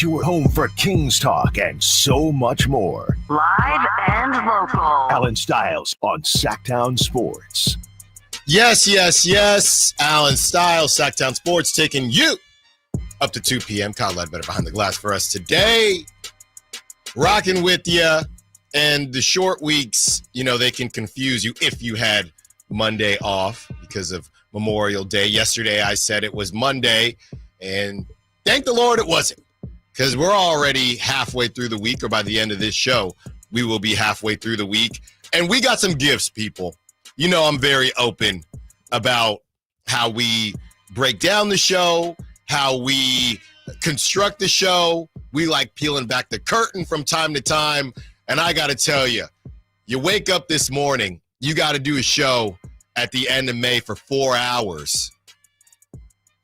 your home for Kings talk and so much more. Live and local. Allen Stiles on Sacktown Sports. Yes. Allen Stiles, Sacktown Sports, taking you up to 2 p.m. Kyle Ledbetter behind the glass for us today. Rocking with you. And the short weeks, they can confuse you if you had Monday off because of Memorial Day. Yesterday, I said it was Monday, and thank the Lord it wasn't, because we're already halfway through the week, or by the end of this show, we will be halfway through the week. And we got some gifts, people. I'm very open about how we break down the show, how we construct the show. We like peeling back the curtain from time to time. And I got to tell you, you wake up this morning, you got to do a show at the end of May for 4 hours,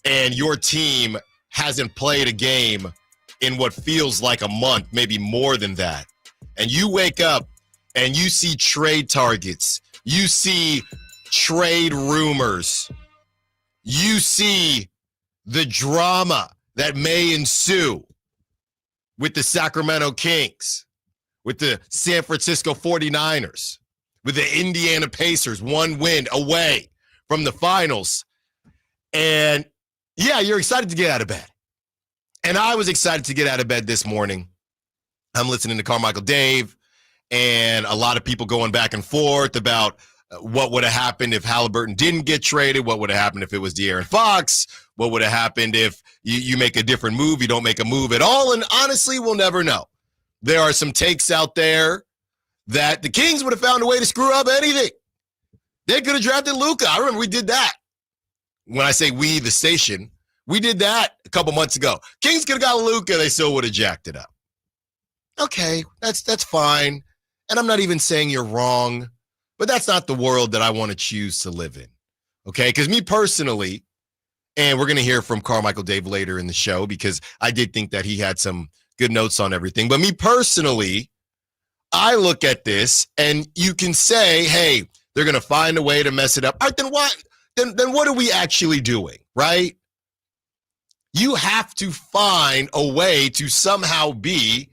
and your team hasn't played a game in what feels like a month, maybe more than that. And you wake up and you see trade targets. You see trade rumors. You see the drama that may ensue with the Sacramento Kings, with the San Francisco 49ers, with the Indiana Pacers, one win away from the finals. And yeah, you're excited to get out of bed. And I was excited to get out of bed this morning. I'm listening to Carmichael Dave and a lot of people going back and forth about what would have happened if Haliburton didn't get traded, what would have happened if it was De'Aaron Fox, what would have happened if you make a different move, you don't make a move at all. And honestly, we'll never know. There are some takes out there that the Kings would have found a way to screw up anything. They could have drafted Luka. I remember we did that. When I say we, the station, we did that a couple months ago. Kings could have got Luka. They still would have jacked it up. Okay, that's fine. And I'm not even saying you're wrong, but that's not the world that I want to choose to live in. Okay, because me personally, and we're going to hear from Carmichael Dave later in the show because I did think that he had some good notes on everything. But me personally, I look at this and you can say, hey, they're going to find a way to mess it up. All right, then what? Then what are we actually doing, right? You have to find a way to somehow be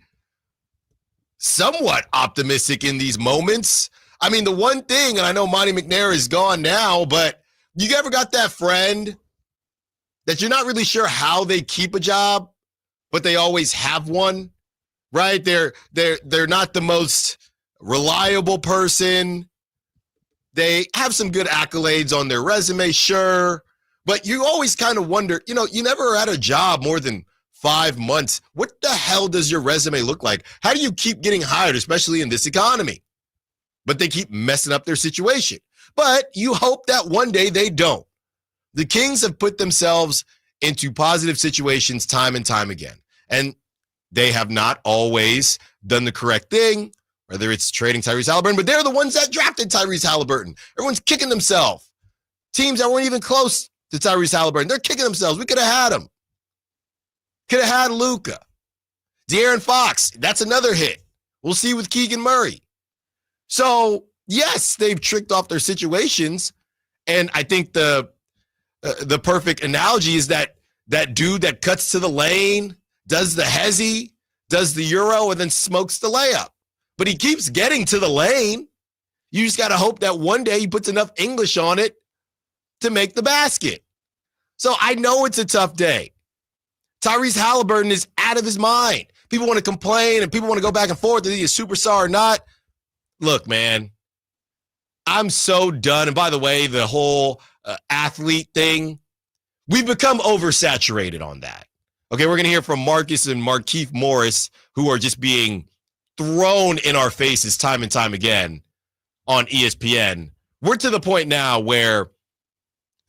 somewhat optimistic in these moments. I mean, the one thing, and I know Monty McNair is gone now, but you ever got that friend that you're not really sure how they keep a job, but they always have one, right? They're not the most reliable person. They have some good accolades on their resume, sure, but you always kind of wonder, you never are at a job more than 5 months. What the hell does your resume look like? How do you keep getting hired, especially in this economy? But they keep messing up their situation. But you hope that one day they don't. The Kings have put themselves into positive situations time and time again. And they have not always done the correct thing, whether it's trading Tyrese Haliburton, but they're the ones that drafted Tyrese Haliburton. Everyone's kicking themselves. Teams that weren't even close to Tyrese Haliburton, they're kicking themselves. We could have had him. Could have had Luka. De'Aaron Fox, that's another hit. We'll see with Keegan Murray. So, yes, they've tricked off their situations. And I think the perfect analogy is that dude that cuts to the lane, does the hezzy, does the Euro, and then smokes the layup. But he keeps getting to the lane. You just got to hope that one day he puts enough English on it to make the basket. So I know it's a tough day. Tyrese Haliburton is out of his mind. People want to complain and people want to go back and forth if he's a superstar or not. Look, man, I'm so done. And by the way, the whole athlete thing, we've become oversaturated on that. Okay, we're going to hear from Marcus and Markieff Morris, who are just being thrown in our faces time and time again on ESPN. We're to the point now where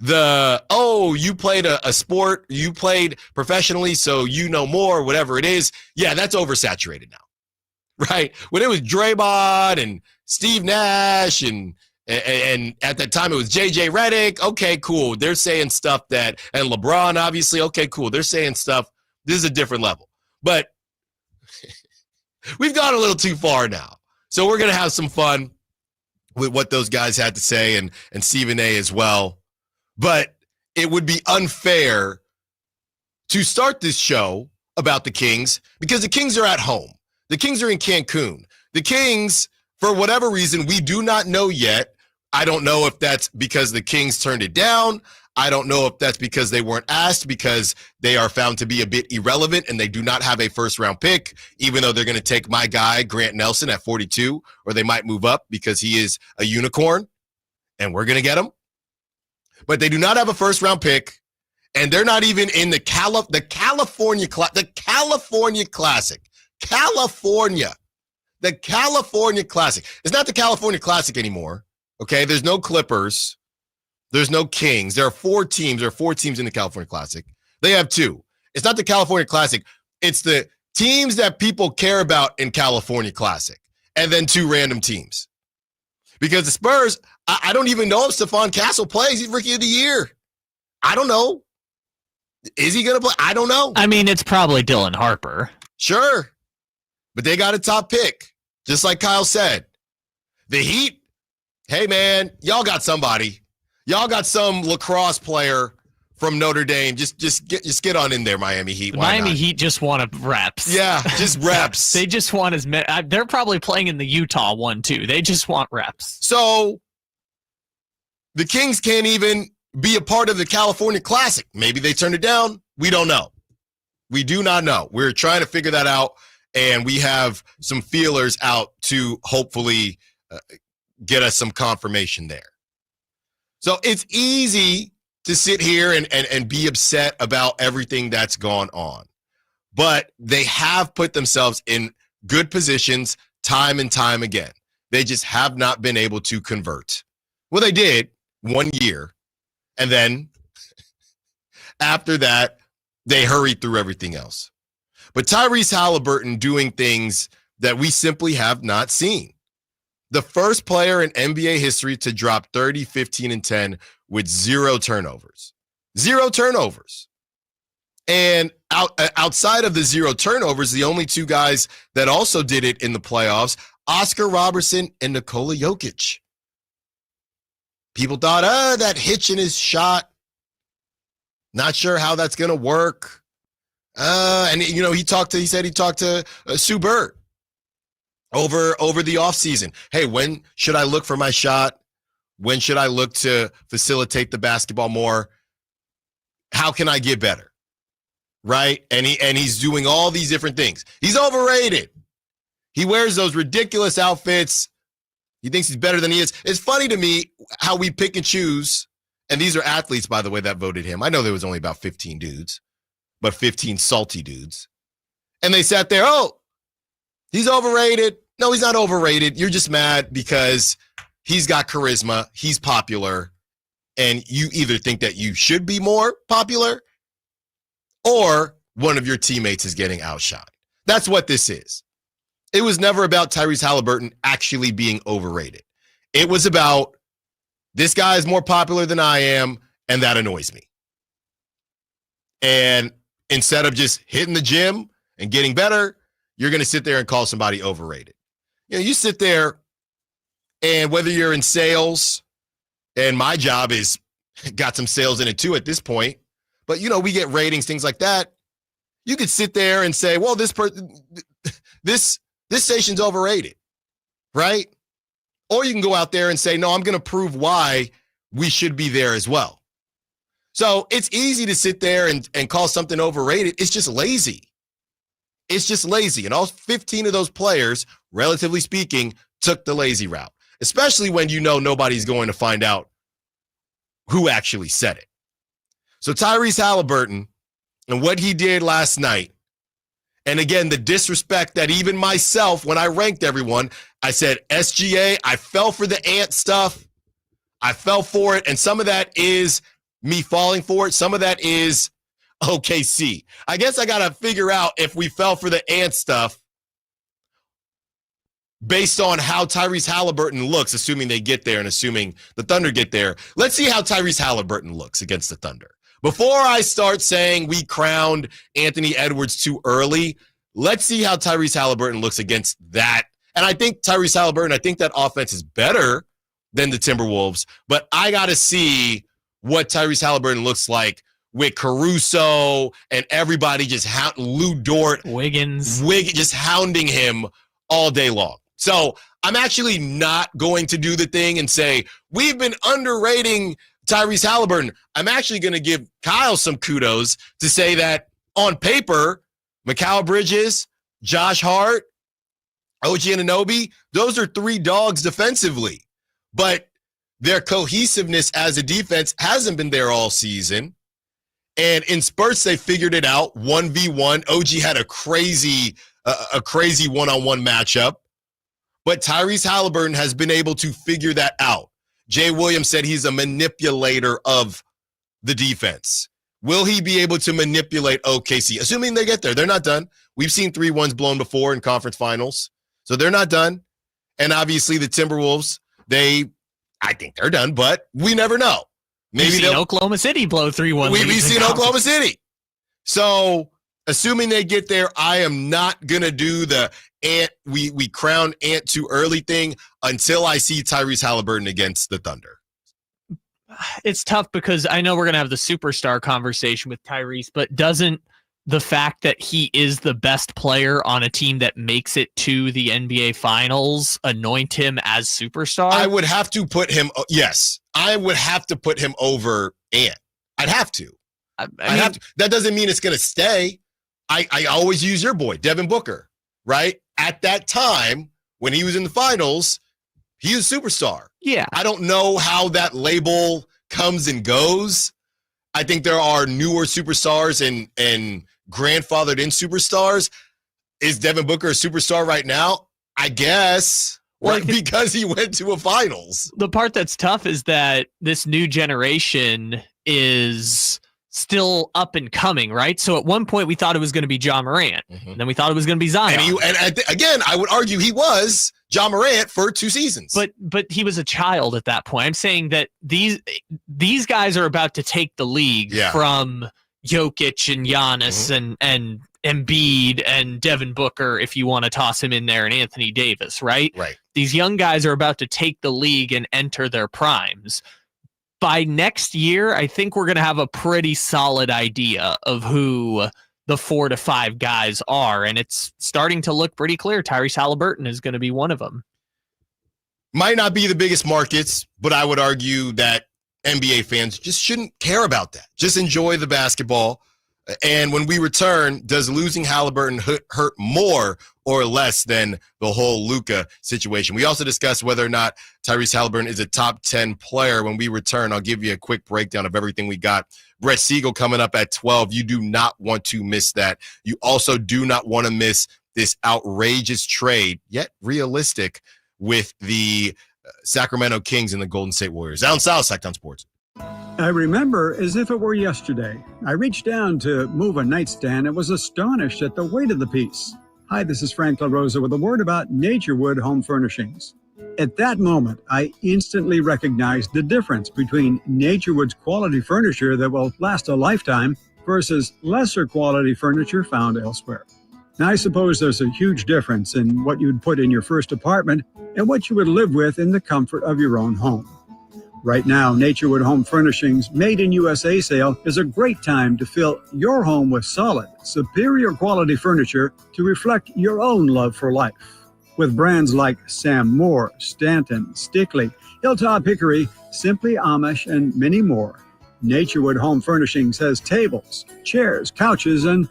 you played a sport, you played professionally, so you know more, whatever it is. Yeah, that's oversaturated now, right? When it was Draymond and Steve Nash and at that time it was JJ Redick. Okay, cool. They're saying stuff and LeBron, obviously. Okay, cool. They're saying stuff. This is a different level. But we've gone a little too far now. So we're going to have some fun with what those guys had to say and Stephen A as well. But it would be unfair to start this show about the Kings because the Kings are at home. The Kings are in Cancun. The Kings, for whatever reason, we do not know yet. I don't know if that's because the Kings turned it down. I don't know if that's because they weren't asked, because they are found to be a bit irrelevant and they do not have a first-round pick, even though they're going to take my guy, Grant Nelson, at 42, or they might move up because he is a unicorn, and we're going to get him. But they do not have a first-round pick, and they're not even in the California Classic. The California Classic. It's not the California Classic anymore, okay? There's no Clippers. There's no Kings. There are four teams. There are four teams in the California Classic. They have two. It's not the California Classic. It's the teams that people care about in California Classic, and then two random teams. Because the Spurs, I don't even know if Stephon Castle plays. He's Rookie of the Year. I don't know. Is he going to play? I don't know. I mean, it's probably Dylan Harper. Sure. But they got a top pick, just like Kyle said. The Heat, hey, man, y'all got somebody. Y'all got some lacrosse player from Notre Dame. Just get on in there, Miami Heat. Why Miami not? Heat just want reps. Yeah, just reps. They just want as many. They're probably playing in the Utah one, too. They just want reps. So the Kings can't even be a part of the California Classic. Maybe they turned it down. We don't know. We do not know. We're trying to figure that out, and we have some feelers out to hopefully get us some confirmation there. So it's easy to sit here and be upset about everything that's gone on. But they have put themselves in good positions time and time again. They just have not been able to convert. Well, they did 1 year. And then after that, they hurried through everything else. But Tyrese Haliburton doing things that we simply have not seen. The first player in NBA history to drop 30, 15, and 10 with zero turnovers. Zero turnovers. And outside of the zero turnovers, the only two guys that also did it in the playoffs, Oscar Robertson and Nikola Jokic. People thought, that hitch in his shot. Not sure how that's going to work. And, he said he talked to Sue Bird over the offseason. Hey, when should I look for my shot? When should I look to facilitate the basketball more? How can I get better? Right? And he's doing all these different things. He's overrated. He wears those ridiculous outfits. He thinks he's better than he is. It's funny to me how we pick and choose. And these are athletes, by the way, that voted him. I know there was only about 15 dudes, but 15 salty dudes. And they sat there, he's overrated. No, he's not overrated. You're just mad because he's got charisma. He's popular. And you either think that you should be more popular or one of your teammates is getting outshined. That's what this is. It was never about Tyrese Haliburton actually being overrated. It was about this guy is more popular than I am, and that annoys me. And instead of just hitting the gym and getting better, you're going to sit there and call somebody overrated. You sit there, and whether you're in sales, and my job is got some sales in it too at this point, but we get ratings, things like that. You could sit there and say, well, this station's overrated, right? Or you can go out there and say, no, I'm going to prove why we should be there as well. So it's easy to sit there and call something overrated. It's just lazy. It's just lazy. And all 15 of those players, relatively speaking, took the lazy route, especially when nobody's going to find out who actually said it. So Tyrese Haliburton and what he did last night, and again, the disrespect that even myself, when I ranked everyone, I said, SGA, I fell for the ant stuff. I fell for it. And some of that is me falling for it. Some of that is OKC. I guess I got to figure out if we fell for the ant stuff based on how Tyrese Haliburton looks, assuming they get there and assuming the Thunder get there. Let's see how Tyrese Haliburton looks against the Thunder. Before I start saying we crowned Anthony Edwards too early, let's see how Tyrese Haliburton looks against that. And I think Tyrese Haliburton, I think that offense is better than the Timberwolves, but I got to see what Tyrese Haliburton looks like with Caruso and everybody just Lou Dort, Wiggins, just hounding him all day long. So I'm actually not going to do the thing and say, we've been underrating Tyrese Haliburton. I'm actually going to give Kyle some kudos to say that on paper, Mikal Bridges, Josh Hart, OG Anunoby, those are three dogs defensively. But their cohesiveness as a defense hasn't been there all season. And in spurts, they figured it out. 1v1. OG had a crazy one-on-one matchup. But Tyrese Haliburton has been able to figure that out. Jay Williams said he's a manipulator of the defense. Will he be able to manipulate OKC? Assuming they get there. They're not done. We've seen 3-1s blown before in conference finals. So they're not done. And obviously the Timberwolves, I think they're done, but we never know. Maybe we've seen Oklahoma City blow 3-1. We've seen Oklahoma City. So assuming they get there, I am not going to do the we crown Ant too early thing until I see Tyrese Haliburton against the Thunder. It's tough because I know we're going to have the superstar conversation with Tyrese, but doesn't the fact that he is the best player on a team that makes it to the NBA Finals anoint him as superstar? I would have to put him, yes, I would have to put him over Ant. I'd have to. I mean, have to. That doesn't mean it's going to stay. I always use your boy, Devin Booker, right? At that time, when he was in the finals, he was a superstar. Yeah. I don't know how that label comes and goes. I think there are newer superstars and grandfathered in superstars. Is Devin Booker a superstar right now? I guess. Well, right, because he went to a finals. The part that's tough is that this new generation is still up and coming, right? So at one point we thought it was going to be Ja Morant, and then we thought it was going to be Zion. Again, I would argue he was Ja Morant for 2 seasons. But he was a child at that point. I'm saying that these guys are about to take the league from Jokic and Giannis and Embiid and Devin Booker, if you want to toss him in there, and Anthony Davis, right? Right. These young guys are about to take the league and enter their primes. By next year, I think we're going to have a pretty solid idea of who the 4 to 5 guys are, and it's starting to look pretty clear. Tyrese Haliburton is going to be one of them. Might not be the biggest markets, but I would argue that NBA fans just shouldn't care about that. Just enjoy the basketball. And when we return, does losing Haliburton hurt more or less than the whole Luka situation? We also discussed whether or not Tyrese Haliburton is a top 10 player. When we return, I'll give you a quick breakdown of everything we got. Brett Siegel coming up at 12. You do not want to miss that. You also do not want to miss this outrageous trade, yet realistic, with the Sacramento Kings and the Golden State Warriors. Allen Stiles, Sacktown Sports. I remember as if it were yesterday. I reached down to move a nightstand and was astonished at the weight of the piece. Hi, this is Frank LaRosa with a word about Naturewood Home Furnishings. At that moment, I instantly recognized the difference between Naturewood's quality furniture that will last a lifetime versus lesser quality furniture found elsewhere. Now, I suppose there's a huge difference in what you'd put in your first apartment and what you would live with in the comfort of your own home. Right now, Naturewood Home Furnishings Made in USA sale is a great time to fill your home with solid, superior quality furniture to reflect your own love for life. With brands like Sam Moore, Stanton, Stickley, Hilltop Hickory, Simply Amish, and many more, Naturewood Home Furnishings has tables, chairs, couches, and,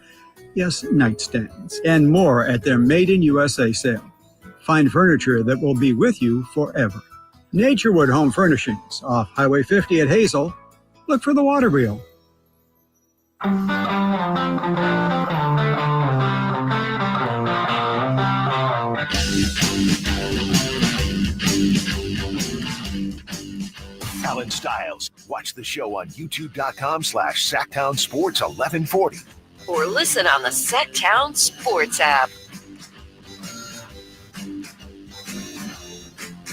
yes, nightstands, and more at their Made in USA sale. Find furniture that will be with you forever. Naturewood Home Furnishings, off Highway 50 at Hazel. Look for the water wheel. Allen Stiles. Watch the show on youtube.com/Sacktown Sports 1140. Or listen on the Sacktown Sports app.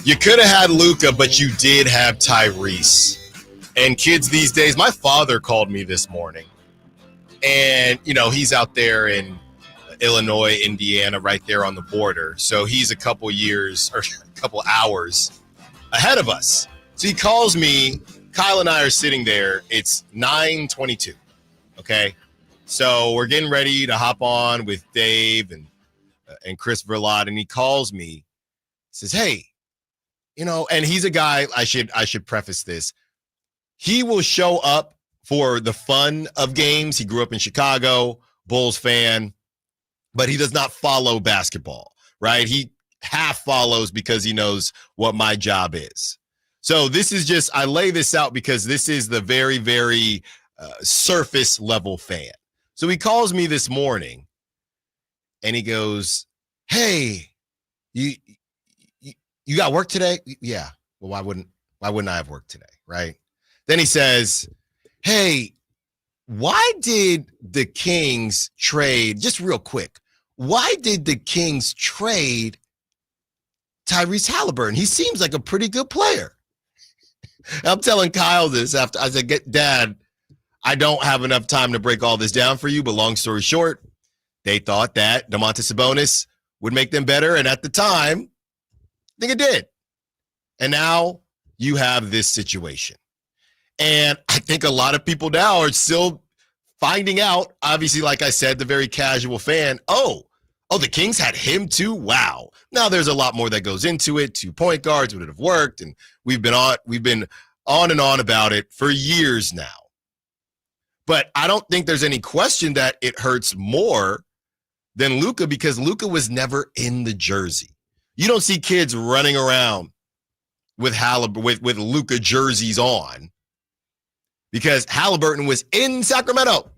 You could have had Luka, but you did have Tyrese. And kids these days, my father called me this morning. And, you know, he's out there in Illinois, Indiana, right there on the border. So he's a couple years or a couple hours ahead of us. So he calls me. Kyle and I are sitting there. It's 9:22. Okay. So we're getting ready to hop on with Dave and Chris Verlot, and he calls me, says, hey, and he's a guy, I should preface this. He will show up for the fun of games. He grew up in Chicago, Bulls fan, but he does not follow basketball, right? He half follows because he knows what my job is. So this is just, I lay this out because this is the very, very surface level fan. So he calls me this morning and he goes, hey, you got work today? Yeah. Well, why wouldn't I have work today? Right. Then he says, hey, why did the Kings trade, just real quick, why did the Kings trade Tyrese Haliburton? He seems like a pretty good player. I'm telling Kyle this after I said, Dad, I don't have enough time to break all this down for you, but long story short, they thought that Domantas Sabonis would make them better, and at the time, I think it did. And now you have this situation. And I think a lot of people now are still finding out, obviously, like I said, the very casual fan, oh, the Kings had him too? Wow. Now there's a lot more that goes into it. 2 point guards, would it have worked? And we've been on and on about it for years now. But I don't think there's any question that it hurts more than Luka because Luka was never in the jersey. You don't see kids running around with Luka jerseys on because Haliburton was in Sacramento.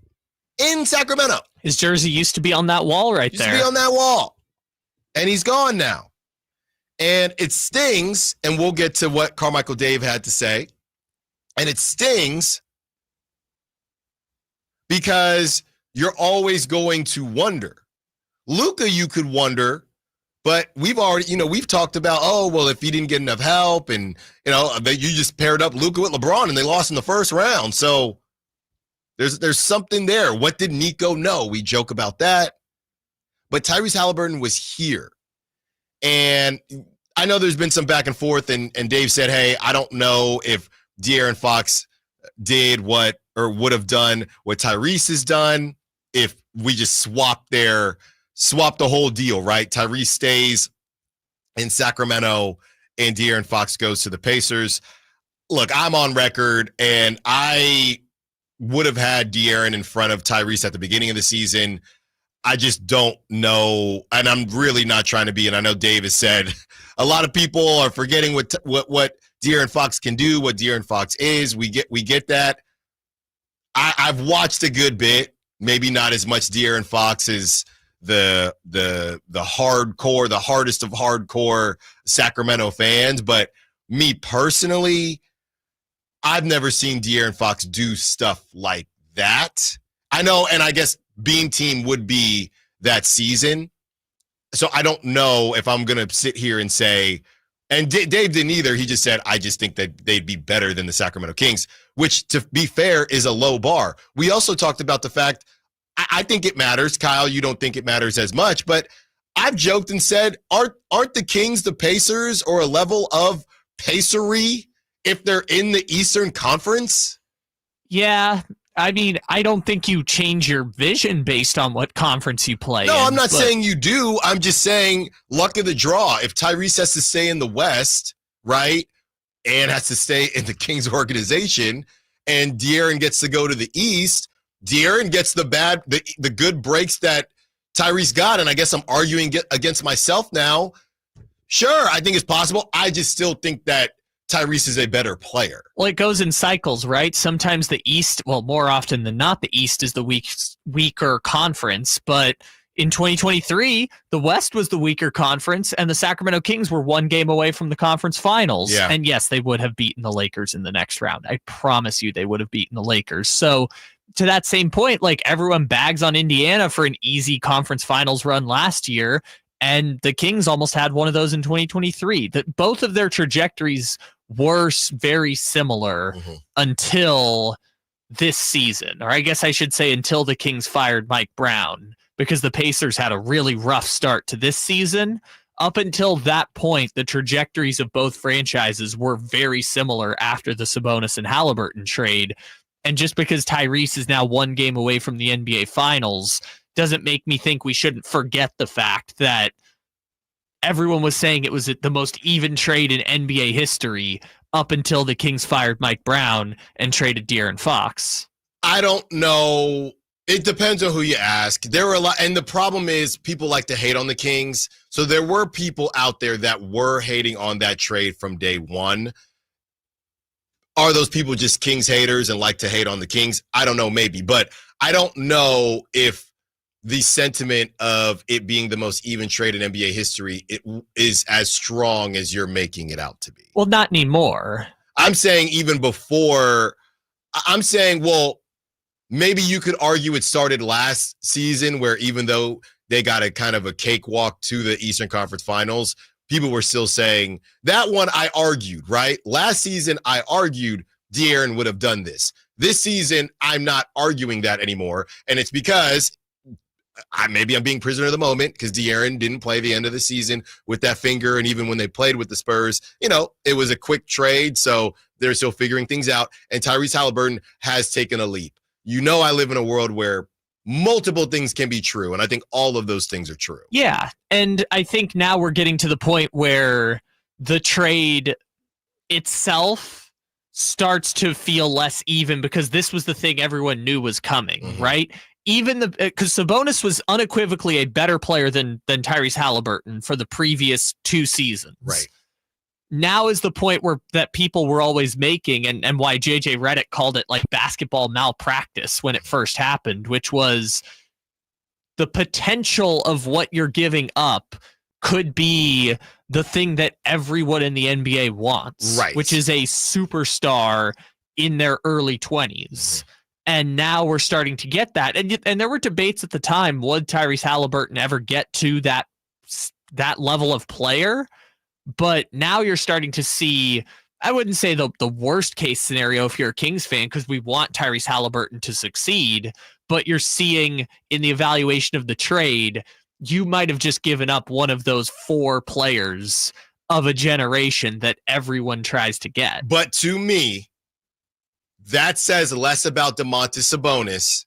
In Sacramento. His jersey used to be on that wall right there. Used to be on that wall. And he's gone now. And it stings, and we'll get to what Carmichael Dave had to say. And it stings because you're always going to wonder. Luka, you could wonder, but we've talked about, if he didn't get enough help and, you just paired up Luka with LeBron and they lost in the first round. So there's something there. What did Nico know? We joke about that. But Tyrese Haliburton was here. And I know there's been some back and forth, and Dave said, hey, I don't know if De'Aaron Fox did what or would have done what Tyrese has done if we just swap the whole deal, right? Tyrese stays in Sacramento and De'Aaron Fox goes to the Pacers. Look, I'm on record, and I would have had De'Aaron in front of Tyrese at the beginning of the season. I just don't know, and I'm really not trying to be, and I know Dave has said a lot of people are forgetting what De'Aaron Fox can do, what De'Aaron Fox is. We get that. I've watched a good bit, maybe not as much De'Aaron Fox as the hardcore, the hardest of hardcore Sacramento fans, but me personally, I've never seen De'Aaron Fox do stuff like that. I know, and I guess Beam Team would be that season. So I don't know if I'm going to sit here and say, and Dave didn't either. He just said, I just think that they'd be better than the Sacramento Kings, which, to be fair, is a low bar. We also talked about the fact, I think it matters. Kyle, you don't think it matters as much, but I've joked and said, aren't the Kings the Pacers or a level of pacery if they're in the Eastern Conference? Yeah. I mean, I don't think you change your vision based on what conference you play in. No, I'm not saying you do. I'm just saying luck of the draw. If Tyrese has to stay in the West, right, and has to stay in the Kings organization, and De'Aaron gets to go to the East, De'Aaron gets the good breaks that Tyrese got, and I guess I'm arguing against myself now. Sure, I think it's possible. I just still think that Tyrese is a better player. Well, it goes in cycles, right? Sometimes the East, well, more often than not, the East is the weaker conference. But in 2023, the West was the weaker conference, and the Sacramento Kings were 1 game away from the conference finals. Yeah. And yes, they would have beaten the Lakers in the next round. I promise you they would have beaten the Lakers. So to that same point, like, everyone bags on Indiana for an easy conference finals run last year. And the Kings almost had one of those in 2023. That both of their trajectories were very similar until this season, or I guess I should say until the Kings fired Mike Brown, because the Pacers had a really rough start to this season. Up until that point, the trajectories of both franchises were very similar after the Sabonis and Haliburton trade. And just because Tyrese is now one game away from the NBA Finals doesn't make me think we shouldn't forget the fact that everyone was saying it was the most even trade in NBA history up until the Kings fired Mike Brown and traded De'Aaron Fox. I don't know. It depends on who you ask. There were a lot, and the problem is people like to hate on the Kings. So there were people out there that were hating on that trade from day one. Are those people just Kings haters and like to hate on the Kings? I don't know, maybe. But I don't know if the sentiment of it being the most even trade in NBA history it is as strong as you're making it out to be. Well, not anymore. I'm saying even before, I'm saying, well, maybe you could argue it started last season where even though they got a kind of a cakewalk to the Eastern Conference Finals, people were still saying that one I argued, right? Last season, I argued De'Aaron would have done this. This season, I'm not arguing that anymore. And it's because maybe I'm being prisoner of the moment because De'Aaron didn't play the end of the season with that finger. And even when they played with the Spurs, it was a quick trade. So they're still figuring things out. And Tyrese Haliburton has taken a leap. I live in a world where multiple things can be true, and I think all of those things are true. Yeah, and I think now we're getting to the point where the trade itself starts to feel less even because this was the thing everyone knew was coming, right? Even because Sabonis was unequivocally a better player than Tyrese Haliburton for the previous 2 seasons. Right. Now is the point that people were always making and why JJ Redick called it like basketball malpractice when it first happened, which was the potential of what you're giving up could be the thing that everyone in the NBA wants, right? Which is a superstar in their early 20s. And now we're starting to get that. And there were debates at the time, would Tyrese Haliburton ever get to that level of player? But now you're starting to see, I wouldn't say the worst case scenario if you're a Kings fan, because we want Tyrese Haliburton to succeed, but you're seeing in the evaluation of the trade, you might have just given up one of those 4 players of a generation that everyone tries to get. But to me, that says less about Domantas Sabonis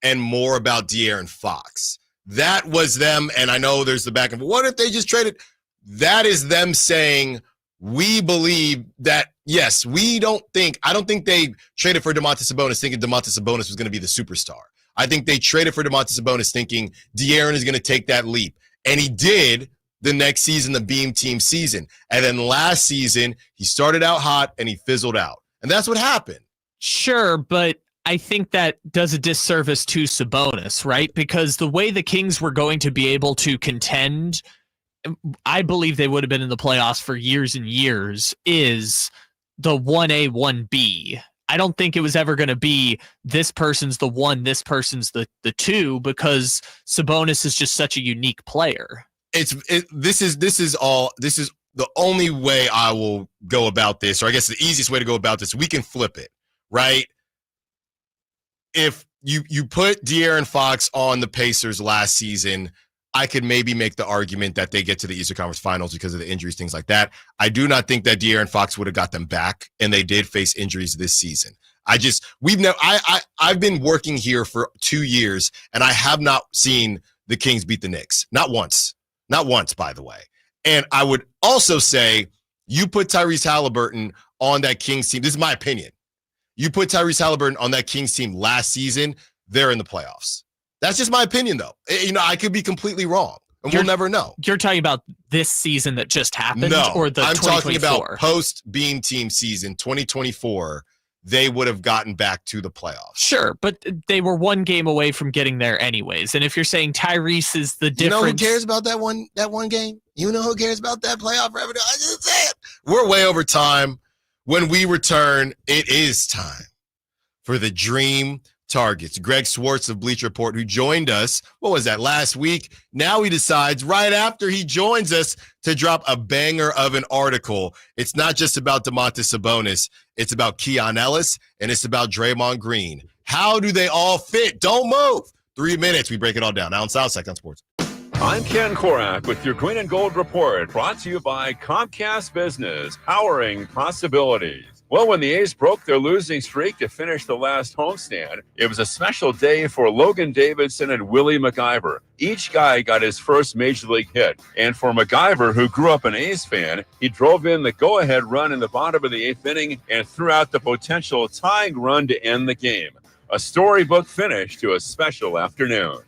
and more about De'Aaron Fox. That was them, and I know there's the back and forth. What if they just traded? That is them saying, we believe that, yes, I don't think they traded for Domantas Sabonis thinking Domantas Sabonis was going to be the superstar. I think they traded for Domantas Sabonis thinking De'Aaron is going to take that leap. And he did the next season, the Beam Team season. And then last season, he started out hot and he fizzled out. And that's what happened. Sure, but I think that does a disservice to Sabonis, right? Because the way the Kings were going to be able to contend, I believe they would have been in the playoffs for years and years, is the 1A, 1B. I don't think it was ever going to be this person's the 1, this person's the 2, because Sabonis is just such a unique player. This is the only way I will go about this, or I guess the easiest way to go about this. We can flip it, right? If you put De'Aaron Fox on the Pacers last season, I could maybe make the argument that they get to the Eastern Conference Finals because of the injuries, things like that. I do not think that De'Aaron Fox would have got them back, and they did face injuries this season. I've been working here for 2 years, and I have not seen the Kings beat the Knicks. Not once, by the way. And I would also say you put Tyrese Haliburton on that Kings team. This is my opinion. You put Tyrese Haliburton on that Kings team last season, they're in the playoffs. That's just my opinion, though. I could be completely wrong, and we'll never know. You're talking about this season that just happened? No, or the I'm talking 2024? about post-Beam Team season, 2024. They would have gotten back to the playoffs. Sure, but they were 1 game away from getting there anyways. And if you're saying Tyrese is the difference... You know who cares about that one game? You know who cares about that playoff revenue? I just say it. We're way over time. When we return, it is time for the Dream Targets. Greg Swartz of Bleacher Report, who joined us, what was that, last week? Now he decides right after he joins us to drop a banger of an article. It's not just about Domantas Sabonis. It's about Keon Ellis, and it's about Draymond Green. How do they all fit? Don't move. 3 minutes. We break it all down. Allen Stiles, Sacktown Sports. I'm Ken Korak with your Green and Gold Report, brought to you by Comcast Business, powering possibilities. Well, when the A's broke their losing streak to finish the last homestand, it was a special day for Logan Davidson and Willie MacIver. Each guy got his first major league hit. And for MacIver, who grew up an A's fan, he drove in the go-ahead run in the bottom of the 8th inning and threw out the potential tying run to end the game. A storybook finish to a special afternoon.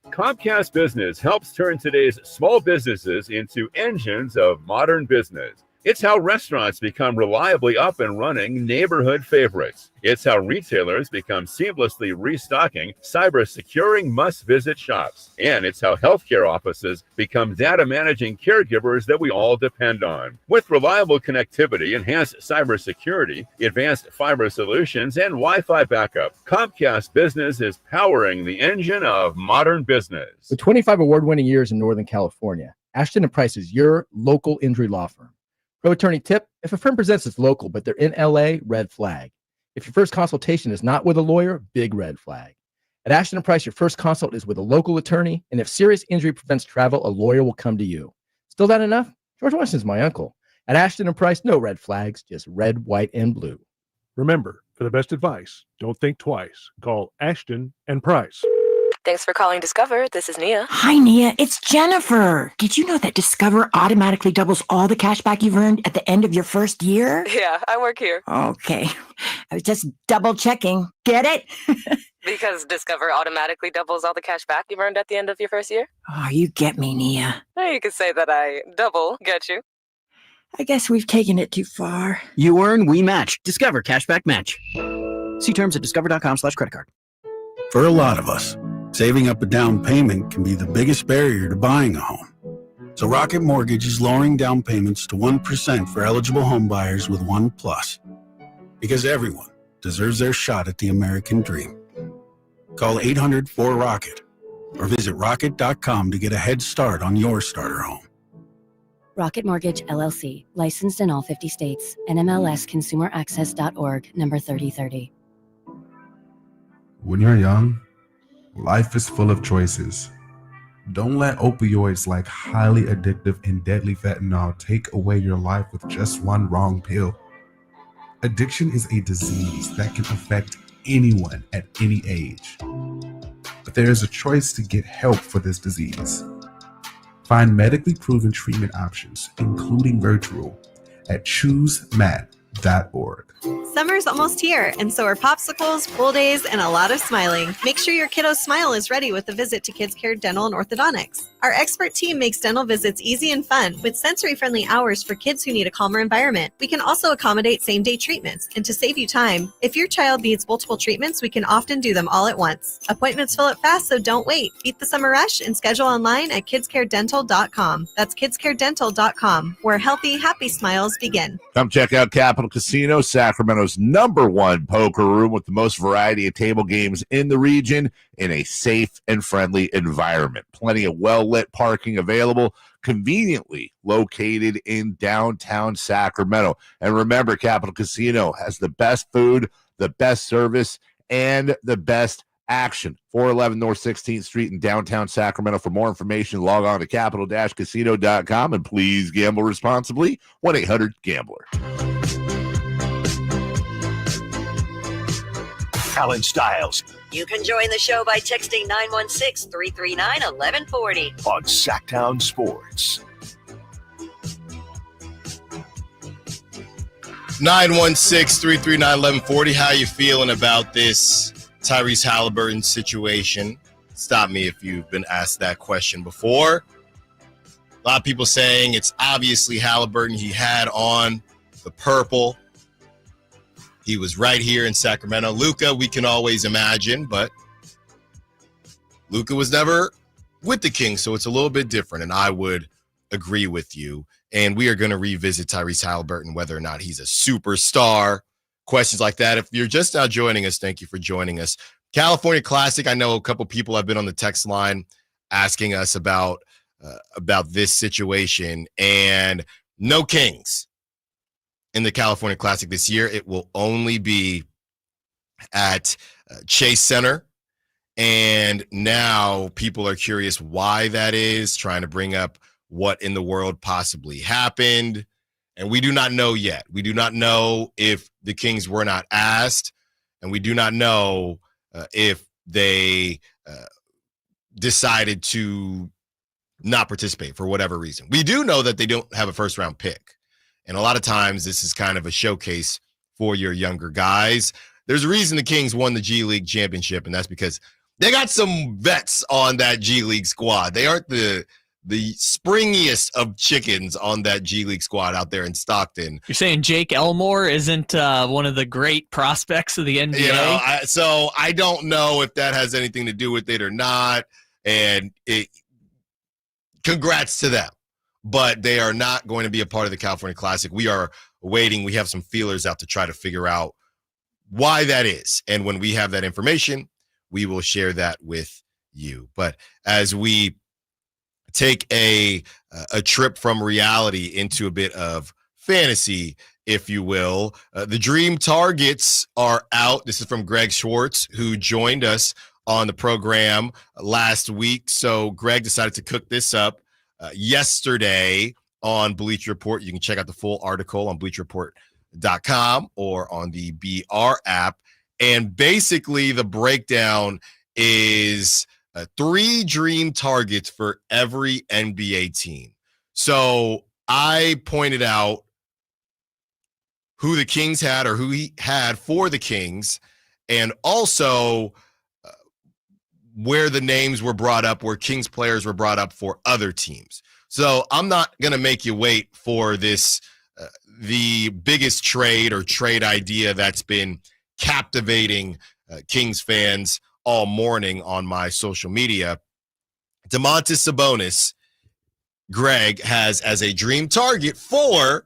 Comcast Business helps turn today's small businesses into engines of modern business. It's how restaurants become reliably up and running neighborhood favorites. It's how retailers become seamlessly restocking, cyber-securing must-visit shops. And it's how healthcare offices become data-managing caregivers that we all depend on. With reliable connectivity, enhanced cybersecurity, advanced fiber solutions, and Wi-Fi backup, Comcast Business is powering the engine of modern business. With 25 award-winning years in Northern California, Ashton & Price is your local injury law firm. Pro attorney tip: if a firm presents it's local, but they're in LA, red flag. If your first consultation is not with a lawyer, big red flag. At Ashton & Price, your first consult is with a local attorney, and if serious injury prevents travel, a lawyer will come to you. Still not enough? George Washington's my uncle. At Ashton & Price, no red flags, just red, white, and blue. Remember, for the best advice, don't think twice. Call Ashton & Price. Thanks for calling Discover. This is Nia. Hi, Nia. It's Jennifer. Did you know that Discover automatically doubles all the cash back you've earned at the end of your first year? Yeah, I work here. Okay. I was just double checking. Get it? Because Discover automatically doubles all the cash back you've earned at the end of your first year? Oh, you get me, Nia. You could say that I double get you. I guess we've taken it too far. You earn, we match. Discover Cashback Match. See terms at discover.com/creditcard. For a lot of us, saving up a down payment can be the biggest barrier to buying a home. So Rocket Mortgage is lowering down payments to 1% for eligible home buyers with ONE+. Because everyone deserves their shot at the American dream. Call 800-4ROCKET or visit rocket.com to get a head start on your starter home. Rocket Mortgage, LLC. Licensed in all 50 states. NMLSConsumerAccess.org, number 3030. When you're young, life is full of choices. Don't let opioids like highly addictive and deadly fentanyl take away your life with just one wrong pill. Addiction is a disease that can affect anyone at any age. But there is a choice to get help for this disease. Find medically proven treatment options, including virtual, at choosemat.org. Summer's almost here, and so are popsicles, pool days, and a lot of smiling. Make sure your kiddo's smile is ready with a visit to Kids Care Dental and Orthodontics. Our expert team makes dental visits easy and fun with sensory-friendly hours for kids who need a calmer environment. We can also accommodate same-day treatments, and to save you time, if your child needs multiple treatments, we can often do them all at once. Appointments fill up fast, so don't wait. Beat the summer rush and schedule online at kidscaredental.com. That's kidscaredental.com, where healthy, happy smiles begin. Come check out Capital Casino, Sacramento's #1 poker room with the most variety of table games in the region in a safe and friendly environment. Plenty of well-lit parking available, conveniently located in downtown Sacramento. And remember, Capital Casino has the best food, the best service, and the best action. 411 North 16th Street in downtown Sacramento. For more information, log on to capital-casino.com, and please gamble responsibly. 1-800-GAMBLER. Allen Stiles You can join the show by texting 916-339-1140 on Sacktown Sports. 916-339-1140. How you feeling about this Tyrese Haliburton situation? Stop me if you've been asked that question before. A lot of people saying it's obviously Haliburton. He had on the purple. He was right here in Sacramento. Luka, we can always imagine, but Luka was never with the Kings, so it's a little bit different, and I would agree with you. And we are going to revisit Tyrese Haliburton, whether or not he's a superstar, questions like that. If you're just now joining us, thank you for joining us. California Classic, I know a couple people have been on the text line asking us about this situation, and no Kings in the California Classic this year. It will only be at Chase Center. And now people are curious why that is, trying to bring up what in the world possibly happened. And we do not know yet. We do not know if the Kings were not asked, and we do not know if they decided to not participate for whatever reason. We do know that they don't have a first-round pick. And a lot of times this is kind of a showcase for your younger guys. There's a reason the Kings won the G League championship, and that's because they got some vets on that G League squad. They aren't the springiest of chickens on that G League squad out there in Stockton. You're saying Jake Elmore isn't one of the great prospects of the NBA? You know, so I don't know if that has anything to do with it or not. And congrats to them. But they are not going to be a part of the California Classic. We are waiting. We have some feelers out to try to figure out why that is. And when we have that information, we will share that with you. But as we take a trip from reality into a bit of fantasy, if you will, the dream targets are out. This is from Greg Schwartz, who joined us on the program last week. So Greg decided to cook this up yesterday on Bleacher Report. You can check out the full article on BleacherReport.com or on the BR app. And basically the breakdown is 3 dream targets for every NBA team. So I pointed out who the Kings had or who he had for the Kings, and also where the names were brought up, where Kings players were brought up for other teams. So I'm not going to make you wait for this, the biggest trade or trade idea that's been captivating Kings fans all morning on my social media. Domantas Sabonis, Greg has as a dream target for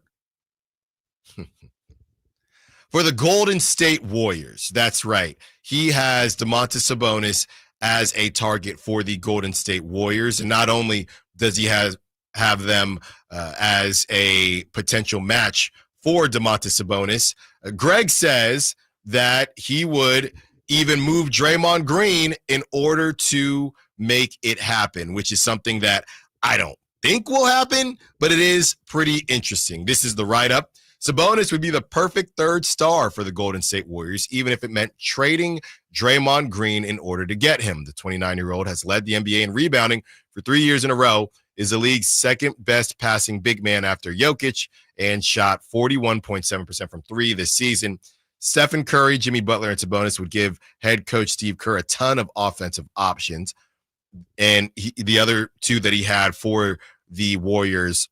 the Golden State Warriors. That's right. He has Domantas Sabonis as a target for the Golden State Warriors. And not only does he have them as a potential match for Domantas Sabonis, Greg says that he would even move Draymond Green in order to make it happen, which is something that I don't think will happen, but it is pretty interesting. This is the write-up. Sabonis would be the perfect third star for the Golden State Warriors, even if it meant trading Draymond Green in order to get him. The 29-year-old has led the NBA in rebounding for 3 years in a row, is the league's second best passing big man after Jokic, and shot 41.7% from 3 this season. Stephen Curry, Jimmy Butler, and Sabonis would give head coach Steve Kerr a ton of offensive options. And the other two that he had for the Warriors,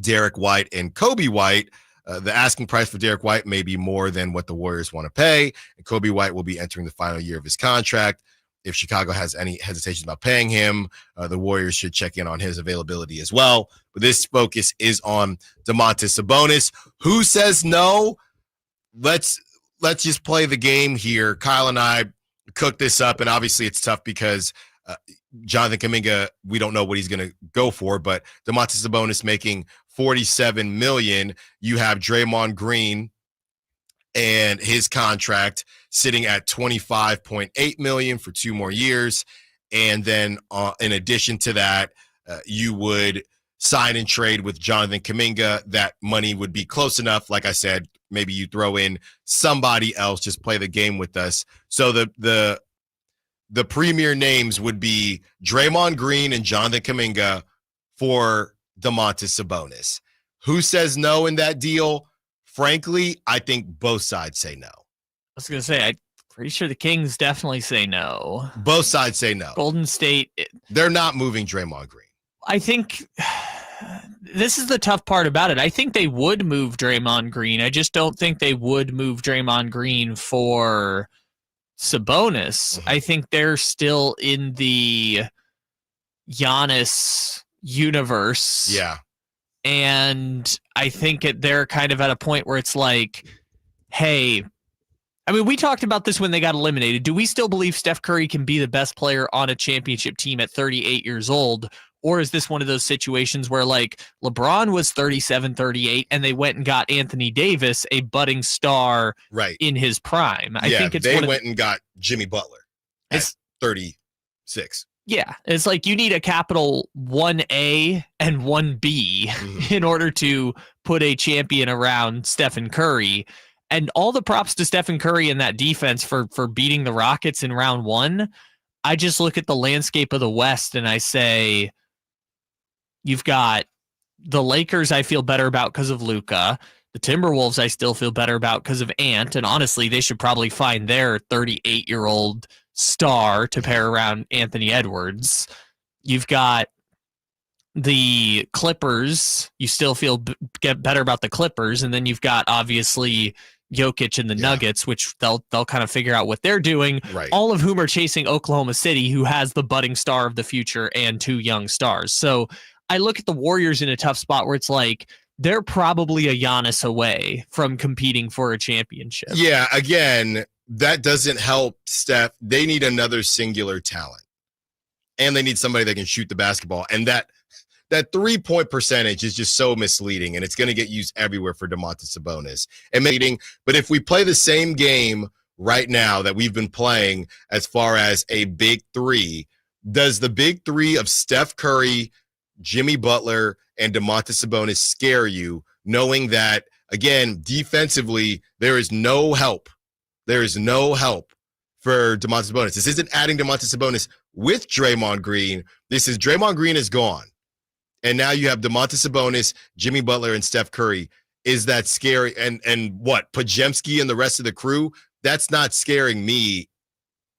Derek White and Kobe White, the asking price for Derek White may be more than what the Warriors want to pay, and Kobe White will be entering the final year of his contract. If Chicago has any hesitations about paying him, the Warriors should check in on his availability as well. But this focus is on Domantas Sabonis. Who says no? Let's just play the game here. Kyle and I cooked this up, and obviously it's tough because Jonathan Kuminga, we don't know what he's going to go for, but Domantas Sabonis making $47 million. You have Draymond Green and his contract sitting at $25.8 million for 2 more years. And then in addition to that, you would sign and trade with Jonathan Kuminga. That money would be close enough. Like I said, maybe you throw in somebody else, just play the game with us. So the premier names would be Draymond Green and Jonathan Kuminga for Domantas Sabonis. Who says no in that deal? Frankly, I think both sides say no. I was going to say, I'm pretty sure the Kings definitely say no. Both sides say no. Golden State, they're not moving Draymond Green. I think this is the tough part about it. I think they would move Draymond Green. I just don't think they would move Draymond Green for Sabonis. I think they're still in the Giannis universe. Yeah. And I think they're kind of at a point where it's like, hey, I mean, we talked about this when they got eliminated. Do we still believe Steph Curry can be the best player on a championship team at 38 years old? Or is this one of those situations where, like, LeBron was 37, 38, and they went and got Anthony Davis, a budding star, right, in his prime? I think it's they went and got Jimmy Butler at 36. Yeah, it's like you need a capital 1A and 1B in order to put a champion around Stephen Curry. And all the props to Stephen Curry and that defense for beating the Rockets in round 1. I just look at the landscape of the West and I say, you've got the Lakers I feel better about because of Luka. The Timberwolves I still feel better about because of Ant. And honestly, they should probably find their 38-year-old star to pair around Anthony Edwards. You've got the Clippers. You still feel get better about the Clippers. And then you've got obviously Jokic and the Nuggets, which they'll kind of figure out what they're doing. Right. All of whom are chasing Oklahoma City, who has the budding star of the future and 2 young stars. So I look at the Warriors in a tough spot where it's like they're probably a Giannis away from competing for a championship. Yeah, again, that doesn't help Steph. They need another singular talent. And they need somebody that can shoot the basketball. And that 3-point percentage is just so misleading, and it's going to get used everywhere for Domantas Sabonis. But if we play the same game right now that we've been playing as far as a big 3, does the big 3 of Steph Curry, Jimmy Butler, and Domantas Sabonis scare you, knowing that, again, defensively, there is no help. There is no help for Domantas Sabonis. This isn't adding Domantas Sabonis with Draymond Green. This is Draymond Green is gone. And now you have Domantas Sabonis, Jimmy Butler, and Steph Curry. Is that scary? And what, Podziemski and the rest of the crew? That's not scaring me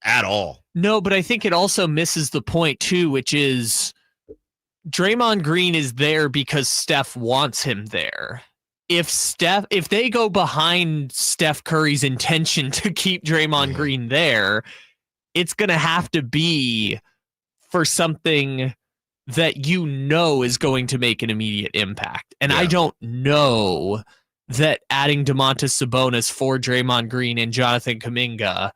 at all. No, but I think it also misses the point, too, which is Draymond Green is there because Steph wants him there. If they go behind Steph Curry's intention to keep Draymond Green there, it's going to have to be for something that you know is going to make an immediate impact. And I don't know that adding Domantas Sabonis for Draymond Green and Jonathan Kuminga,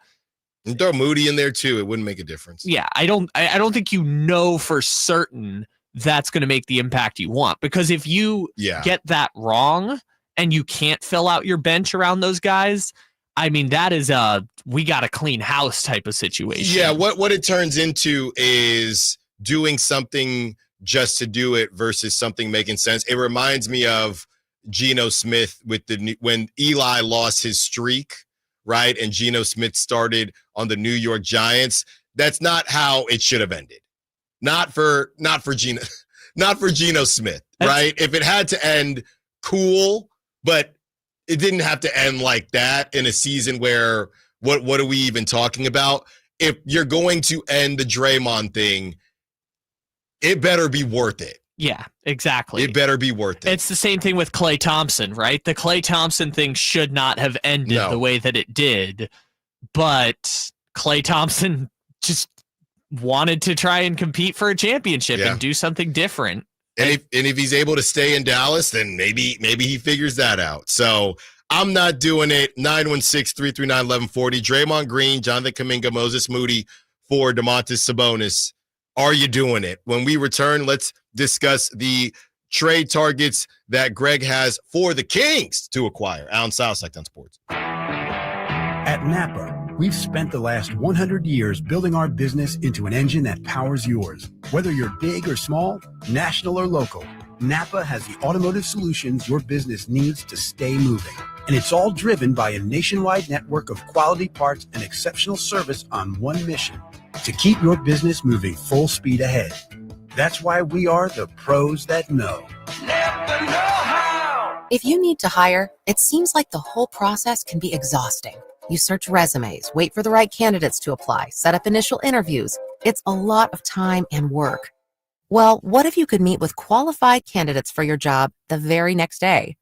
and throw Moody in there too, it wouldn't make a difference. Yeah, I don't think you know for certain that's going to make the impact you want. Because if you get that wrong and you can't fill out your bench around those guys, I mean, that is a we got to clean house type of situation. Yeah, what it turns into is doing something just to do it versus something making sense. It reminds me of Geno Smith with when Eli lost his streak, right? And Geno Smith started on the New York Giants. That's not how it should have ended. Not for Geno Smith, right? If it had to end, cool, but it didn't have to end like that in a season where what are we even talking about? If you're going to end the Draymond thing, it better be worth it. Yeah, exactly. It better be worth it. It's the same thing with Klay Thompson, right? The Klay Thompson thing should not have ended the way that it did, but Klay Thompson just wanted to try and compete for a championship and do something different. And if he's able to stay in Dallas, then maybe he figures that out. So I'm not doing it. 916-339-1140. Draymond Green, Jonathan Kuminga, Moses Moody for Domantas Sabonis. Are you doing it? When we return, let's discuss the trade targets that Greg has for the Kings to acquire. Allen Stiles, Sacktown Sports. At Napa, we've spent the last 100 years building our business into an engine that powers yours. Whether you're big or small, national or local, Napa has the automotive solutions your business needs to stay moving. And it's all driven by a nationwide network of quality parts and exceptional service on one mission: to keep your business moving full speed ahead. That's why we are the pros that know. Napa know-how. If you need to hire, it seems like the whole process can be exhausting. You search resumes, wait for the right candidates to apply, set up initial interviews. It's a lot of time and work. Well, what if you could meet with qualified candidates for your job the very next day?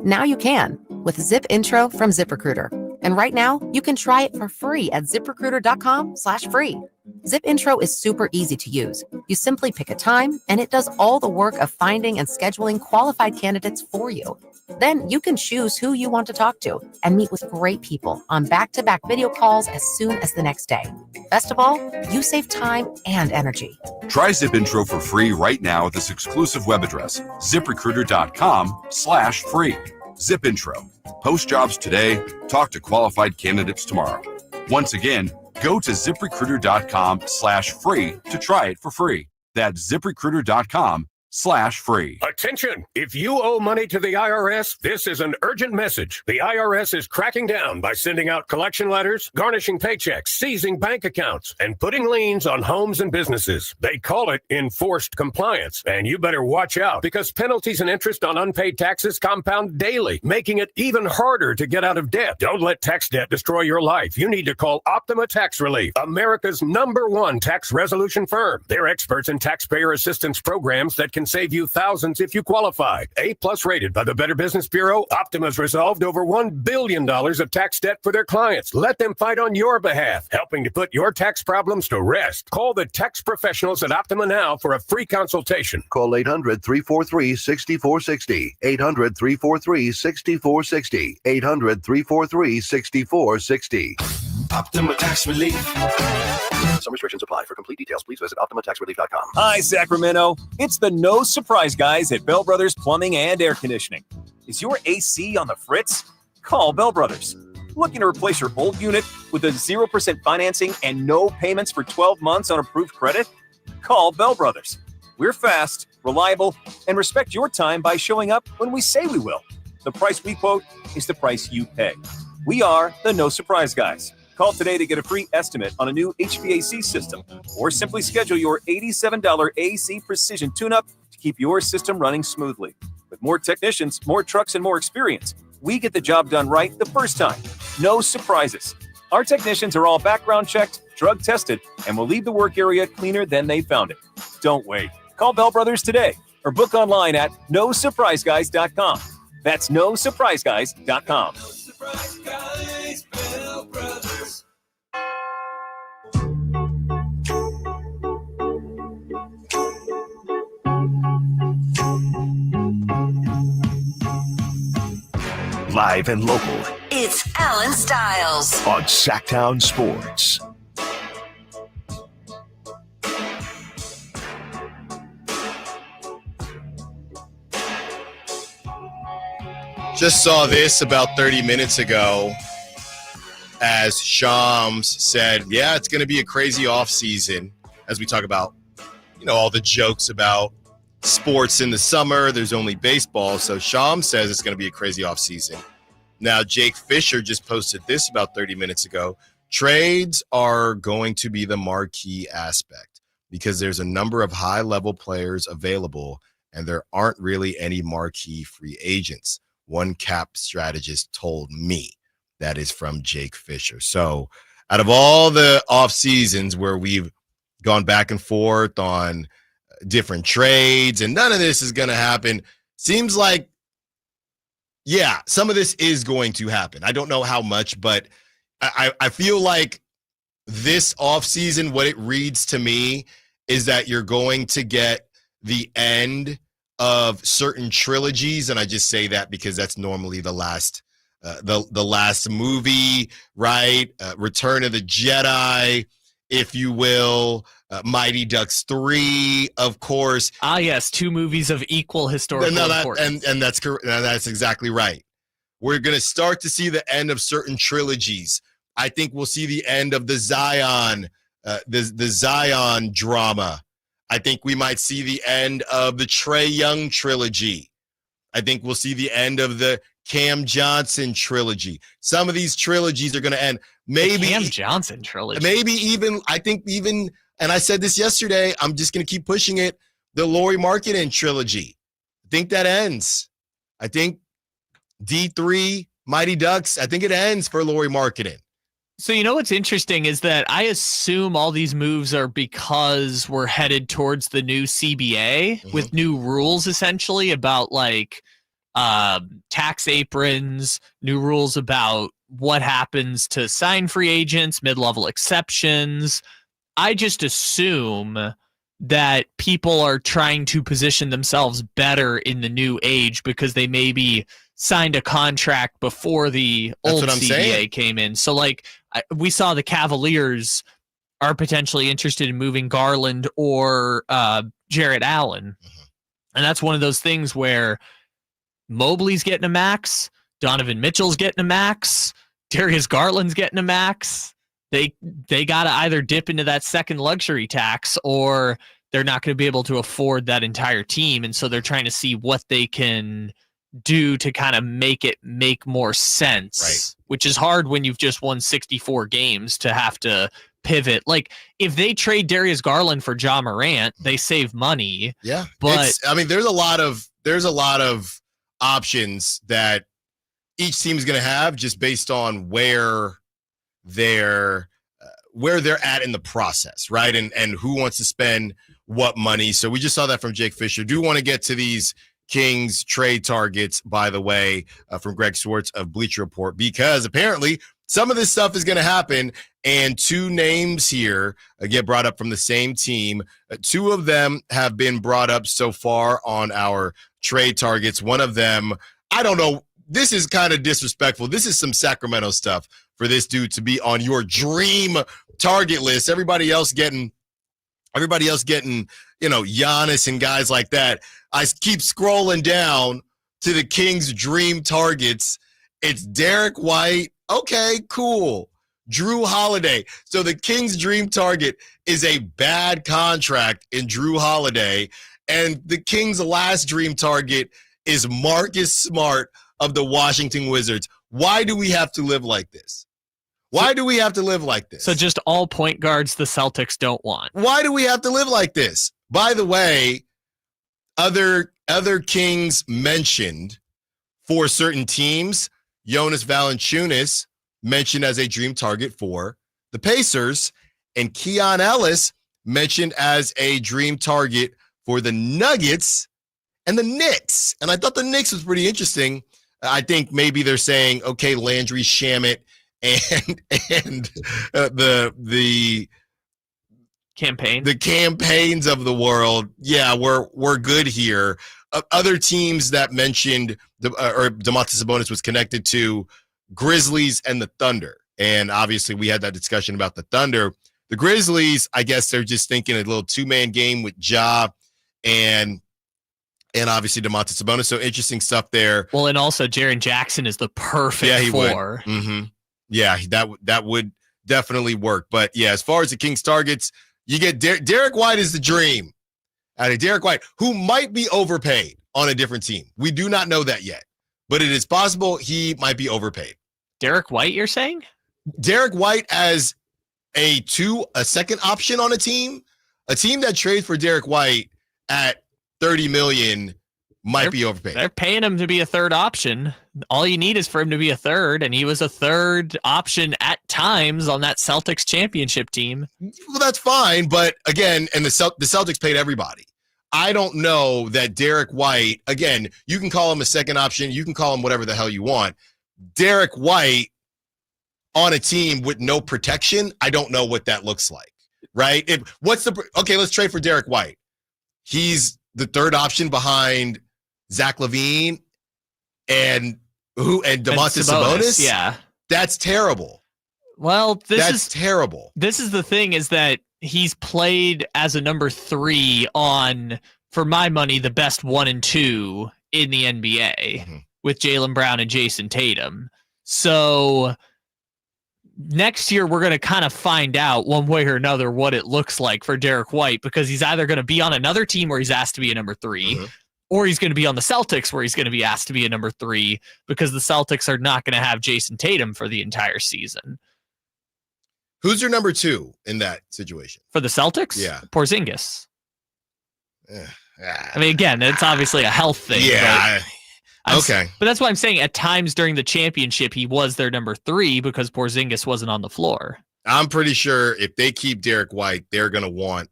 Now you can with Zip Intro from ZipRecruiter. And right now, you can try it for free at ZipRecruiter.com/free. Zip Intro is super easy to use. You simply pick a time, and it does all the work of finding and scheduling qualified candidates for you. Then you can choose who you want to talk to and meet with great people on back-to-back video calls as soon as the next day. Best of all, you save time and energy. Try Zip Intro for free right now at this exclusive web address, ZipRecruiter.com/free. Zip Intro. Post jobs today. Talk to qualified candidates tomorrow. Once again, Go to ZipRecruiter.com/free to try it for free. That's ZipRecruiter.com/free. Attention! If you owe money to the IRS, this is an urgent message. The IRS is cracking down by sending out collection letters, garnishing paychecks, seizing bank accounts, and putting liens on homes and businesses. They call it enforced compliance, and you better watch out because penalties and interest on unpaid taxes compound daily, making it even harder to get out of debt. Don't let tax debt destroy your life. You need to call Optima Tax Relief, America's #1 tax resolution firm. They're experts in taxpayer assistance programs that can save you thousands if you qualify. A+ rated by the Better Business Bureau, Optima's resolved over $1 billion of tax debt for their clients. Let them fight on your behalf, helping to put your tax problems to rest. Call the tax professionals at Optima now for a free consultation. Call 800-343-6460. 800-343-6460. 800-343-6460. Optima Tax Relief. Some restrictions apply. For complete details, please visit OptimaTaxRelief.com. Hi, Sacramento. It's the No Surprise Guys at Bell Brothers Plumbing and Air Conditioning. Is your AC on the fritz? Call Bell Brothers. Looking to replace your old unit with a 0% financing and no payments for 12 months on approved credit? Call Bell Brothers. We're fast, reliable, and respect your time by showing up when we say we will. The price we quote is the price you pay. We are the No Surprise Guys. Call today to get a free estimate on a new HVAC system, or simply schedule your $87 AC Precision tune-up to keep your system running smoothly. With more technicians, more trucks, and more experience, we get the job done right the first time. No surprises. Our technicians are all background checked, drug tested, and will leave the work area cleaner than they found it. Don't wait. Call Bell Brothers today or book online at nosurpriseguys.com. That's nosurpriseguys.com. Surprise Guys, Bell Brothers. Live and local. It's Allen Stiles On Sacktown Sports. Just saw this about 30 minutes ago as Shams said, yeah, it's going to be a crazy offseason as we talk about, all the jokes about sports in the summer. There's only baseball. So Shams says it's going to be a crazy offseason. Now, Jake Fisher just posted this about 30 minutes ago. Trades are going to be the marquee aspect because there's a number of high-level players available, and there aren't really any marquee free agents. One cap strategist told me. That is from Jake Fisher. So out of all the off seasons where we've gone back and forth on different trades and none of this is going to happen, seems like, yeah, some of this is going to happen. I don't know how much, but I feel like this off season, what it reads to me is that you're going to get the end of certain trilogies, and I just say that because that's normally the last movie, right? Return of the Jedi, if you will. Mighty Ducks 3, of course. Ah, yes, 2 movies of equal historical importance. And that's correct. That's exactly right. We're going to start to see the end of certain trilogies. I think we'll see the end of the Zion, the Zion drama. I think we might see the end of the Trae Young trilogy. I think we'll see the end of the Cam Johnson trilogy. Some of these trilogies are going to end. Maybe the Cam Johnson trilogy. Maybe even, I think even, and I said this yesterday, I'm just going to keep pushing it, the Lauri Markkanen trilogy. I think that ends. I think D3, Mighty Ducks, I think it ends for Lauri Markkanen. So what's interesting is that I assume all these moves are because we're headed towards the new CBA with new rules essentially about like tax aprons, new rules about what happens to sign free agents, mid-level exceptions. I just assume that people are trying to position themselves better in the new age because they maybe signed a contract before the old CBA came in. So like we saw the Cavaliers are potentially interested in moving Garland or Jarrett Allen. And that's one of those things where Mobley's getting a max, Donovan Mitchell's getting a max, Darius Garland's getting a max. they got to either dip into that second luxury tax or they're not going to be able to afford that entire team. And so they're trying to see what they can do to kind of make it make more sense, Right. which is hard when you've just won 64 games to have to pivot. Like if they trade Darius Garland for Ja Morant, they save money. Yeah. But there's a lot of options that each team is going to have just based on where they're at in the process, right? And who wants to spend what money. So we just saw that from Jake Fisher. Do want to get to these Kings trade targets, by the way, from Greg Swartz of Bleacher Report, because apparently some of this stuff is going to happen. And two names here get brought up from the same team. Two of them have been brought up so far on our trade targets. One of them, I don't know. This is kind of disrespectful. This is some Sacramento stuff for this dude to be on your dream target list. Everybody else getting, Giannis and guys like that. I keep scrolling down to the Kings' dream targets. It's Derek White. Okay, cool. Jrue Holiday. So the Kings' dream target is a bad contract in Jrue Holiday. And the Kings' last dream target is Marcus Smart of the Washington Wizards. Why do we have to live like this? Why do we have to live like this? So just all point guards the Celtics don't want. Why do we have to live like this? By the way, other Kings mentioned for certain teams, Jonas Valanciunas mentioned as a dream target for the Pacers, and Keon Ellis mentioned as a dream target for the Nuggets and the Knicks. And I thought the Knicks was pretty interesting. I think maybe they're saying, okay, Landry Shamet and the campaigns of the world. Yeah, we're good here. Other teams that mentioned Domantas Sabonis was connected to Grizzlies and the Thunder. And obviously we had that discussion about the Thunder. The Grizzlies, I guess they're just thinking a little two-man game with Ja and obviously Domantas Sabonis. So interesting stuff there. Well, and also Jaren Jackson is the perfect four. Would. Mm-hmm. Yeah, that would definitely work. But yeah, as far as the Kings targets, you get Derek White is the dream. Out of Derek White, who might be overpaid on a different team. We do not know that yet, but it is possible he might be overpaid. Derek White, you're saying? Derek White as a second option on a team that trades for Derek White at $30 million might be overpaid. They're paying him to be a third option. All you need is for him to be a third, and he was a third option at times on that Celtics championship team. Well, that's fine, but again, and the Celtics paid everybody. I don't know that Derek White, again, you can call him a second option, you can call him whatever the hell you want. Derek White on a team with no protection, I don't know what that looks like, right? Okay, let's trade for Derek White. He's the third option behind Zach LaVine and Domantas Sabonis. Yeah, that's terrible. Well, that's terrible. This is the thing, is that he's played as a number 3 on, for my money, the best 1 and 2 in the NBA with Jaylen Brown and Jason Tatum. So next year we're going to kind of find out one way or another what it looks like for Derek White, because he's either going to be on another team where he's asked to be a number 3, or he's going to be on the Celtics where he's going to be asked to be a number 3, because the Celtics are not going to have Jason Tatum for the entire season. Who's your number 2 in that situation? For the Celtics? Yeah. Porzingis. I mean, again, it's obviously a health thing. Yeah. Okay. But that's why I'm saying at times during the championship, he was their number 3 because Porzingis wasn't on the floor. I'm pretty sure if they keep Derek White, they're going to want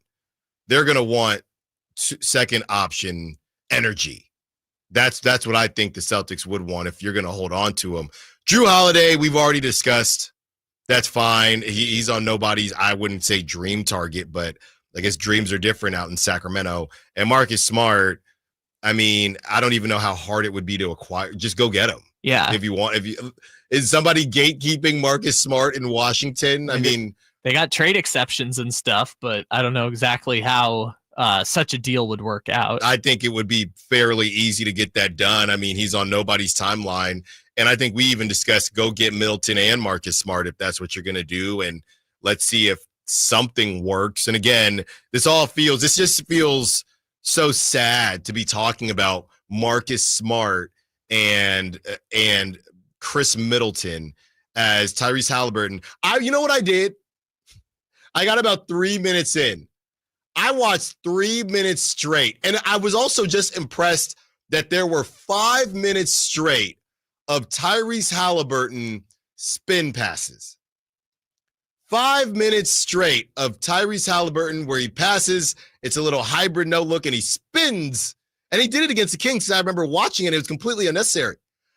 second option energy. That's what I think the Celtics would want if you're going to hold on to him. Jrue Holiday, we've already discussed. That's fine. He's on nobody's, I wouldn't say dream target, but I guess dreams are different out in Sacramento. And Marcus Smart, I mean, I don't even know how hard it would be to acquire. Just go get him. Yeah. If you want, is somebody gatekeeping Marcus Smart in Washington? I mean, they got trade exceptions and stuff, but I don't know exactly how such a deal would work out. I think it would be fairly easy to get that done. I mean, he's on nobody's timeline. And I think we even discussed go get Middleton and Marcus Smart if that's what you're going to do. And Let's see if something works. And again, this just feels so sad to be talking about Marcus Smart and Chris Middleton as Tyrese Haliburton. You know what I did? I got about 3 minutes in. I watched 3 minutes straight. And I was also just impressed that there were 5 minutes straight of Tyrese Haliburton spin passes. 5 minutes straight of Tyrese Haliburton where he passes. It's a little hybrid no look and he spins. And he did it against the Kings. I remember watching it. It was completely unnecessary.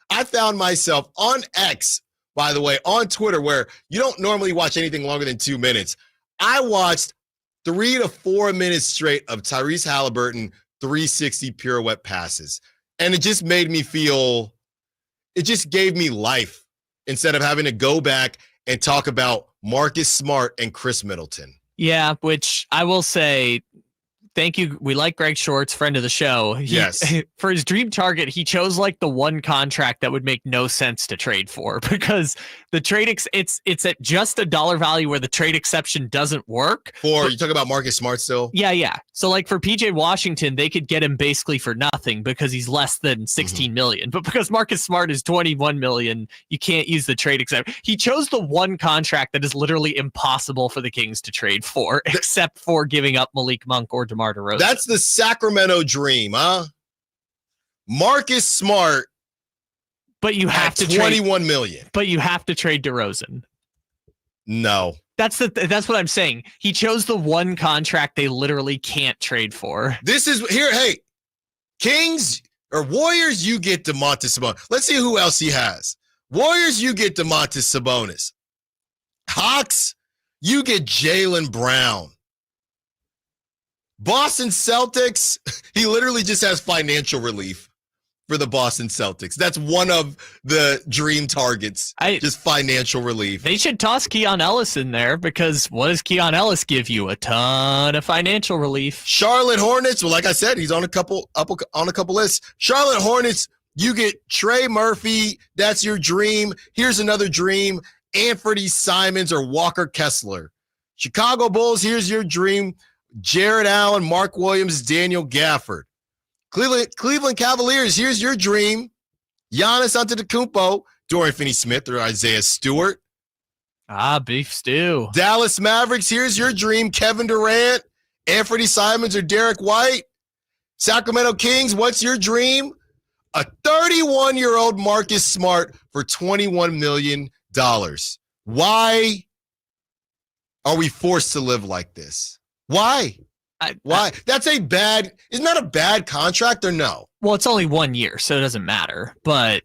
I found myself on X, by the way, on Twitter, where you don't normally watch anything longer than 2 minutes. I watched 3 to 4 minutes straight of Tyrese Haliburton 360 pirouette passes. And it just made me feel, it just gave me life instead of having to go back and talk about Marcus Smart and Chris Middleton. Yeah, which I will say, thank you. We like Greg Shorts, friend of the show. Yes. For his dream target, he chose like the one contract that would make no sense to trade for, because the trade it's at just a dollar value where the trade exception doesn't work. You talk about Marcus Smart still? Yeah. So like for PJ Washington, they could get him basically for nothing because he's less than 16 million. But because Marcus Smart is 21 million, you can't use the trade exception. He chose the one contract that is literally impossible for the Kings to trade for, except for giving up Malik Monk or DeMar DeRozan. That's the Sacramento dream, huh? Marcus Smart, but you have to 21 million. But you have to trade DeRozan. No, that's what I'm saying. He chose the one contract they literally can't trade for. This is here. Hey, Kings or Warriors, you get Domantas Sabonis. Let's see who else he has. Warriors, you get Domantas Sabonis. Hawks, you get Jaylen Brown. Boston Celtics, he literally just has financial relief for the Boston Celtics. That's one of the dream targets, just financial relief. They should toss Keon Ellis in there, because what does Keon Ellis give you? A ton of financial relief. Charlotte Hornets, well, like I said, he's on a couple lists. Charlotte Hornets, you get Trey Murphy. That's your dream. Here's another dream. Anthony Simons or Walker Kessler. Chicago Bulls, here's your dream. Jared Allen, Mark Williams, Daniel Gafford. Cleveland Cavaliers, here's your dream. Giannis Antetokounmpo, Dorian Finney-Smith or Isaiah Stewart. Beef stew. Dallas Mavericks, here's your dream. Kevin Durant, Anthony Simons or Derek White. Sacramento Kings, what's your dream? A 31-year-old Marcus Smart for $21 million. Why are we forced to live like this? Why? Why? Isn't that a bad contract or no? Well, it's only 1 year, so it doesn't matter. But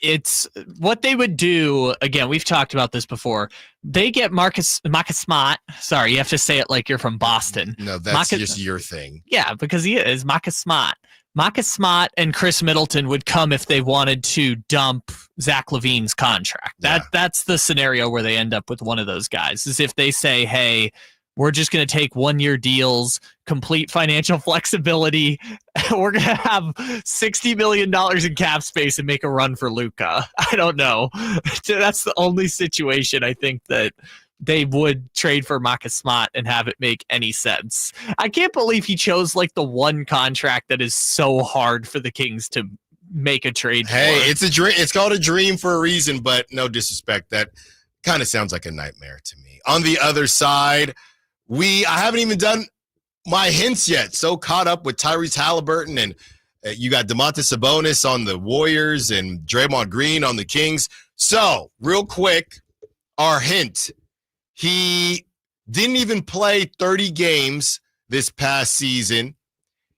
it's what they would do. Again, we've talked about this before. They get Marcus Smart. Sorry, you have to say it like you're from Boston. No, that's just your thing. Yeah, because he is Marcus Smart. Marcus Smart and Chris Middleton would come if they wanted to dump Zach LaVine's contract. That's the scenario where they end up with one of those guys, is if they say, hey, we're just going to take 1 year deals, complete financial flexibility. We're going to have $60 million in cap space and make a run for Luka. I don't know. That's the only situation I think that they would trade for Marcus Smart and have it make any sense. I can't believe he chose like the one contract that is so hard for the Kings to make a trade for. It's a dream. It's called a dream for a reason, but no disrespect. That kind of sounds like a nightmare to me. On the other side, I haven't even done my hints yet. So caught up with Tyrese Haliburton, and you got Domantas Sabonis on the Warriors and Draymond Green on the Kings. So real quick, our hint. He didn't even play 30 games this past season.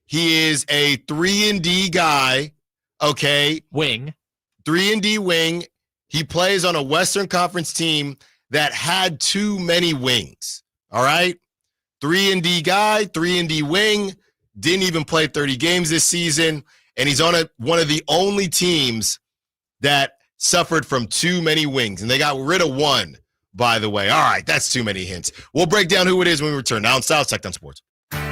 He is a 3-and-D guy, okay? Wing. 3-and-D wing. He plays on a Western Conference team that had too many wings. All right, 3-and-D guy, 3-and-D wing, didn't even play 30 games this season, and he's on one of the only teams that suffered from too many wings, and they got rid of one, by the way. All right, that's too many hints. We'll break down who it is when we return. Now on South Sacktown Sports.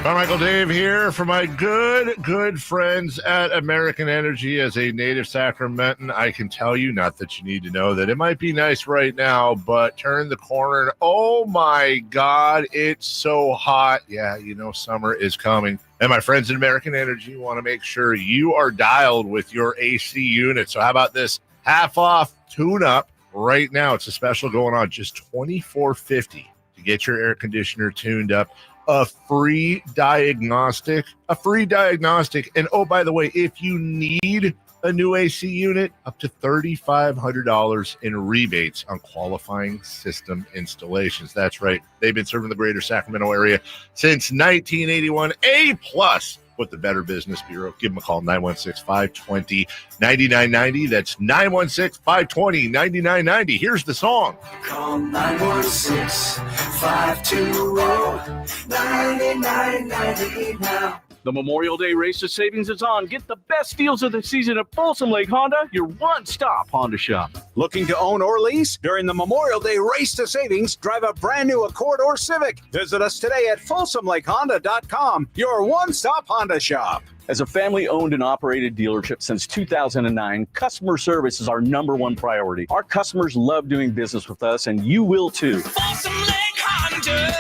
Carmichael Dave here for my good friends at American Energy. As a native Sacramentan, I can tell you, not that you need to know, that it might be nice right now, but turn the corner and oh my God, it's so hot. Yeah, summer is coming. And my friends at American Energy want to make sure you are dialed with your AC unit. So how about this? Half off tune-up right now. It's a special going on, just $24.50 to get your air conditioner tuned up. A free diagnostic. And oh, by the way, if you need a new AC unit, up to $3,500 in rebates on qualifying system installations. That's right. They've been serving the greater Sacramento area since 1981. A+ with the Better Business Bureau. Give them a call, 916-520-9990. That's 916-520-9990. Here's the song. Call 916-520-9990 now. The Memorial Day Race to Savings is on. Get the best deals of the season at Folsom Lake Honda, your one-stop Honda shop. Looking to own or lease? During the Memorial Day Race to Savings, drive a brand new Accord or Civic. Visit us today at FolsomLakeHonda.com, your one-stop Honda shop. As a family-owned and operated dealership since 2009, customer service is our #1 priority. Our customers love doing business with us, and you will too. Folsom Lake Honda,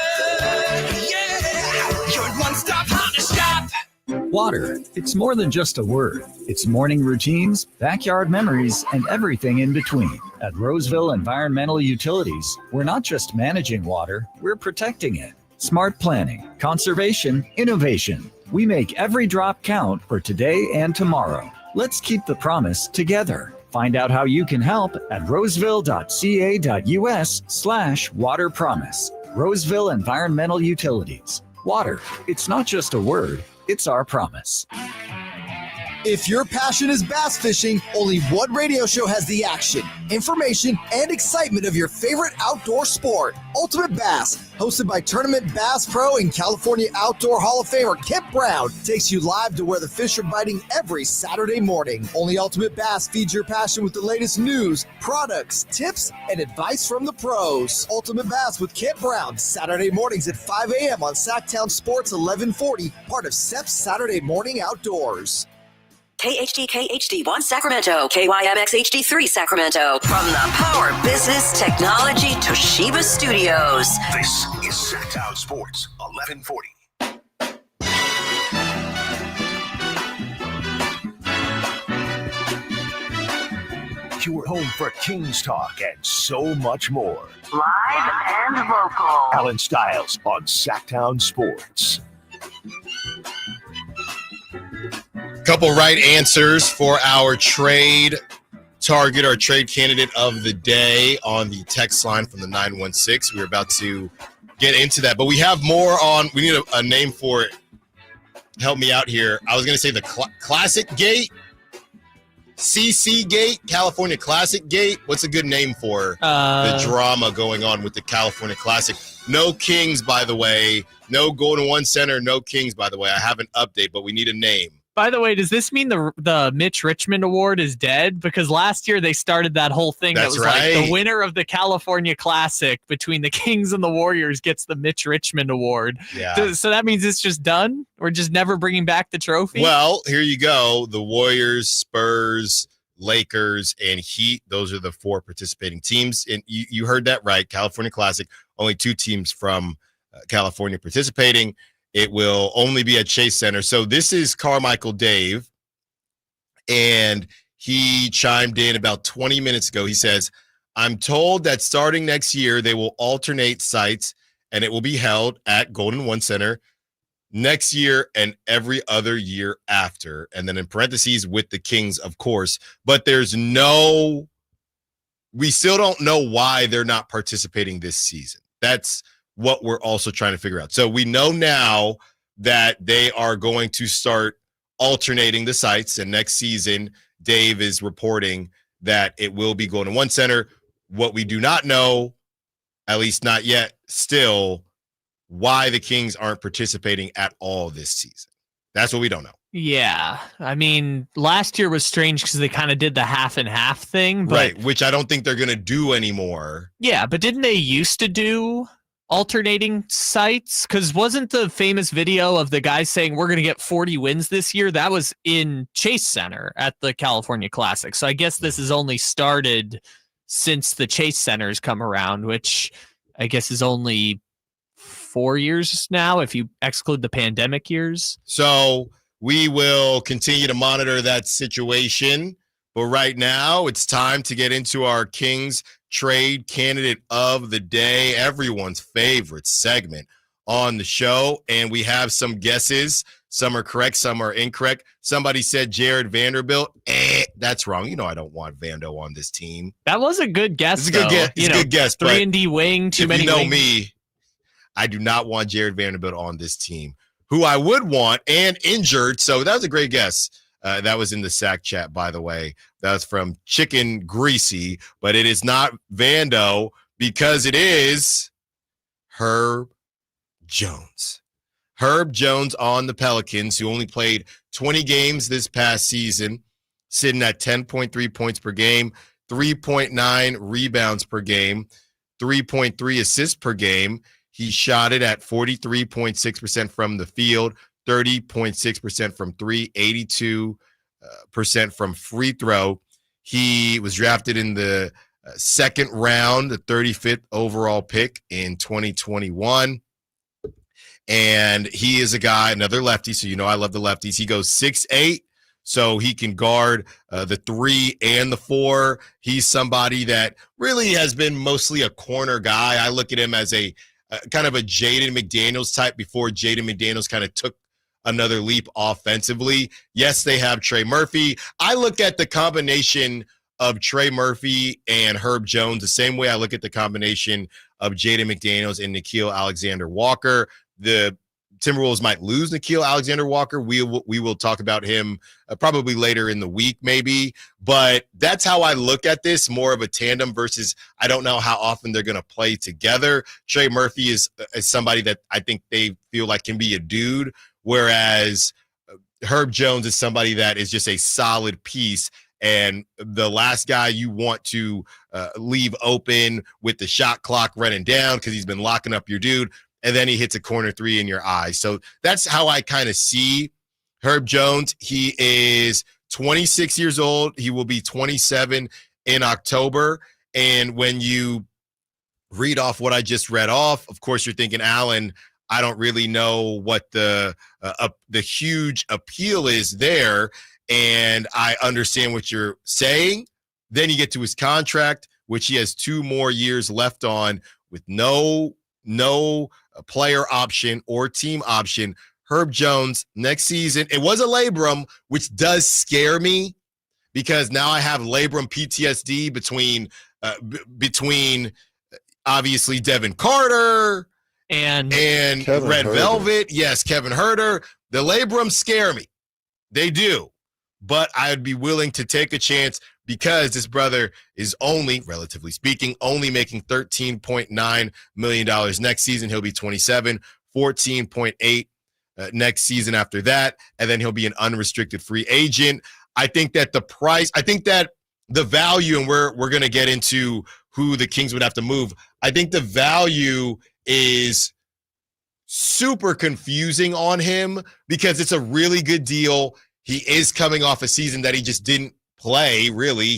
yeah, your one-stop Honda shop. Water. It's more than just a word. It's morning routines, backyard memories, and everything in between. At Roseville Environmental Utilities, we're not just managing water, we're protecting it. Smart planning, conservation, innovation. We make every drop count for today and tomorrow. Let's keep the promise together. Find out how you can help at roseville.ca.us/water promise. Roseville Environmental Utilities. Water. It's not just a word. It's our promise. If your passion is bass fishing, only one radio show has the action, information, and excitement of your favorite outdoor sport. Ultimate Bass, hosted by Tournament Bass Pro and California Outdoor Hall of Famer Kip Brown, takes you live to where the fish are biting every Saturday morning. Only Ultimate Bass feeds your passion with the latest news, products, tips, and advice from the pros. Ultimate Bass with Kip Brown, Saturday mornings at 5 a.m. on Sacktown Sports 1140, part of SEP's Saturday Morning Outdoors. KHD1 Sacramento, KYMX HD3 Sacramento. From the Power Business Technology Toshiba Studios. This is Sacktown Sports 1140. Your home for Kings talk and so much more. Live and vocal. Allen Stiles on Sacktown Sports. Couple right answers for our trade target, our trade candidate of the day on the text line from the 916. We're about to get into that, but we have more on. We need a name for it. Help me out here. I was going to say the Classic Gate, CC Gate, California Classic Gate. What's a good name for the drama going on with the California Classic? No Kings, by the way. No Golden One Center, no Kings, by the way. I have an update, but we need a name. By the way, does this mean the Mitch Richmond Award is dead? Because last year they started that whole thing that was like the winner of the California Classic between the Kings and the Warriors gets the Mitch Richmond Award. Yeah. So that means it's just done? We're just never bringing back the trophy? Well, here you go. The Warriors, Spurs, Lakers, and Heat. Those are the 4 participating teams. And you heard that right. California Classic, only 2 teams from California participating. It will only be at Chase Center. So this is Carmichael Dave, and he chimed in about 20 minutes ago. He says, I'm told that starting next year, they will alternate sites, and it will be held at Golden One Center next year and every other year after. And then in parentheses with the Kings, of course. But we still don't know why they're not participating this season. That's what we're also trying to figure out. So we know now that they are going to start alternating the sites, and next season, Dave is reporting that it will be Golden One Center. What we do not know, at least not yet, still, why the Kings aren't participating at all this season. That's what we don't know. Yeah. I mean, last year was strange because they kind of did the half and half thing. But, right, which I don't think they're going to do anymore. Yeah, but didn't they used to do alternating sites? Because wasn't the famous video of the guy saying we're going to get 40 wins this year? That was in Chase Center at the California Classic. So I guess this has only started since the Chase Center's come around, which I guess is only 4 years now if you exclude the pandemic years. So we will continue to monitor that situation. But right now, it's time to get into our Kings trade candidate of the day, everyone's favorite segment on the show. And we have some guesses. Some are correct, some are incorrect. Somebody said Jared Vanderbilt. That's wrong. You know I don't want Vando on this team. That was a good guess. It's a good guess. It's a good guess. 3-and-D wing, too many. If you know wings. me, I do not want Jared Vanderbilt on this team. Who I would want and injured. So that was a great guess. That was in the Sack chat, by the way. That was from Chicken Greasy, but it is not Vando because it is Herb Jones. Herb Jones on the Pelicans, who only played 20 games this past season, sitting at 10.3 points per game, 3.9 rebounds per game, 3.3 assists per game. He shot it at 43.6% from the field, 30.6% from three, 82% from free throw. He was drafted in the second round, the 35th overall pick in 2021. And he is a guy, another lefty, so you know I love the lefties. He goes 6'8", so he can guard the 3 and the 4. He's somebody that really has been mostly a corner guy. I look at him as a kind of a Jaden McDaniels type before Jaden McDaniels kind of took another leap offensively. Yes, they have Trey Murphy. I look at the combination of Trey Murphy and Herb Jones the same way I look at the combination of Jaden McDaniels and Nickeil Alexander-Walker. The Timberwolves might lose Nickeil Alexander-Walker. We will talk about him probably later in the week maybe. But that's how I look at this, more of a tandem versus I don't know how often they're going to play together. Trey Murphy is somebody that I think they feel like can be a dude, whereas Herb Jones is somebody that is just a solid piece and the last guy you want to leave open with the shot clock running down because he's been locking up your dude, and then he hits a corner 3 in your eye. So that's how I kind of see Herb Jones. He is 26 years old. He will be 27 in October. And when you read off what I just read off, of course, you're thinking, Allen, I don't really know what the huge appeal is there. And I understand what you're saying. Then you get to his contract, which he has 2 more years left on with no player option or team option. Herb Jones next season, it was a labrum, which does scare me because now I have labrum PTSD between obviously Devin Carter and Red Huerter. Velvet. Yes, Kevin Huerter. The labrums scare me. They do. But I'd be willing to take a chance because this brother is only, relatively speaking, only making $13.9 million next season. He'll be 27, 14.8 next season after that, and then he'll be an unrestricted free agent. I think that the value, and we're going to get into who the Kings would have to move. I think the value is super confusing on him because it's a really good deal. He is coming off a season that he just didn't play, really.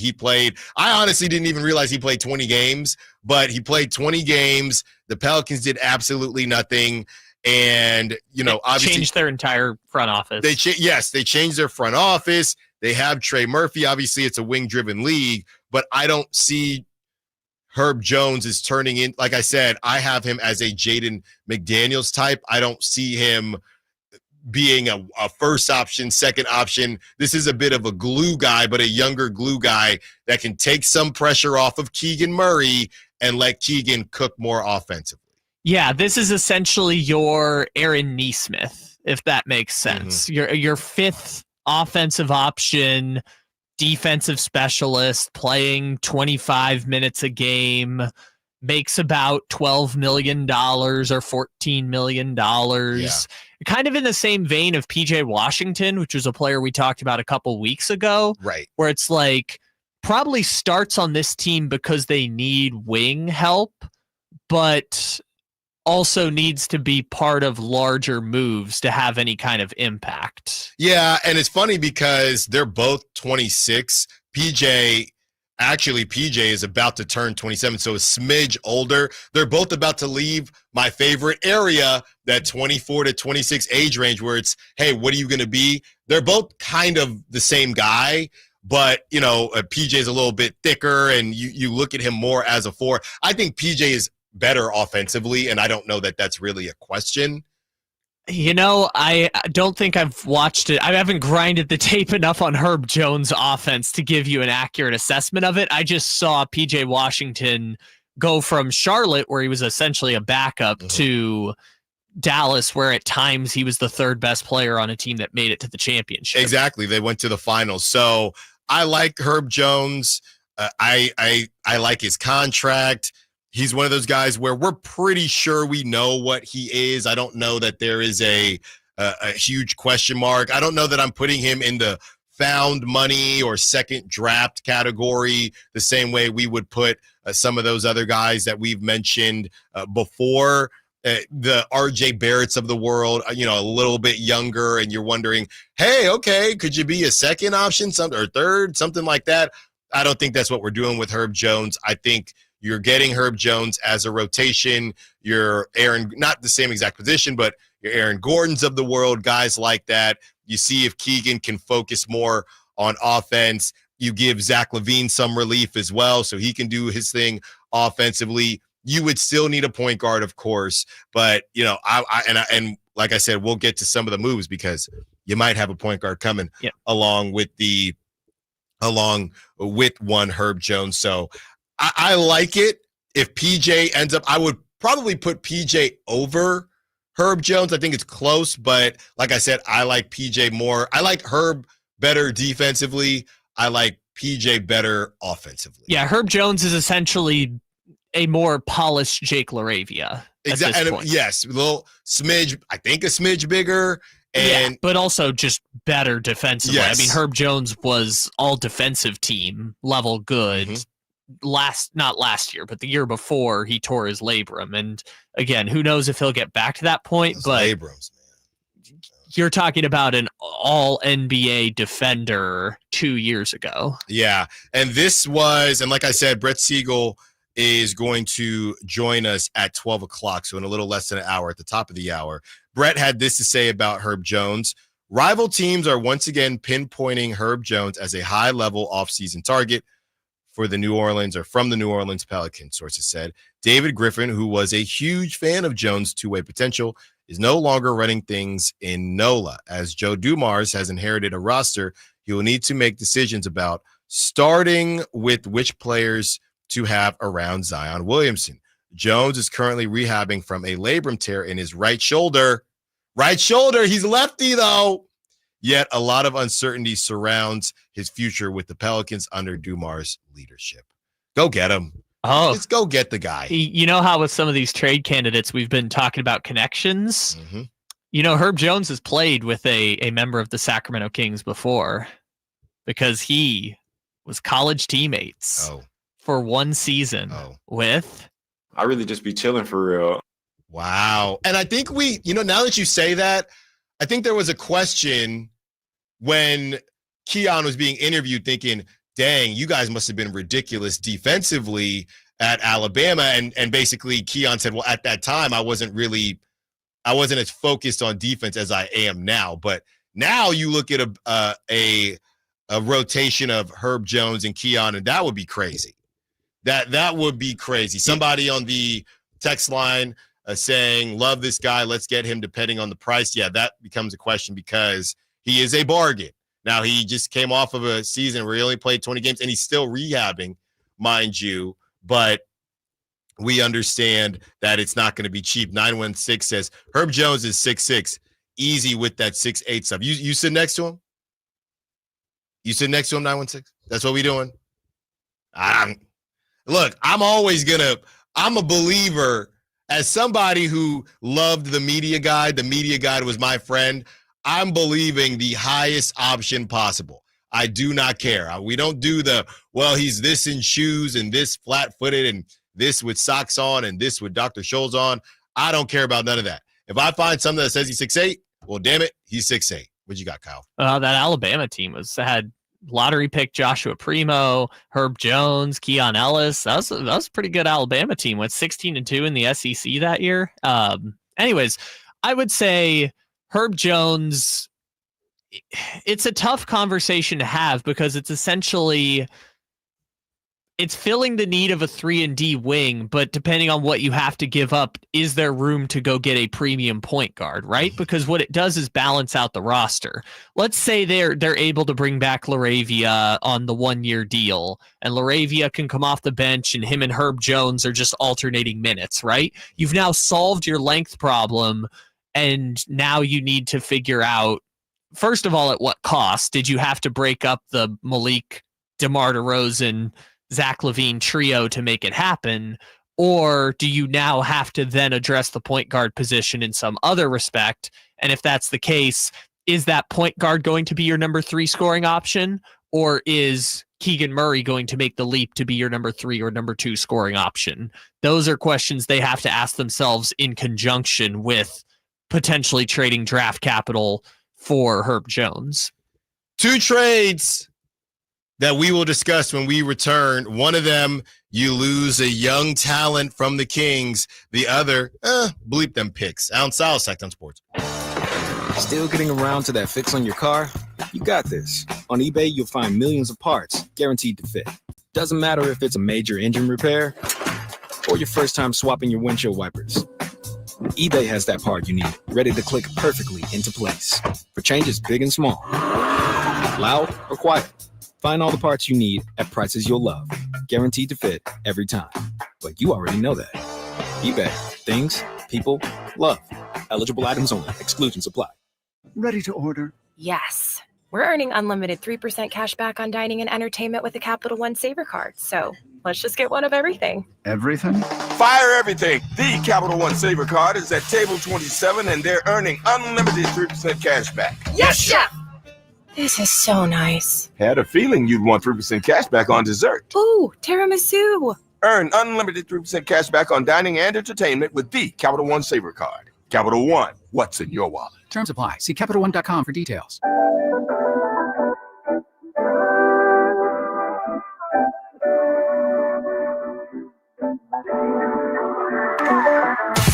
I honestly didn't even realize he played 20 games, but he played 20 games. The Pelicans did absolutely nothing. And, obviously changed their entire front office. They changed their front office. They have Trey Murphy. Obviously, it's a wing-driven league, but I don't see Herb Jones is turning in. Like I said, I have him as a Jaden McDaniels type. I don't see him being a first option, second option. This is a bit of a glue guy, but a younger glue guy that can take some pressure off of Keegan Murray and let Keegan cook more offensively. Yeah, this is essentially your Aaron Nesmith, if that makes sense. Mm-hmm. Your fifth offensive option, defensive specialist, playing 25 minutes a game, makes about $12 million or $14 million. Yeah. Kind of in the same vein of PJ Washington, which was a player we talked about a couple weeks ago. Right. Where it's like probably starts on this team because they need wing help, but also needs to be part of larger moves to have any kind of impact. Yeah, and it's funny because they're both 26. PJ is about to turn 27, so a smidge older. They're both about to leave my favorite area, that 24 to 26 age range where it's, hey, what are you going to be? They're both kind of the same guy, but, PJ is a little bit thicker, and you look at him more as a 4. I think PJ is better offensively, and I don't know that that's really a question. I don't think I've watched it. I haven't grinded the tape enough on Herb Jones' offense to give you an accurate assessment of it. I just saw PJ Washington go from Charlotte, where he was essentially a backup, to Dallas, where at times he was the third best player on a team that made it to the championship. Exactly. They went to the finals. So I like Herb Jones. I like his contract. He's one of those guys where we're pretty sure we know what he is. I don't know that there is a huge question mark. I don't know that I'm putting him in the found money or second draft category the same way we would put some of those other guys that we've mentioned before. The RJ Barretts of the world, a little bit younger, and you're wondering, hey, okay, could you be a second option, or third, something like that? I don't think that's what we're doing with Herb Jones. I think you're getting Herb Jones as a rotation. You're Aaron, not the same exact position, but you're Aaron Gordon's of the world, guys like that. You see if Keegan can focus more on offense. You give Zach LaVine some relief as well, so he can do his thing offensively. You would still need a point guard, of course, but and like I said, we'll get to some of the moves because you might have a point guard coming along with one Herb Jones. So I like it. If PJ ends up, I would probably put PJ over Herb Jones. I think it's close, but like I said, I like PJ more. I like Herb better defensively. I like PJ better offensively. Yeah, Herb Jones is essentially a more polished Jake LaRavia. Exactly. Yes, a little smidge, I think a smidge bigger. And but also just better defensively. Yes. I mean, Herb Jones was all defensive team level good. Not last year, but the year before he tore his labrum. And again, who knows if he'll get back to that point, but labrums, man. You're talking about an all NBA defender 2 years ago. Yeah. And like I said, Brett Siegel is going to join us at 12 o'clock. So in a little less than an hour, at the top of the hour. Brett had this to say about Herb Jones. Rival teams are once again pinpointing Herb Jones as a high-level offseason target from the New Orleans Pelicans, sources said. David Griffin, who was a huge fan of Jones' two-way potential, is no longer running things in NOLA. As Joe Dumars has inherited a roster, he will need to make decisions about starting with which players to have around Zion Williamson. Jones is currently rehabbing from a labrum tear in his right shoulder. Right shoulder, he's lefty though. Yet a lot of uncertainty surrounds his future with the Pelicans under Dumars' leadership. Go get him. Oh, let's go get the guy. You know how with some of these trade candidates, we've been talking about connections. Herb Jones has played with a member of the Sacramento Kings before because he was college teammates for one season with. I really just be chilling for real. Wow. And I think now that you say that, I think there was a question when Keon was being interviewed thinking, dang, you guys must have been ridiculous defensively at Alabama. And basically Keon said, well, at that time, I wasn't as focused on defense as I am now. But now you look at a rotation of Herb Jones and Keon, and that would be crazy. That would be crazy. Somebody on the text line saying, love this guy, let's get him depending on the price. Yeah, that becomes a question because he is a bargain. Now, he just came off of a season where he only played 20 games, and he's still rehabbing, mind you. But we understand that it's not going to be cheap. 916 says, Herb Jones is 6'6", easy with that 6'8" stuff. You sit next to him? You sit next to him, 916? That's what we doing? Look, I'm a believer. As somebody who loved the media guide was my friend, I'm believing the highest option possible. I do not care. We don't do he's this in shoes and this flat-footed and this with socks on and this with Dr. Scholl's on. I don't care about none of that. If I find something that says he's 6'8", well, damn it, he's 6'8". What you got, Kyle? That Alabama team had lottery pick Joshua Primo, Herb Jones, Keon Ellis. That was a pretty good Alabama team. Went 16-2 in the SEC that year. Anyways, I would say Herb Jones, it's a tough conversation to have because it's essentially it's filling the need of a 3-and-D wing, but depending on what you have to give up, is there room to go get a premium point guard, right? Because what it does is balance out the roster. Let's say they're able to bring back LaRavia on the 1-year deal, and LaRavia can come off the bench, and him and Herb Jones are just alternating minutes, right? You've now solved your length problem, and now you need to figure out, first of all, at what cost? Did you have to break up the Malik, DeMar DeRozan, Zach LaVine trio to make it happen? Or do you now have to then address the point guard position in some other respect? And if that's the case, is that point guard going to be your number 3 scoring option? Or is Keegan Murray going to make the leap to be your number 3 or number 2 scoring option? Those are questions they have to ask themselves in conjunction with potentially trading draft capital for Herb Jones. 2 trades that we will discuss when we return. One of them, you lose a young talent from the Kings. The other, bleep them picks. Allen Stiles, Sacktown Sports. Still getting around to that fix on your car? You got this. On eBay, you'll find millions of parts guaranteed to fit. Doesn't matter if it's a major engine repair or your first time swapping your windshield wipers. eBay has that part you need, ready to click perfectly into place for changes big and small, loud or quiet. Find all the parts you need at prices you'll love, guaranteed to fit every time. But you already know that. eBay. Things, people, love. Eligible items only. Exclusions apply. Ready to order? Yes. We're earning unlimited 3% cash back on dining and entertainment with the Capital One Saver card. So let's just get one of everything. Everything? Fire everything. The Capital One Saver card is at table 27 and they're earning unlimited 3% cash back. Yes, chef! This is so nice. Had a feeling you'd want 3% cash back on dessert. Ooh, tiramisu. Earn unlimited 3% cash back on dining and entertainment with the Capital One Saver card. Capital One, what's in your wallet? Terms apply. See CapitalOne.com for details.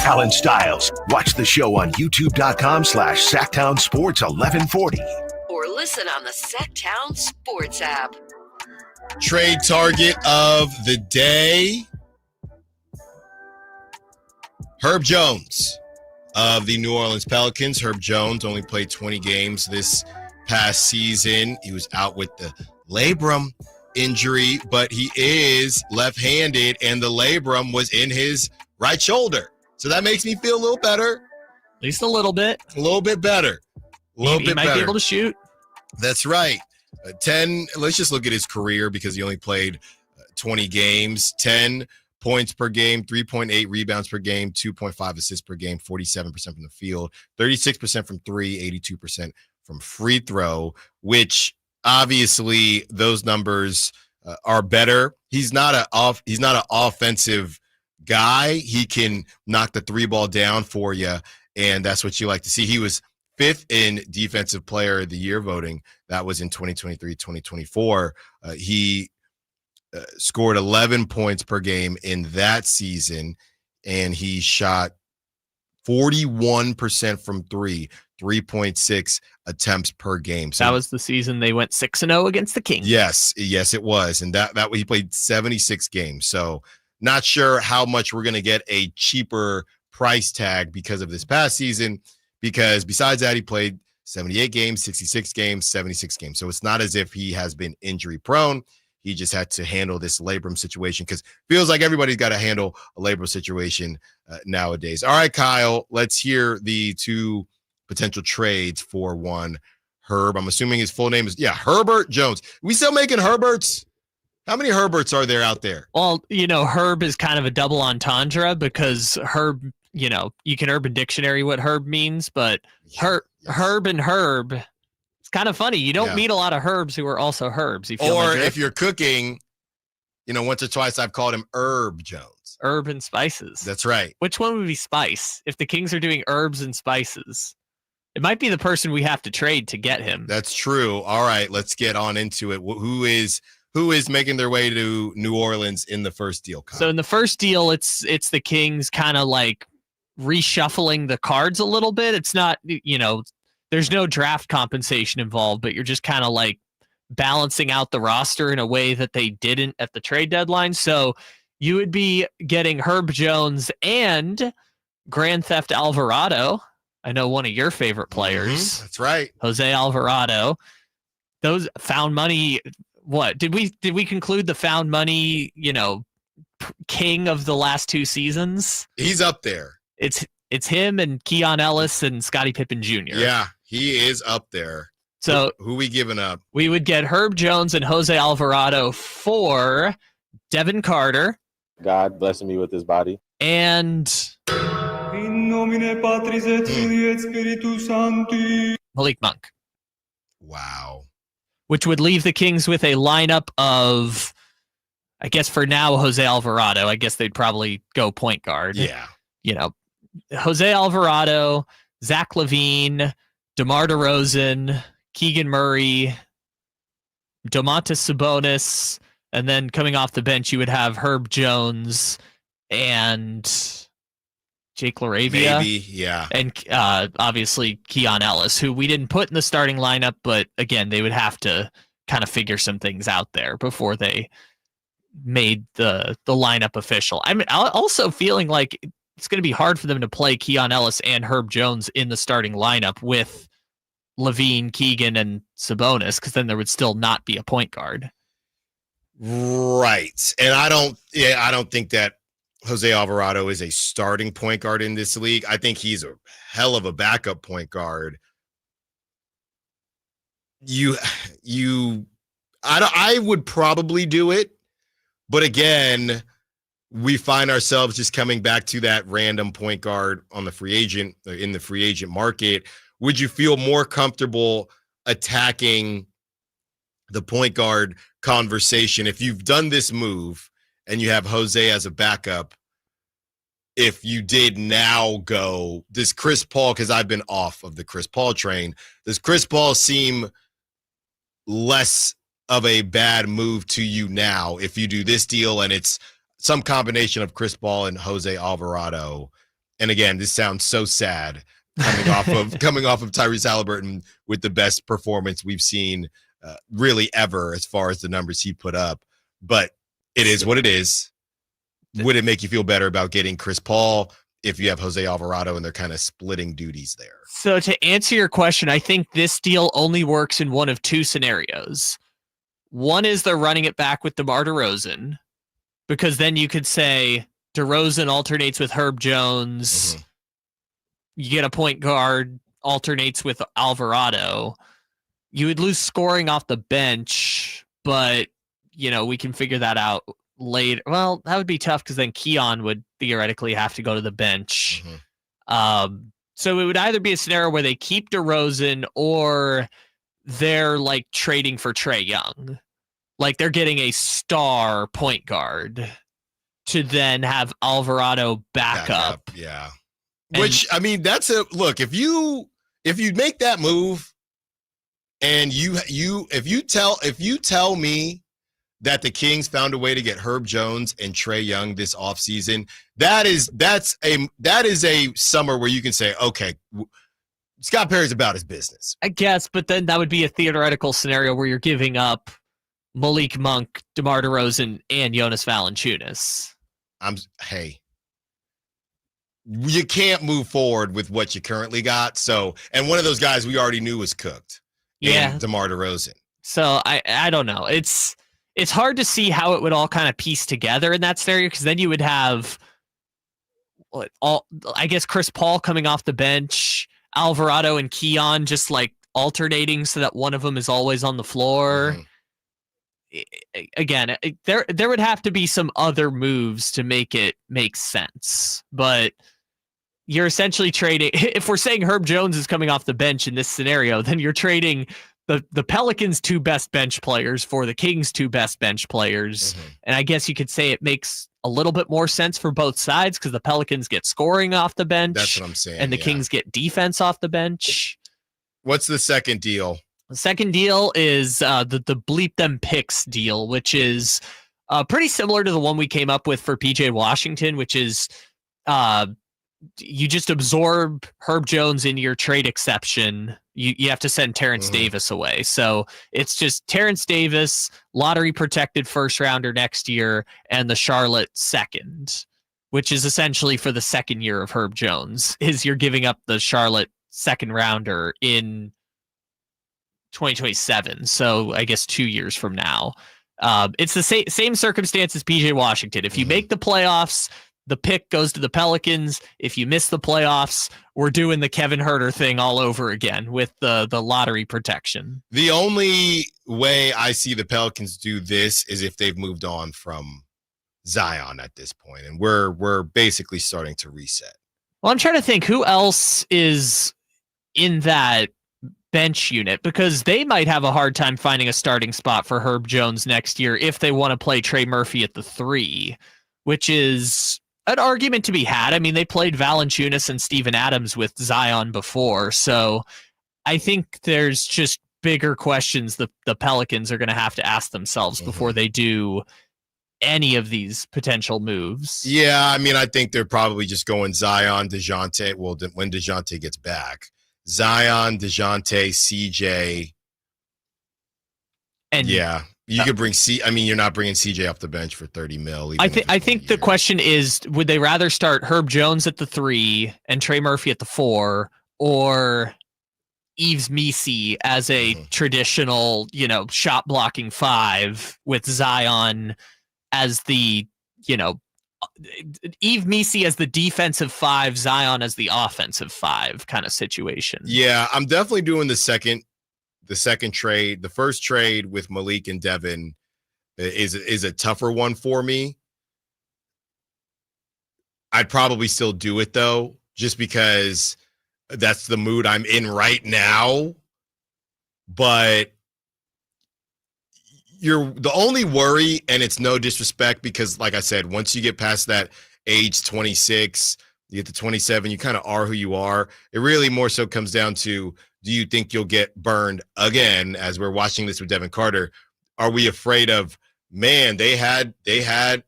Allen Stiles. Watch the show on youtube.com/Sacktown Sports 1140. Or listen on the Sacktown Sports app. Trade target of the day. Herb Jones of the New Orleans Pelicans. Herb Jones only played 20 games this past season. He was out with the labrum injury, but he is left-handed, and the labrum was in his right shoulder. So that makes me feel a little better. At least a little bit. A little bit better. He might be able to shoot. That's right. 10, let's just look at his career because he only played 20 games. 10 points per game, 3.8 rebounds per game, 2.5 assists per game, 47% from the field, 36% from 3, 82% from free throw, which obviously those numbers are better. He's not an offensive guy. He can knock the 3-ball down for you, and that's what you like to see. He was 5th in Defensive Player of the Year voting. That was in 2023-2024. He scored 11 points per game in that season, and he shot 41% from 3, 3.6 attempts per game. So that was the season they went 6-0 against the Kings. Yes, it was. And that he played 76 games. So not sure how much we're going to get a cheaper price tag because of this past season, because besides that, he played 78 games, 66 games, 76 games. So it's not as if he has been injury prone. He just had to handle this labrum situation because feels like everybody's got to handle a labrum situation nowadays. All right, Kyle, let's hear the 2 potential trades for one Herb. I'm assuming his full name is, Herbert Jones. We still making Herberts? How many Herberts are there out there? Well, Herb is kind of a double entendre because Herb, you can Urban Dictionary what Herb means, but Herb and Herb, it's kind of funny. You don't meet a lot of Herbs who are also Herbs. Or if you're cooking, once or twice I've called him Herb Jones. Jones. Herb and spices. That's right. Which one would be spice? If the Kings are doing herbs and spices, it might be the person we have to trade to get him. That's true. All right, let's get on into it. Who is making their way to New Orleans in the first deal? Kyle? So in the first deal, it's the Kings kind of like reshuffling the cards a little bit. It's not, there's no draft compensation involved, but you're just kind of like balancing out the roster in a way that they didn't at the trade deadline. So you would be getting Herb Jones and Grand Theft Alvarado. I know one of your favorite players. That's right. Jose Alvarado. Those found money. What did we conclude the found money, king of the last 2 seasons? He's up there. It's him and Keon Ellis and Scottie Pippen Jr. Yeah, he is up there. So who we giving up? We would get Herb Jones and Jose Alvarado for Devin Carter. God blessing me with his body. And Malik Monk. Wow. Which would leave the Kings with a lineup of, I guess for now, Jose Alvarado. I guess they'd probably go point guard. Yeah. Jose Alvarado, Zach LaVine, DeMar DeRozan, Keegan Murray, Domantas Sabonis, and then coming off the bench, you would have Herb Jones and Jake LaRavia. Maybe, yeah. And obviously Keon Ellis, who we didn't put in the starting lineup, but again, they would have to kind of figure some things out there before they made the lineup official. I'm also feeling like it's going to be hard for them to play Keon Ellis and Herb Jones in the starting lineup with LaVine, Keegan, and Sabonis, because then there would still not be a point guard. Right. And I don't think that Jose Alvarado is a starting point guard in this league. I think he's a hell of a backup point guard. I would probably do it, but again, we find ourselves just coming back to that random point guard on the free agent in the free agent market. Would you feel more comfortable attacking the point guard conversation if you've done this move and you have Jose as a backup? If you did now go, does Chris Paul, because I've been off of the Chris Paul train, does Chris Paul seem less of a bad move to you now if you do this deal and it's some combination of Chris Paul and Jose Alvarado? And again, this sounds so sad coming off of Tyrese Haliburton with the best performance we've seen really ever as far as the numbers he put up. But it is what it is. Would it make you feel better about getting Chris Paul if you have Jose Alvarado and they're kind of splitting duties there? So to answer your question, I think this deal only works in one of 2 scenarios. One is they're running it back with DeMar DeRozan, because then you could say DeRozan alternates with Herb Jones. Mm-hmm. You get a point guard, alternates with Alvarado. You would lose scoring off the bench, but, we can figure that out later. Well, that would be tough because then Keon would theoretically have to go to the bench. Mm-hmm. So it would either be a scenario where they keep DeRozan or they're like trading for Trae Young. Like they're getting a star point guard to then have Alvarado back up. Yeah. Which, that's look, if you make that move and if you tell me that the Kings found a way to get Herb Jones and Trae Young this offseason, that is a summer where you can say, okay, Scott Perry's about his business. I guess, but then that would be a theoretical scenario where you're giving up Malik Monk, DeMar DeRozan, and Jonas Valanciunas. Hey, you can't move forward with what you currently got. So, and one of those guys we already knew was cooked. Yeah, DeMar DeRozan. So I don't know. It's hard to see how it would all kind of piece together in that scenario, because then you would have I guess Chris Paul coming off the bench, Alvarado and Keon just like alternating so that one of them is always on the floor. Mm-hmm. Again, there would have to be some other moves to make it make sense. But you're essentially trading, if we're saying Herb Jones is coming off the bench in this scenario, then you're trading the Pelicans' 2 best bench players for the Kings' 2 best bench players. And I guess you could say it makes a little bit more sense for both sides because the Pelicans get scoring off the bench. That's what I'm saying. And the Kings get defense off the bench. What's the second deal? The second deal is the bleep them picks deal, which is pretty similar to the one we came up with for PJ Washington, which is you just absorb Herb Jones in your trade exception. You have to send Terrence Davis away. So it's just Terrence Davis, lottery protected first rounder next year, and the Charlotte second, which is essentially for the second year of Herb Jones, is you're giving up the Charlotte second rounder in 2027. So I guess 2 years from now. It's the same circumstance as PJ Washington. If you make the playoffs, the pick goes to the Pelicans. If you miss the playoffs, we're doing the Kevin Huerter thing all over again with the lottery protection. The only way I see the Pelicans do this is if they've moved on from Zion at this point, and we're basically starting to reset. Well, I'm trying to think who else is in that bench unit, because they might have a hard time finding a starting spot for Herb Jones next year if they want to play Trey Murphy at the 3, which is an argument to be had. I mean, they played Valanciunas and Steven Adams with Zion before, so I think there's just bigger questions the Pelicans are going to have to ask themselves before they do any of these potential moves. Yeah, I mean, I think they're probably just going Zion, DeJounte. Well, when DeJounte gets back, Zion, DeJounte, CJ. And yeah, you could bring you're not bringing CJ off the bench for $30 million. I think the question is, would they rather start Herb Jones at the 3 and Trey Murphy at the 4, or Yves Missi as a traditional, shot blocking 5 with Zion as the, Yves Missi as the defensive 5, Zion as the offensive 5 kind of situation. Yeah, I'm definitely doing the second trade. The first trade with Malik and Devin is a tougher one for me. I'd probably still do it though, just because that's the mood I'm in right now. But you're the only worry, and it's no disrespect, because like I said, once you get past that age 26, you get to 27, you kind of are who you are. It really more so comes down to, do you think you'll get burned again? As we're watching this with Devin Carter, are we afraid of, man, with Tyrese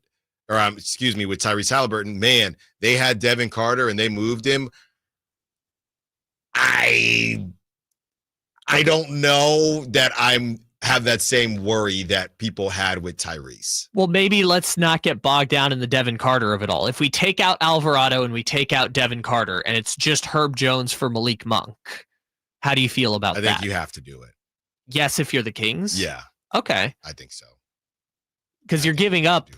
Haliburton, man, they had Devin Carter and they moved him. I don't know that have that same worry that people had with Tyrese. Well, maybe let's not get bogged down in the Devin Carter of it all. If we take out Alvarado and we take out Devin Carter and it's just Herb Jones for Malik Monk, how do you feel about that? I think you have to do it. Yes, if you're the Kings? Yeah. Okay. I think so. Because you're giving up,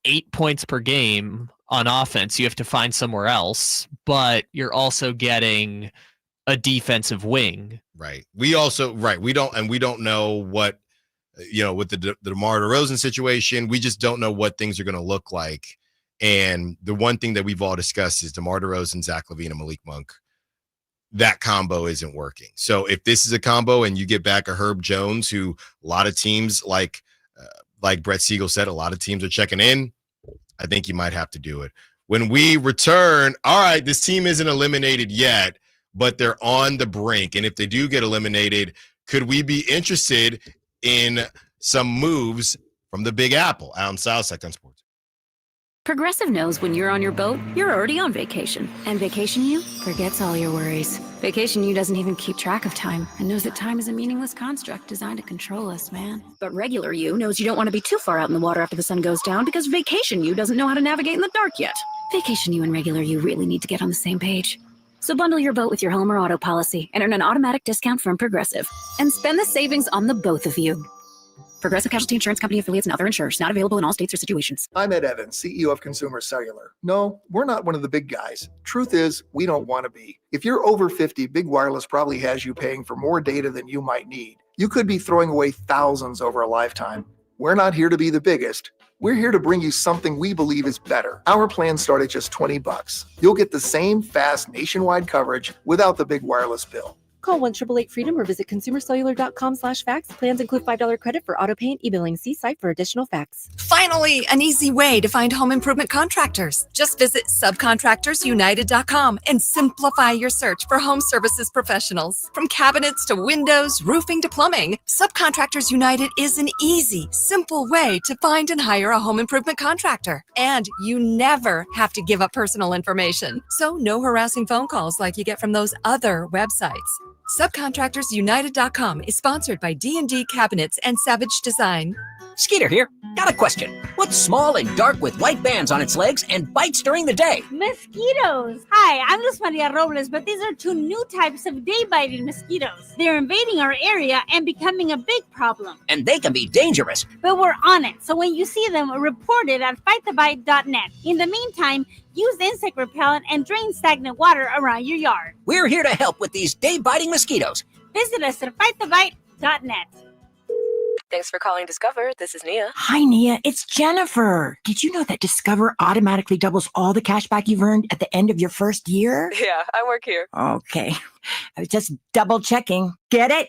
8 points per game on offense. You have to find somewhere else, but you're also getting a defensive wing. Right. We don't know what, with the DeMar DeRozan situation, we just don't know what things are going to look like. And the one thing that we've all discussed is DeMar DeRozan, Zach LaVine, and Malik Monk. That combo isn't working. So if this is a combo and you get back a Herb Jones, who a lot of teams, like Brett Siegel said, a lot of teams are checking in, I think you might have to do it. When we return, all right, this team isn't eliminated yet, but they're on the brink. And if they do get eliminated, could we be interested in some moves from the Big Apple? Allen Stiles, Sacktown Sports. Progressive knows when you're on your boat, you're already on vacation. And Vacation You forgets all your worries. Vacation You doesn't even keep track of time and knows that time is a meaningless construct designed to control us, man. But Regular You knows you don't want to be too far out in the water after the sun goes down because Vacation You doesn't know how to navigate in the dark yet. Vacation You and Regular You really need to get on the same page. So bundle your boat with your home or auto policy and earn an automatic discount from Progressive. And spend the savings on the both of you. Progressive Casualty Insurance Company affiliates and other insurers. Not available in all states or situations. I'm Ed Evans, CEO of Consumer Cellular. No, we're not one of the big guys. Truth is, we don't want to be. If you're over 50, Big Wireless probably has you paying for more data than you might need. You could be throwing away thousands over a lifetime. We're not here to be the biggest. We're here to bring you something we believe is better. Our plans start at just $20. You'll get the same fast nationwide coverage without the big wireless bill. Call 1-888-FREEDOM or visit consumercellular.com/facts. Plans include $5 credit for auto pay and e-billing. See site for additional facts. Finally, an easy way to find home improvement contractors. Just visit subcontractorsunited.com and simplify your search for home services professionals. From cabinets to windows, roofing to plumbing, Subcontractors United is an easy, simple way to find and hire a home improvement contractor. And you never have to give up personal information. So no harassing phone calls like you get from those other websites. Subcontractorsunited.com is sponsored by D&D Cabinets and Savage Design. Skeeter here. Got a question. What's small and dark with white bands on its legs and bites during the day? Mosquitoes. Hi, I'm Luz Maria Robles, but these are two new types of day-biting mosquitoes. They're invading our area and becoming a big problem. And they can be dangerous. But we're on it, so when you see them, report it at fightthebite.net. In the meantime, use insect repellent and drain stagnant water around your yard. We're here to help with these day-biting mosquitoes. Visit us at fightthebite.net. Thanks for calling Discover. This is Nia. Hi, Nia. It's Jennifer. Did you know that Discover automatically doubles all the cash back you've earned at the end of your first year? Yeah, I work here. Okay. I was just double checking. Get it?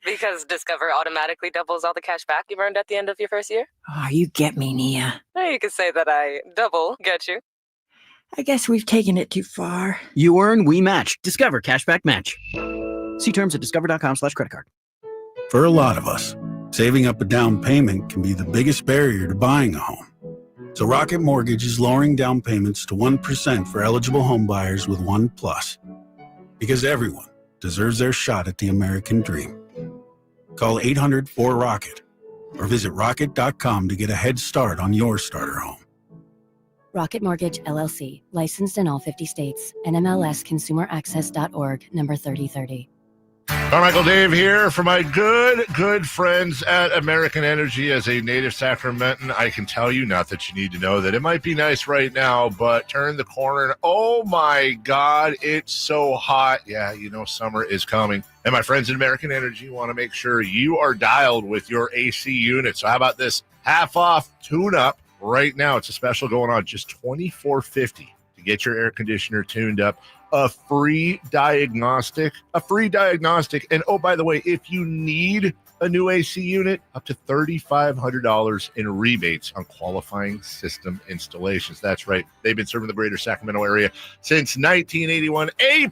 Because Discover automatically doubles all the cash back you've earned at the end of your first year? Oh, you get me, Nia. You could say that I double get you. I guess we've taken it too far. You earn, we match. Discover Cashback Match. See terms at discover.com/creditcard. For a lot of us, saving up a down payment can be the biggest barrier to buying a home. So Rocket Mortgage is lowering down payments to 1% for eligible home buyers with One Plus. Because everyone deserves their shot at the American dream. Call 800-4ROCKET or visit rocket.com to get a head start on your starter home. Rocket Mortgage, LLC. Licensed in all 50 states. NMLSConsumerAccess.org, number 3030. Carmichael Dave here for my good friends at American Energy. As a native Sacramentan, I can tell you, not that you need to know, that it might be nice right now, but turn the corner. Oh my God, it's so hot. Yeah, you know summer is coming. And my friends at American Energy want to make sure you are dialed with your AC unit. So how about this half off tune-up right now? It's a special going on, just $24.50 to get your air conditioner tuned up. A free diagnostic. And oh, by the way, if you need a new AC unit, up to $3,500 in rebates on qualifying system installations. That's right. They've been serving the greater Sacramento area since 1981. A+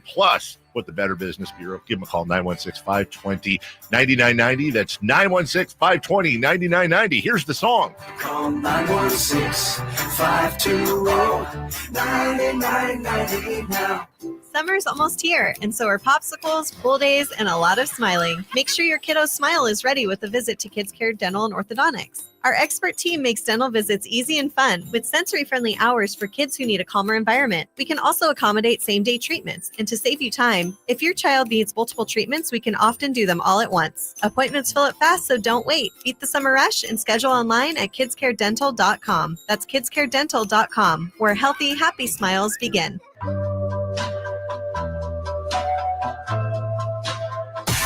with the Better Business Bureau. Give them a call, 916-520-9990. That's 916-520-9990. Here's the song. Call 916-520-9990 now. Summer's almost here, and so are popsicles, pool days, and a lot of smiling. Make sure your kiddo's smile is ready with a visit to Kids Care Dental and Orthodontics. Our expert team makes dental visits easy and fun with sensory-friendly hours for kids who need a calmer environment. We can also accommodate same-day treatments, and to save you time, if your child needs multiple treatments, we can often do them all at once. Appointments fill up fast, so don't wait. Beat the summer rush and schedule online at kidscaredental.com. That's kidscaredental.com, where healthy, happy smiles begin.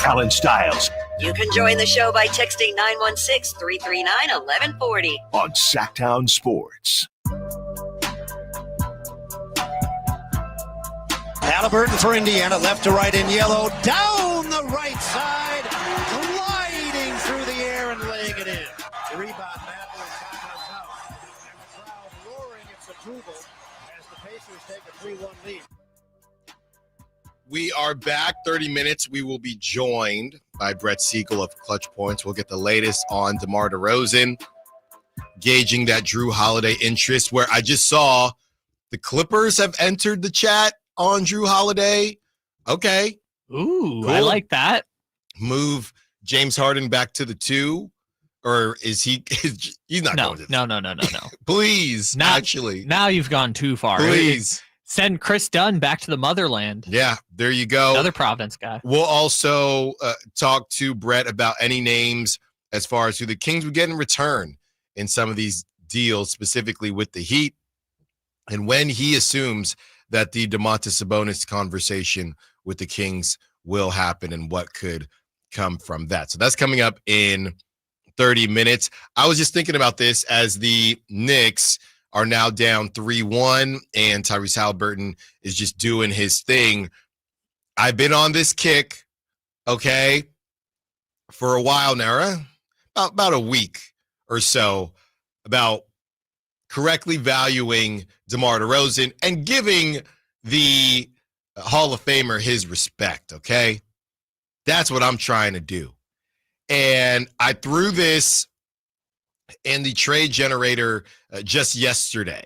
Allen Stiles You can join the show by texting 916-339-1140 on Sacktown Sports. Haliburton for Indiana, left to right in yellow, down the right side, gliding through the air and laying it in. The rebound, Madden is out. And the crowd roaring its approval as the Pacers take a 3-1 lead. We are back 30 minutes. We will be joined by Brett Siegel of Clutch Points. We'll get the latest on DeMar DeRozan, gauging that Jrue Holiday interest, where I just saw the Clippers have entered the chat on Jrue Holiday. Okay. Ooh, cool. I like that. Move James Harden back to the 2, or is he? He's not going to. No. Please, actually. Now you've gone too far. Please. Send Chris Dunn back to the motherland. Yeah, there you go. Another Providence guy. We'll also talk to Brett about any names as far as who the Kings would get in return in some of these deals, specifically with the Heat, and when he assumes that the Domantas Sabonis conversation with the Kings will happen and what could come from that. So that's coming up in 30 minutes. I was just thinking about this as the Knicks are now down 3-1, and Tyrese Haliburton is just doing his thing. I've been on this kick okay, for a while now, about a week or so, about correctly valuing DeMar DeRozan and giving the Hall of Famer his respect, okay? That's what I'm trying to do. And I threw this in the trade generator just yesterday.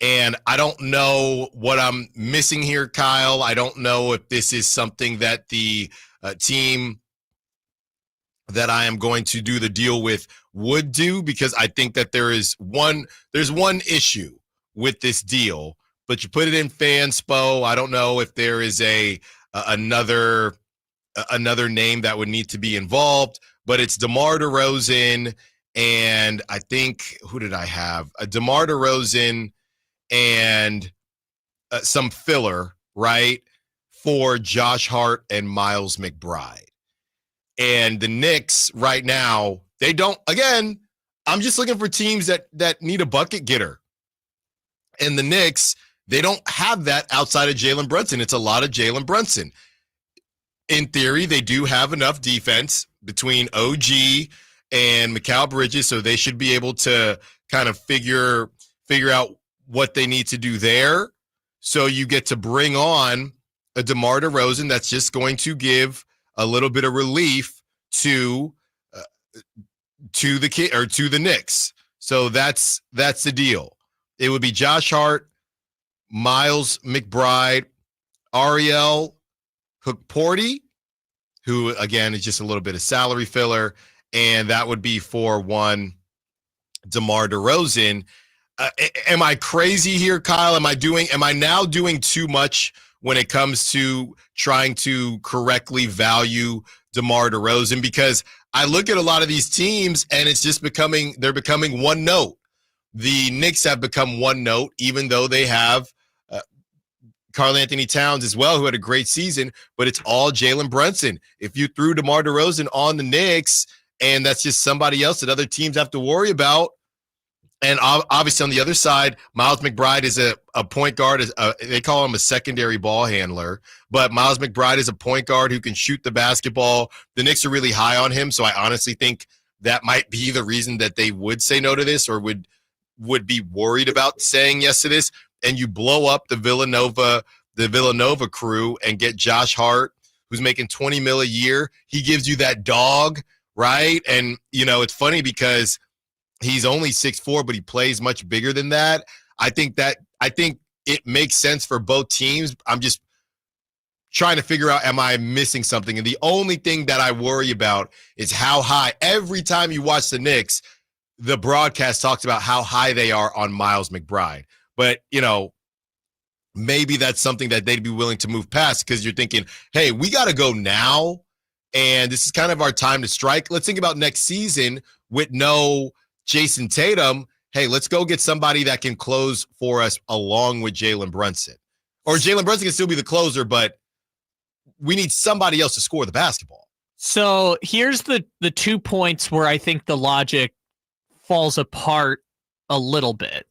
And I don't know what I'm missing here, Kyle. I don't know if this is something that the team that I am going to do the deal with would do, because I think that there's one issue with this deal, but you put it in Fanspo. I don't know if there is another name that would need to be involved, but it's DeMar DeRozan, and I think, who did I have? DeMar DeRozan and some filler, right, for Josh Hart and Miles McBride. And the Knicks right now, they don't, again, I'm just looking for teams that need a bucket getter. And the Knicks, they don't have that outside of Jalen Brunson. It's a lot of Jalen Brunson. In theory, they do have enough defense between OG and Mikal Bridges, so they should be able to kind of figure out what they need to do there. So you get to bring on a DeMar DeRozan that's just going to give a little bit of relief to the Knicks. So that's the deal. It would be Josh Hart, Miles McBride, Ariel Hukporti, who again is just a little bit of salary filler, and that would be for one DeMar DeRozan. Am I crazy here, Kyle? Am I now doing too much when it comes to trying to correctly value DeMar DeRozan? Because I look at a lot of these teams and it's just they're becoming one note. The Knicks have become one note, even though they have Karl-Anthony Towns as well, who had a great season, but it's all Jalen Brunson. If you threw DeMar DeRozan on the Knicks, and that's just somebody else that other teams have to worry about. And obviously on the other side, Miles McBride is a point guard. They call him a secondary ball handler, but Miles McBride is a point guard who can shoot the basketball. The Knicks are really high on him, so I honestly think that might be the reason that they would say no to this, or would be worried about saying yes to this. And you blow up the Villanova crew and get Josh Hart, who's making $20 million a year. He gives you that dog, right? And it's funny because he's only 6'4", but he plays much bigger than that. I think it makes sense for both teams. I'm just trying to figure out, am I missing something? And the only thing that I worry about is how high. Every time you watch the Knicks, the broadcast talks about how high they are on Miles McBride. But, maybe that's something that they'd be willing to move past, because you're thinking, hey, we got to go now, and this is kind of our time to strike. Let's think about next season with no Jason Tatum. Hey, let's go get somebody that can close for us along with Jalen Brunson. Or Jalen Brunson can still be the closer, but we need somebody else to score the basketball. So here's the 2 points where I think the logic falls apart a little bit.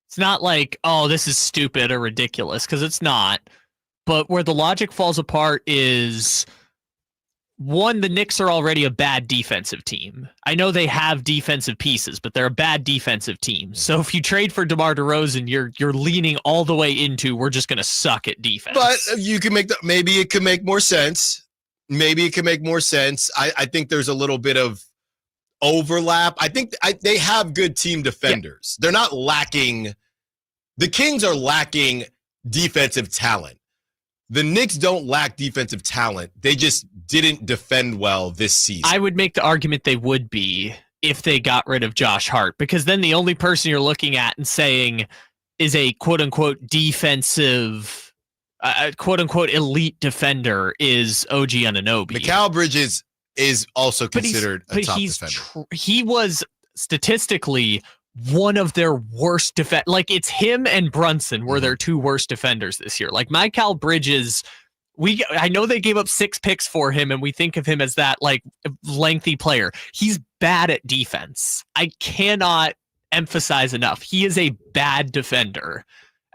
It's not like, oh, this is stupid or ridiculous, because it's not. But where the logic falls apart is, one, the Knicks are already a bad defensive team. I know they have defensive pieces, but they're a bad defensive team. So if you trade for DeMar DeRozan, you're leaning all the way into, we're just going to suck at defense. But you can maybe it could make more sense. I think there's a little bit of overlap. I think they have good team defenders. Yeah. They're not lacking. The Kings are lacking defensive talent. The Knicks don't lack defensive talent. They just didn't defend well this season. I would make the argument they would be if they got rid of Josh Hart, because then the only person you're looking at and saying is a quote-unquote defensive, quote-unquote elite defender is OG Anunoby. Mikal Bridges is also considered a top defender. He was statistically one of their worst defense. Like, it's him and Brunson were their two worst defenders this year. Like, Mikal Bridges, I know they gave up 6 picks for him, and we think of him as that like lengthy player. He's bad at defense. I cannot emphasize enough. He is a bad defender.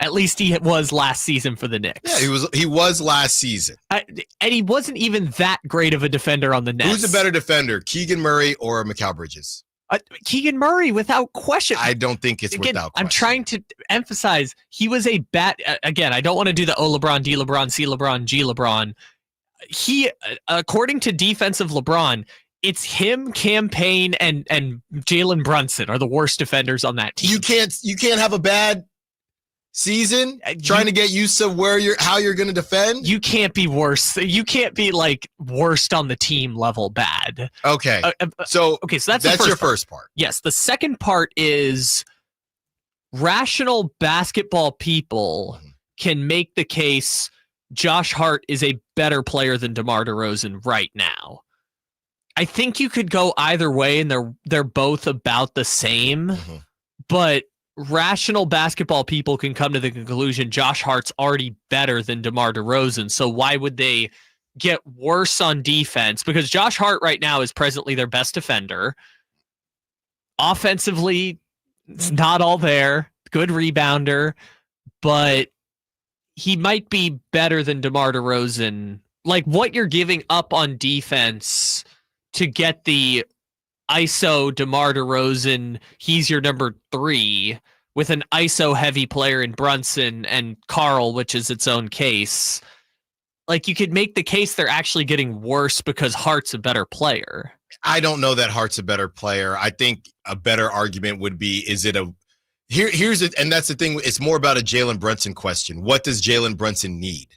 At least he was last season for the Knicks. Yeah, he was last season. And he wasn't even that great of a defender on the Nets. Who's a better defender, Keegan Murray or Mikal Bridges? Keegan Murray, without question. I don't think it's without question. I'm trying to emphasize he was a again, I don't want to do the LeBron, D LeBron, C LeBron, G LeBron. He, according to defensive LeBron, it's him, Campaign, and Jalen Brunson are the worst defenders on that team. You can't have a bad season trying to get used to how you're going to defend. You can't be worse. You can't be like worst on the team level bad. Okay. So that's your first part. Yes. The second part is rational basketball people can make the case Josh Hart is a better player than DeMar DeRozan right now. I think you could go either way, and they're both about the same, but rational basketball people can come to the conclusion Josh Hart's already better than DeMar DeRozan, so why would they get worse on defense? Because Josh Hart right now is presently their best defender. Offensively, it's not all there. Good rebounder, but he might be better than DeMar DeRozan. Like, what you're giving up on defense to get the ISO DeMar DeRozan, he's your number 3, with an ISO heavy player in Brunson and Karl, which is its own case. Like, you could make the case they're actually getting worse because Hart's a better player. I don't know that Hart's a better player. I think a better argument would be, is it a here's it, and that's the thing. It's more about a Jalen Brunson question. What does Jalen Brunson need?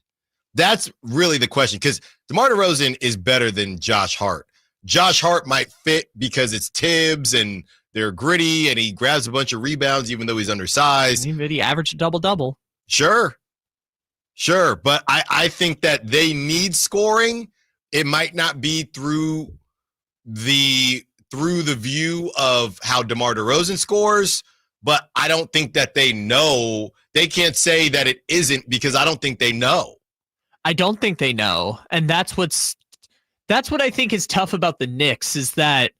That's really the question, because DeMar DeRozan is better than Josh Hart. Josh Hart might fit because it's Tibbs and they're gritty and he grabs a bunch of rebounds even though he's undersized. He averaged a double-double. Sure. But I think that they need scoring. It might not be through the view of how DeMar DeRozan scores, but I don't think that they know. They can't say that it isn't, because I don't think they know. I don't think they know. And that's what I think is tough about the Knicks, is that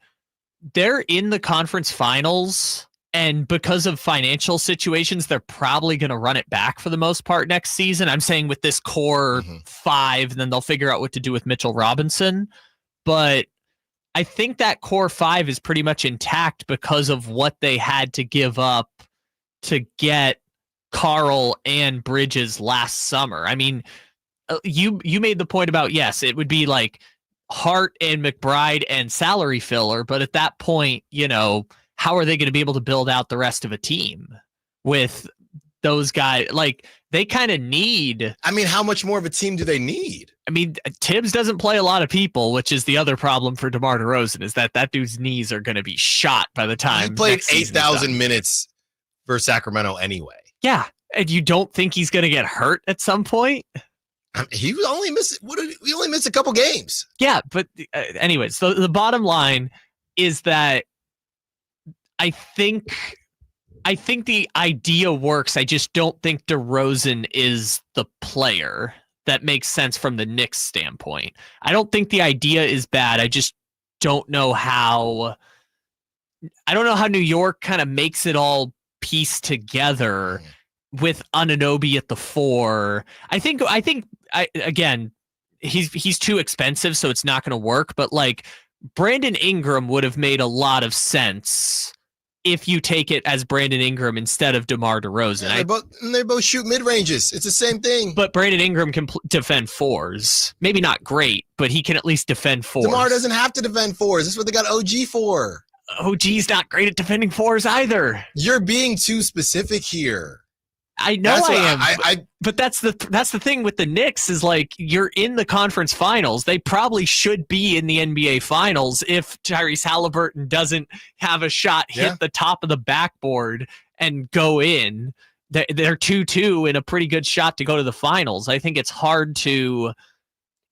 they're in the conference finals, and because of financial situations, they're probably going to run it back for the most part next season. I'm saying with this core 5, and then they'll figure out what to do with Mitchell Robinson. But I think that core 5 is pretty much intact because of what they had to give up to get Karl and Bridges last summer. I mean, you made the point about, yes, it would be like Hart and McBride and salary filler, but at that point, how are they going to be able to build out the rest of a team with those guys? Like, they kind of need. I mean, how much more of a team do they need? I mean, Tibbs doesn't play a lot of people, which is the other problem for DeMar DeRozan, is that dude's knees are going to be shot by the time he played 8,000 minutes for Sacramento anyway. Yeah, and you don't think he's going to get hurt at some point? He only missed a couple games. Yeah, but anyways, so the bottom line is that I think the idea works. I just don't think DeRozan is the player that makes sense from the Knicks standpoint. I don't think the idea is bad. I just don't know how. I don't know how New York kind of makes it all piece together with Anunoby at the 4. I think again, he's too expensive, so it's not going to work. But like, Brandon Ingram would have made a lot of sense if you take it as Brandon Ingram instead of DeMar DeRozan. Yeah, they both shoot mid-ranges. It's the same thing. But Brandon Ingram can defend 4s. Maybe not great, but he can at least defend 4s. DeMar doesn't have to defend 4s. That's what they got OG for. OG's not great at defending 4s either. You're being too specific here. I know I am, but that's the thing with the Knicks, is like, you're in the conference finals. They probably should be in the NBA finals if Tyrese Haliburton doesn't have a shot hit the top of the backboard and go in. They're 2-2 in a pretty good shot to go to the finals. I think it's hard to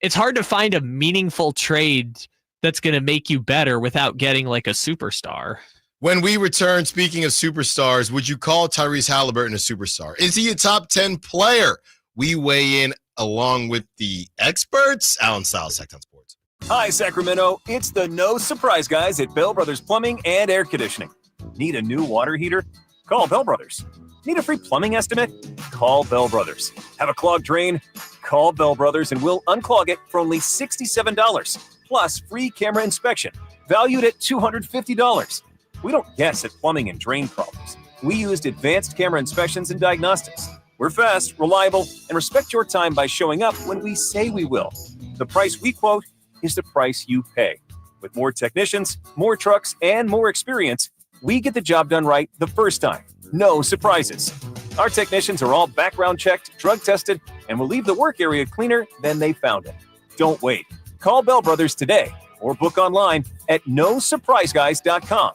find a meaningful trade that's going to make you better without getting like a superstar. When we return, speaking of superstars, would you call Tyrese Haliburton a superstar? Is he a top 10 player? We weigh in along with the experts. Allen Stiles, Sacktown Sports. Hi, Sacramento. It's the No Surprise guys at Bell Brothers Plumbing and Air Conditioning. Need a new water heater? Call Bell Brothers. Need a free plumbing estimate? Call Bell Brothers. Have a clogged drain? Call Bell Brothers and we'll unclog it for only $67, plus free camera inspection, valued at $250. We don't guess at plumbing and drain problems. We used advanced camera inspections and diagnostics. We're fast, reliable, and respect your time by showing up when we say we will. The price we quote is the price you pay. With more technicians, more trucks, and more experience, we get the job done right the first time. No surprises. Our technicians are all background checked, drug tested, and will leave the work area cleaner than they found it. Don't wait. Call Bell Brothers today or book online at nosurpriseguys.com.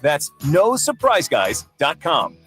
That's nosurpriseguys.com.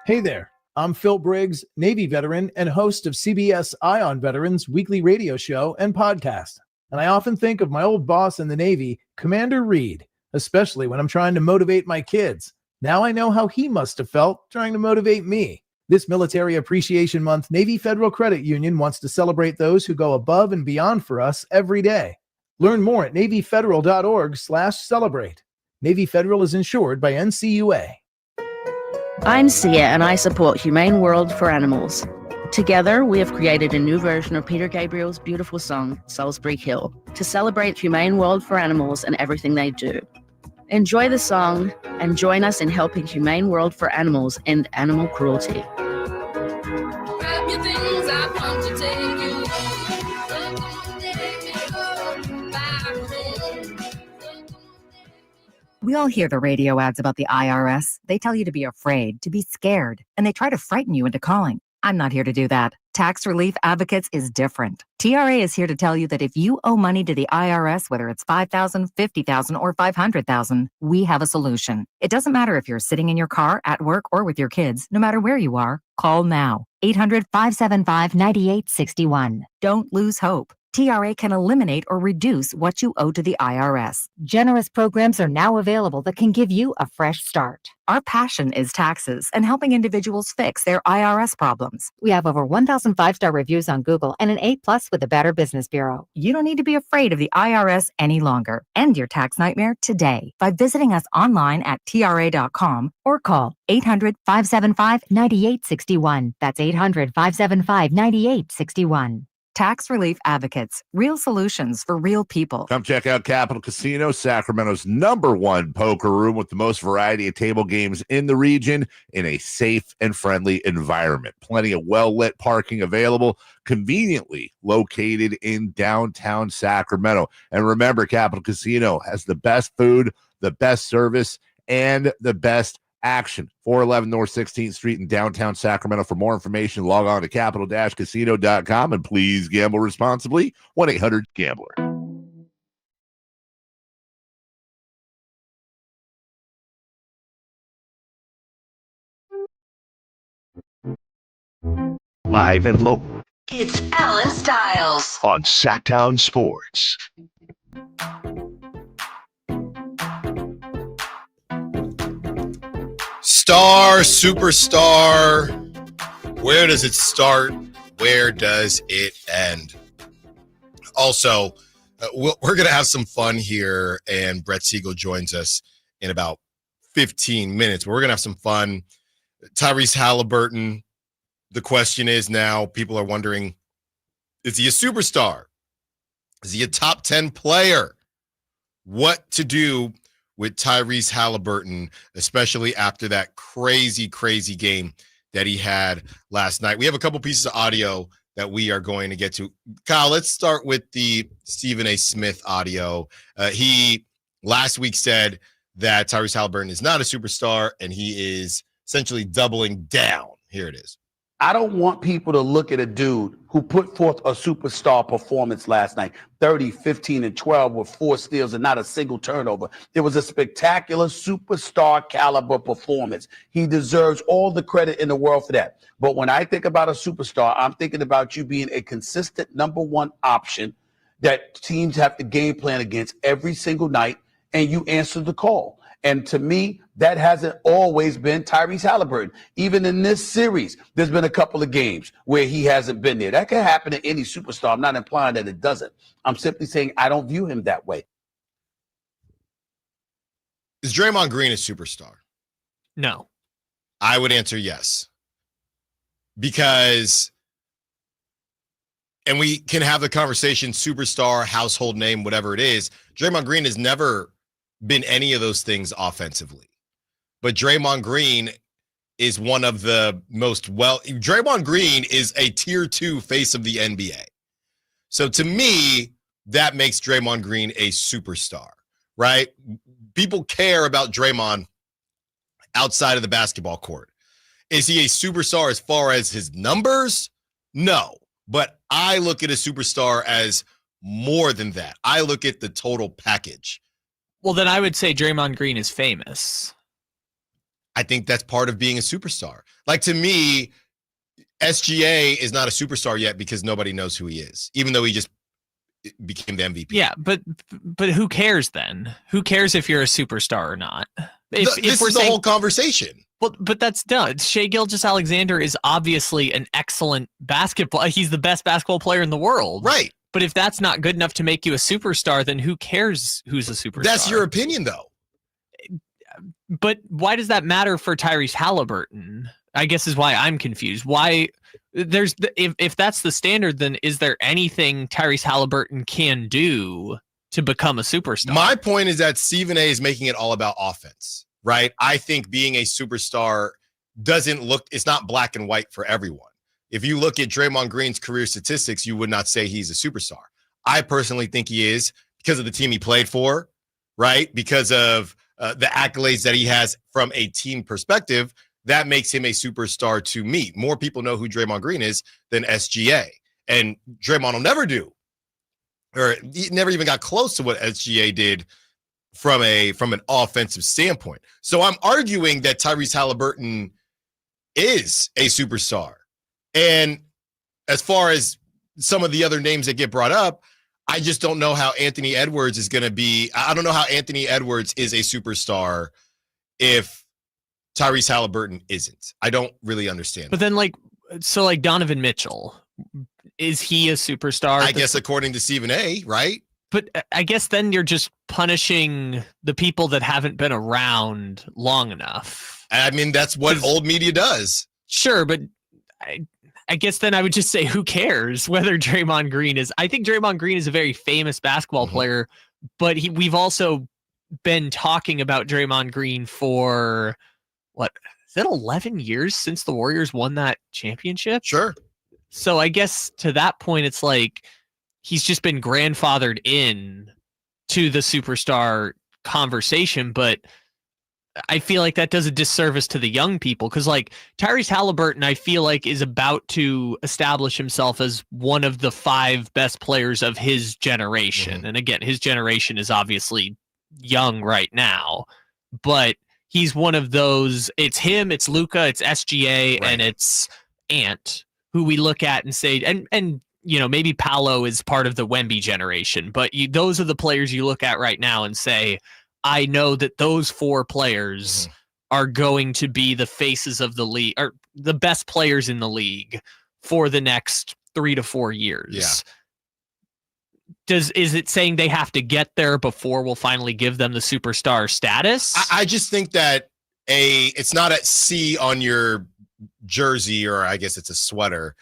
Hey there, I'm Phil Briggs, Navy veteran and host of CBS Ion Veterans weekly radio show and podcast. And I often think of my old boss in the Navy, Commander Reed, especially when I'm trying to motivate my kids. Now I know how he must have felt trying to motivate me. This Military Appreciation Month, Navy Federal Credit Union wants to celebrate those who go above and beyond for us every day. Learn more at NavyFederal.org/celebrate. Navy Federal is insured by NCUA. I'm Sia, and I support Humane World for Animals. Together, we have created a new version of Peter Gabriel's beautiful song, Salisbury Hill, to celebrate Humane World for Animals and everything they do. Enjoy the song and join us in helping Humane World for Animals end animal cruelty. Grab your things, I want to take you. We all hear the radio ads about the IRS. They tell you to be afraid, to be scared, and they try to frighten you into calling. I'm not here to do that. Tax Relief Advocates is different. TRA is here to tell you that if you owe money to the IRS, whether it's $5,000, $50,000, or $500,000, we have a solution. It doesn't matter if you're sitting in your car, at work, or with your kids. No matter where you are, call now. 800-575-9861. Don't lose hope. TRA can eliminate or reduce what you owe to the IRS. Generous programs are now available that can give you a fresh start. Our passion is taxes and helping individuals fix their IRS problems. We have over 1,000 5-star reviews on Google and an A+ with the Better Business Bureau. You don't need to be afraid of the IRS any longer. End your tax nightmare today by visiting us online at TRA.com or call 800-575-9861. That's 800-575-9861. Tax Relief Advocates, real solutions for real people. Come check out Capital Casino, Sacramento's #1 poker room with the most variety of table games in the region in a safe and friendly environment. Plenty of well-lit parking available, conveniently located in downtown Sacramento. And remember, Capital Casino has the best food, the best service, and the best action. 411 North 16th Street in downtown Sacramento. For more information, log on to capital-casino.com and please gamble responsibly. 1-800-GAMBLER. Live and local It's Allen Stiles on Sacktown Sports. Star, superstar. Where does it start? Where does it end? Also, we're going to have some fun here, and Brett Siegel joins us in about 15 minutes. But we're going to have some fun. Tyrese Haliburton. The question is now, people are wondering, is he a superstar? Is he a top 10 player? What to do with Tyrese Haliburton, especially after that crazy, crazy game that he had last night. We have a couple pieces of audio that we are going to get to. Kyle, let's start with the Stephen A. Smith audio. He last week said that Tyrese Haliburton is not a superstar, and he is essentially doubling down. Here it is. I don't want people to look at a dude who put forth a superstar performance last night. 30, 15, and 12 with 4 steals and not a single turnover. It was a spectacular superstar caliber performance. He deserves all the credit in the world for that. But when I think about a superstar, I'm thinking about you being a consistent #1 option that teams have to game plan against every single night, and you answer the call. And to me, that hasn't always been Tyrese Haliburton. Even in this series, there's been a couple of games where he hasn't been there. That can happen to any superstar. I'm not implying that it doesn't. I'm simply saying I don't view him that way. Is Draymond Green a superstar? No. I would answer yes. Because, and we can have the conversation, superstar, household name, whatever it is. Draymond Green has never been any of those things offensively. But Draymond Green is one of the most Draymond Green is a tier 2 face of the NBA. So to me, that makes Draymond Green a superstar, right? People care about Draymond outside of the basketball court. Is he a superstar as far as his numbers? No. But I look at a superstar as more than that. I look at the total package. Well, then I would say Draymond Green is famous. I think that's part of being a superstar. Like, to me, SGA is not a superstar yet because nobody knows who he is, even though he just became the MVP. Yeah, but who cares then? Who cares if you're a superstar or not? If This is the whole conversation. Well, but that's done. Shai Gilgeous-Alexander is obviously an excellent basketball. He's the best basketball player in the world. Right. But if that's not good enough to make you a superstar, then who cares who's a superstar? That's your opinion, though. But why does that matter for Tyrese Haliburton? I guess is why I'm confused. Why if that's the standard, then is there anything Tyrese Haliburton can do to become a superstar? My point is that Stephen A is making it all about offense, right? I think being a superstar it's not black and white for everyone. If you look at Draymond Green's career statistics, you would not say he's a superstar. I personally think he is because of the team he played for, right? Because of the accolades that he has from a team perspective, that makes him a superstar to me. More people know who Draymond Green is than SGA. And Draymond will never do, or he never even got close to what SGA did from an offensive standpoint. So I'm arguing that Tyrese Haliburton is a superstar. And as far as some of the other names that get brought up, I just don't know how Anthony Edwards is going to be. I don't know how Anthony Edwards is a superstar if Tyrese Haliburton isn't. I don't really understand. But then, like Donovan Mitchell, is he a superstar? I guess according to Stephen A, right? But I guess then you're just punishing the people that haven't been around long enough. I mean, that's what old media does. Sure, but I guess then I would just say, who cares whether Draymond Green is? I think Draymond Green is a very famous basketball player, but we've also been talking about Draymond Green for what is it, 11 years since the Warriors won that championship? Sure. So I guess to that point, it's like he's just been grandfathered in to the superstar conversation, but I feel like that does a disservice to the young people because, like, Tyrese Haliburton, I feel like is about to establish himself as one of the 5 best players of his generation. And again, his generation is obviously young right now, but he's one of those. It's him, it's Luka, it's SGA, and it's Ant, who we look at and say, and you know, maybe Paolo is part of the Wemby generation, but those are the players you look at right now and say, I know that those 4 players are going to be the faces of the league, or the best players in the league for the next 3 to 4 years. Yeah. Is it saying they have to get there before we'll finally give them the superstar status? I just think that it's not a C on your jersey, or I guess it's a sweater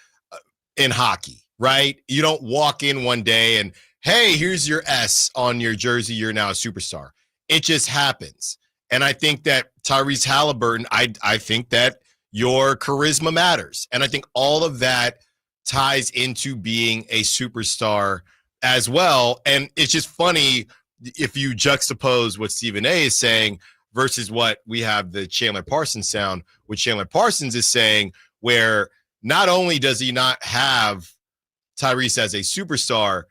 in hockey, right? You don't walk in one day and, hey, here's your S on your jersey. You're now a superstar. It just happens. And I think that Tyrese Haliburton, I think that your charisma matters. And I think all of that ties into being a superstar as well. And it's just funny if you juxtapose what Stephen A is saying versus what we have the Chandler Parsons sound, what Chandler Parsons is saying, where not only does he not have Tyrese as a superstar,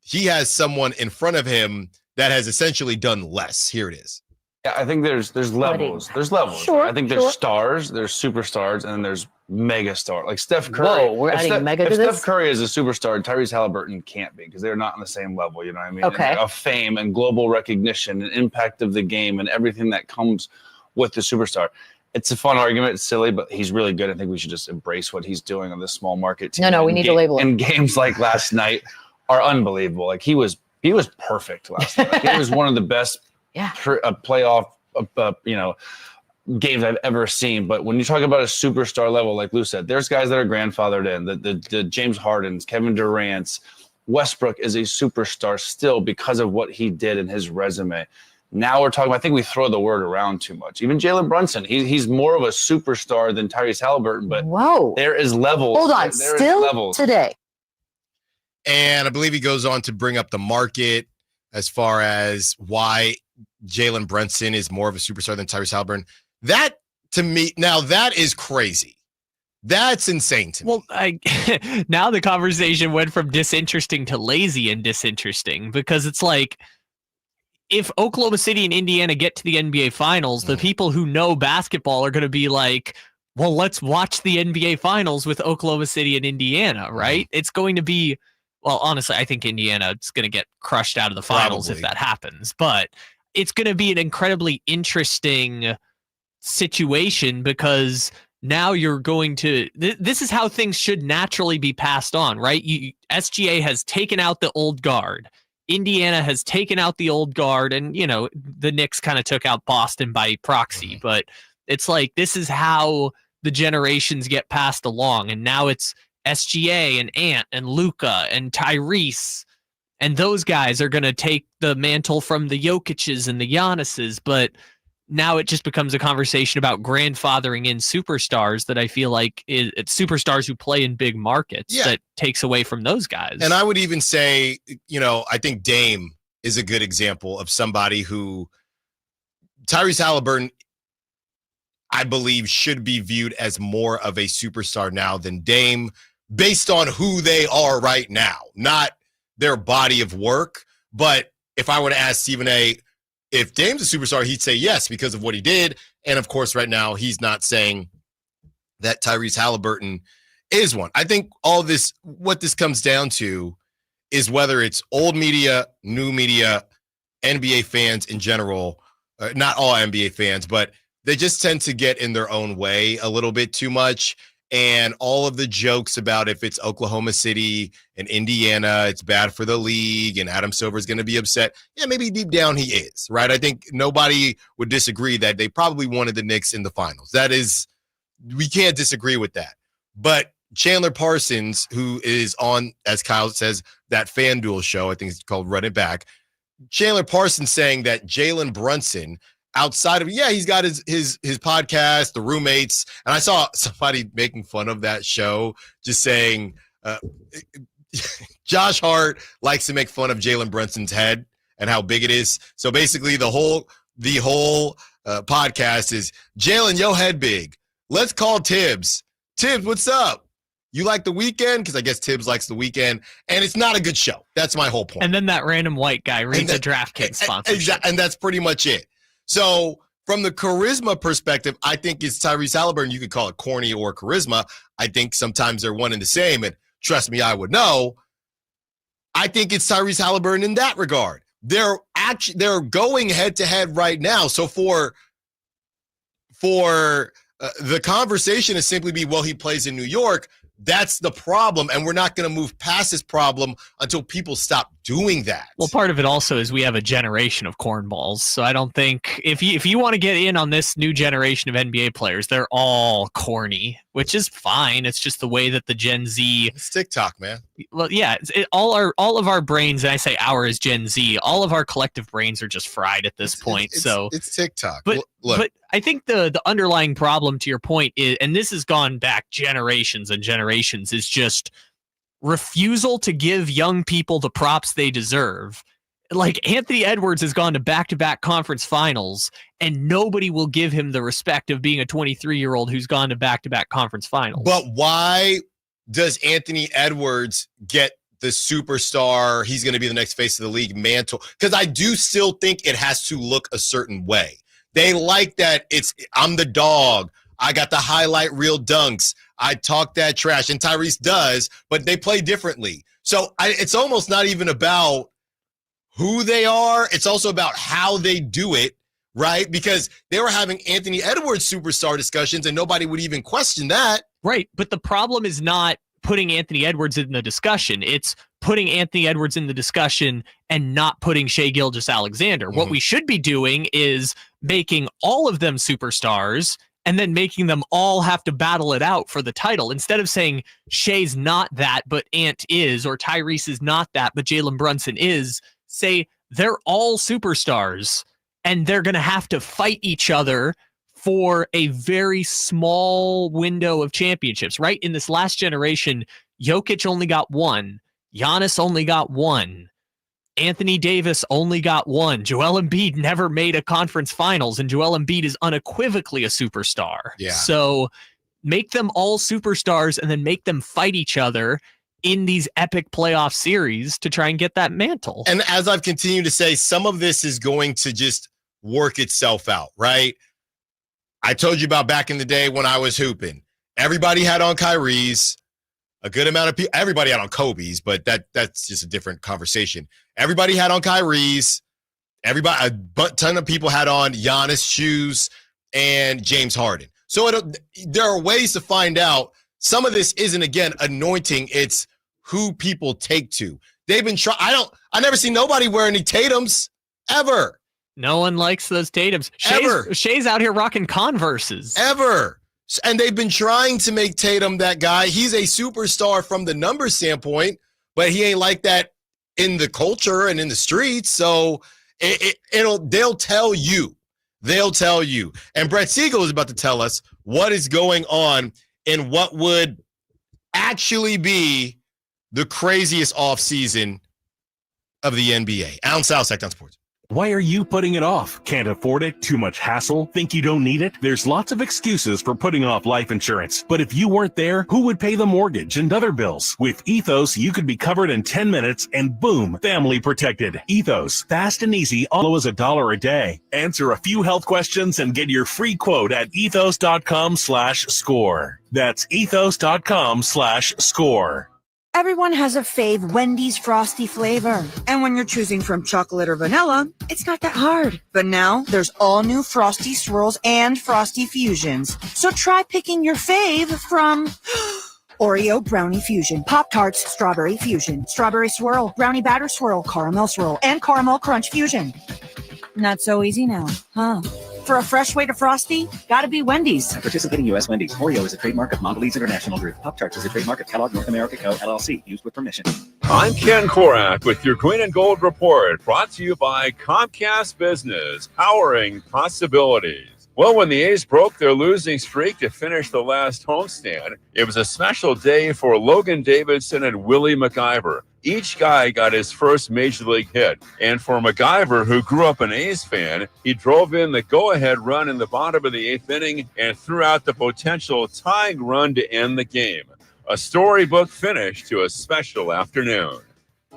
he has someone in front of him that has essentially done less. Here it is. Yeah, I think there's levels. There's levels. Sure, I think there's stars, there's superstars, and then there's mega stars. Like Steph Curry. Whoa, we're adding mega to this? Steph Curry is a superstar, Tyrese Haliburton can't be because they're not on the same level, you know what I mean? Okay. Of fame and global recognition and impact of the game and everything that comes with the superstar. It's a fun argument. It's silly, but he's really good. I think we should just embrace what he's doing on this small market team. No, we need to label it. And games like last night are unbelievable. Like he was perfect last night. Like, he was one of the best playoff games I've ever seen. But when you talk about a superstar level, like Lou said, there's guys that are grandfathered in. The James Hardens, Kevin Durant's, Westbrook is a superstar still because of what he did in his resume. Now we're talking, I think we throw the word around too much. Even Jalen Brunson, he's more of a superstar than Tyrese Haliburton, but there is levels. Hold on, still levels. Today. And I believe he goes on to bring up the market as far as why Jalen Brunson is more of a superstar than Tyrese Haliburton. That, to me, now that is crazy. That's insane to me. Well, now the conversation went from disinteresting to lazy and disinteresting, because it's like, if Oklahoma City and Indiana get to the NBA Finals, the people who know basketball are going to be like, well, let's watch the NBA Finals with Oklahoma City and Indiana, right? It's going to be, well, honestly, I think Indiana is going to get crushed out of the finals if that happens, but it's going to be an incredibly interesting situation, because now you're going to, this is how things should naturally be passed on, right? SGA has taken out the old guard. Indiana has taken out the old guard, and, the Knicks kind of took out Boston by proxy, but it's like, this is how the generations get passed along. And now it's SGA and Ant and Luka and Tyrese, and those guys are going to take the mantle from the Jokic's and the Giannis's, but now it just becomes a conversation about grandfathering in superstars that I feel like it's superstars who play in big markets that takes away from those guys. And I would even say, I think Dame is a good example of somebody who Tyrese Haliburton, I believe, should be viewed as more of a superstar now than Dame, based on who they are right now, not their body of work. But if I were to ask Stephen A., if Dame's a superstar, he'd say yes because of what he did. And, of course, right now he's not saying that Tyrese Haliburton is one. I think all this, what this comes down to is whether it's old media, new media, NBA fans in general, not all NBA fans, but they just tend to get in their own way a little bit too much. And all of the jokes about if it's Oklahoma City and Indiana, it's bad for the league and Adam Silver is going to be upset. Yeah, maybe deep down he is, right? I think nobody would disagree that they probably wanted the Knicks in the finals. That is, we can't disagree with that. But Chandler Parsons, who is on, as Kyle says, that FanDuel show, I think it's called Run It Back. Chandler Parsons saying that Jalen Brunson, outside of, he's got his podcast, The Roommates, and I saw somebody making fun of that show, just saying Josh Hart likes to make fun of Jalen Brunson's head and how big it is. So basically, the whole podcast is, Jalen, your head big. Let's call Tibbs. Tibbs, what's up? You like The Weeknd? Because I guess Tibbs likes The Weeknd, and it's not a good show. That's my whole point. And then that random white guy reads a DraftKings sponsorship. And that's pretty much it. So from the charisma perspective, I think it's Tyrese Haliburton. You could call it corny or charisma. I think sometimes they're one and the same, and trust me, I would know. I think it's Tyrese Haliburton in that regard. They're going head to head right now. So for the conversation to simply be, well, he plays in New York. That's the problem, and we're not going to move past this problem until people stop doing that. Well, part of it also is we have a generation of cornballs, so I don't think if you want to get in on this new generation of NBA players, they're all corny, which is fine. It's just the way that the Gen Z, it's TikTok, man. Well, yeah, all of our brains, and I say our is Gen Z, all of our collective brains are just fried at this point. It's TikTok. But I think the underlying problem, to your point, is, and this has gone back generations and generations, is just refusal to give young people the props they deserve. Like, Anthony Edwards has gone to back-to-back conference finals, and nobody will give him the respect of being a 23-year-old who's gone to back-to-back conference finals. But why does Anthony Edwards get the superstar, he's going to be the next face of the league mantle? Because I do still think it has to look a certain way. They like that I'm the dog. I got the highlight reel dunks. I talk that trash. And Tyrese does, but they play differently. So it's almost not even about who they are. It's also about how they do it, right? Because they were having Anthony Edwards superstar discussions and nobody would even question that. Right. But the problem is not putting Anthony Edwards in the discussion. It's putting Anthony Edwards in the discussion and not putting Shai Gilgeous-Alexander. Mm-hmm. What we should be doing is making all of them superstars and then making them all have to battle it out for the title. Instead of saying Shai's not that, but Ant is, or Tyrese is not that, but Jalen Brunson is, say they're all superstars and they're going to have to fight each other for a very small window of championships, right? In this last generation, Jokic only got one. Giannis only got one. Anthony Davis only got one. Joel Embiid never made a conference finals, and Joel Embiid is unequivocally a superstar. Yeah. So make them all superstars and then make them fight each other in these epic playoff series to try and get that mantle. And as I've continued to say, some of this is going to just work itself out, right? I told you about back in the day when I was hooping. Everybody had on Kyrie's. A good amount of people, everybody had on Kobe's, but that's just a different conversation. Everybody had on Kyrie's. A ton of people had on Giannis shoes and James Harden. So there are ways to find out. Some of this isn't, again, anointing. It's who people take to. They've been trying. I never see nobody wear any Tatums ever. No one likes those Tatums. Shai's out here rocking Converses. Ever. And they've been trying to make Tatum that guy. He's a superstar from the numbers standpoint, but he ain't like that in the culture and in the streets. So they'll tell you. They'll tell you. And Brett Siegel is about to tell us what is going on in what would actually be the craziest offseason of the NBA. Allen Stiles, Sacktown Sports. Why are you putting it off? Can't afford it? Too much hassle? Think you don't need it? There's lots of excuses for putting off life insurance. But if you weren't there, who would pay the mortgage and other bills? With Ethos, you could be covered in 10 minutes and boom, family protected. Ethos, fast and easy, all as $1 a day. Answer a few health questions and get your free quote at ethos.com/score. That's ethos.com/score. Everyone has a fave Wendy's Frosty flavor. And when you're choosing from chocolate or vanilla, it's not that hard. But now there's all new Frosty Swirls and Frosty Fusions. So try picking your fave from Oreo Brownie Fusion, Pop-Tarts Strawberry Fusion, Strawberry Swirl, Brownie Batter Swirl, Caramel Swirl, and Caramel Crunch Fusion. Not so easy now, huh? For a fresh way to Frosty, gotta be Wendy's. Participating U.S. Wendy's. Oreo is a trademark of Mondelez International Group. Pop-Tarts is a trademark of Kellogg North America Co., LLC. Used with permission. I'm Ken Korak with your Green and Gold Report, brought to you by Comcast Business, powering possibilities. Well, when the A's broke their losing streak to finish the last homestand, it was a special day for Logan Davidson and Willie McIver. Each guy got his first major league hit. And for McIver, who grew up an A's fan, he drove in the go-ahead run in the bottom of the eighth inning and threw out the potential tying run to end the game. A storybook finish to a special afternoon.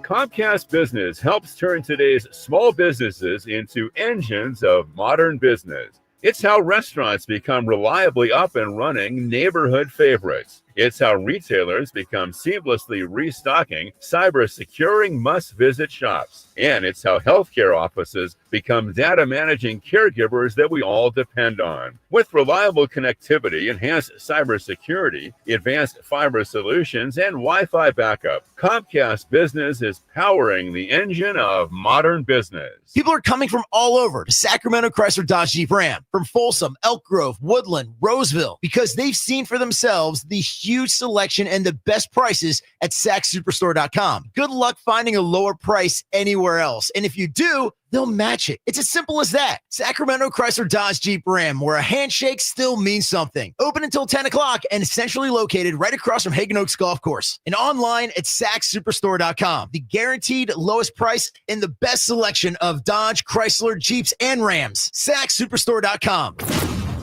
Comcast Business helps turn today's small businesses into engines of modern business. It's how restaurants become reliably up and running neighborhood favorites. It's how retailers become seamlessly restocking, cyber-securing must-visit shops. And it's how healthcare offices become data-managing caregivers that we all depend on. With reliable connectivity, enhanced cybersecurity, advanced fiber solutions, and Wi-Fi backup, Comcast Business is powering the engine of modern business. People are coming from all over to Sacramento, Chrysler, Dodge, Jeep, Ram, from Folsom, Elk Grove, Woodland, Roseville, because they've seen for themselves the huge selection and the best prices at SacSuperstore.com. Good luck finding a lower price anywhere else. And if you do, they'll match it. It's as simple as that. Sacramento, Chrysler, Dodge, Jeep, Ram, where a handshake still means something. Open until 10 o'clock and centrally located right across from Hagen Oaks Golf Course. And online at SacSuperstore.com. The guaranteed lowest price and the best selection of Dodge, Chrysler, Jeeps, and Rams. SacSuperstore.com.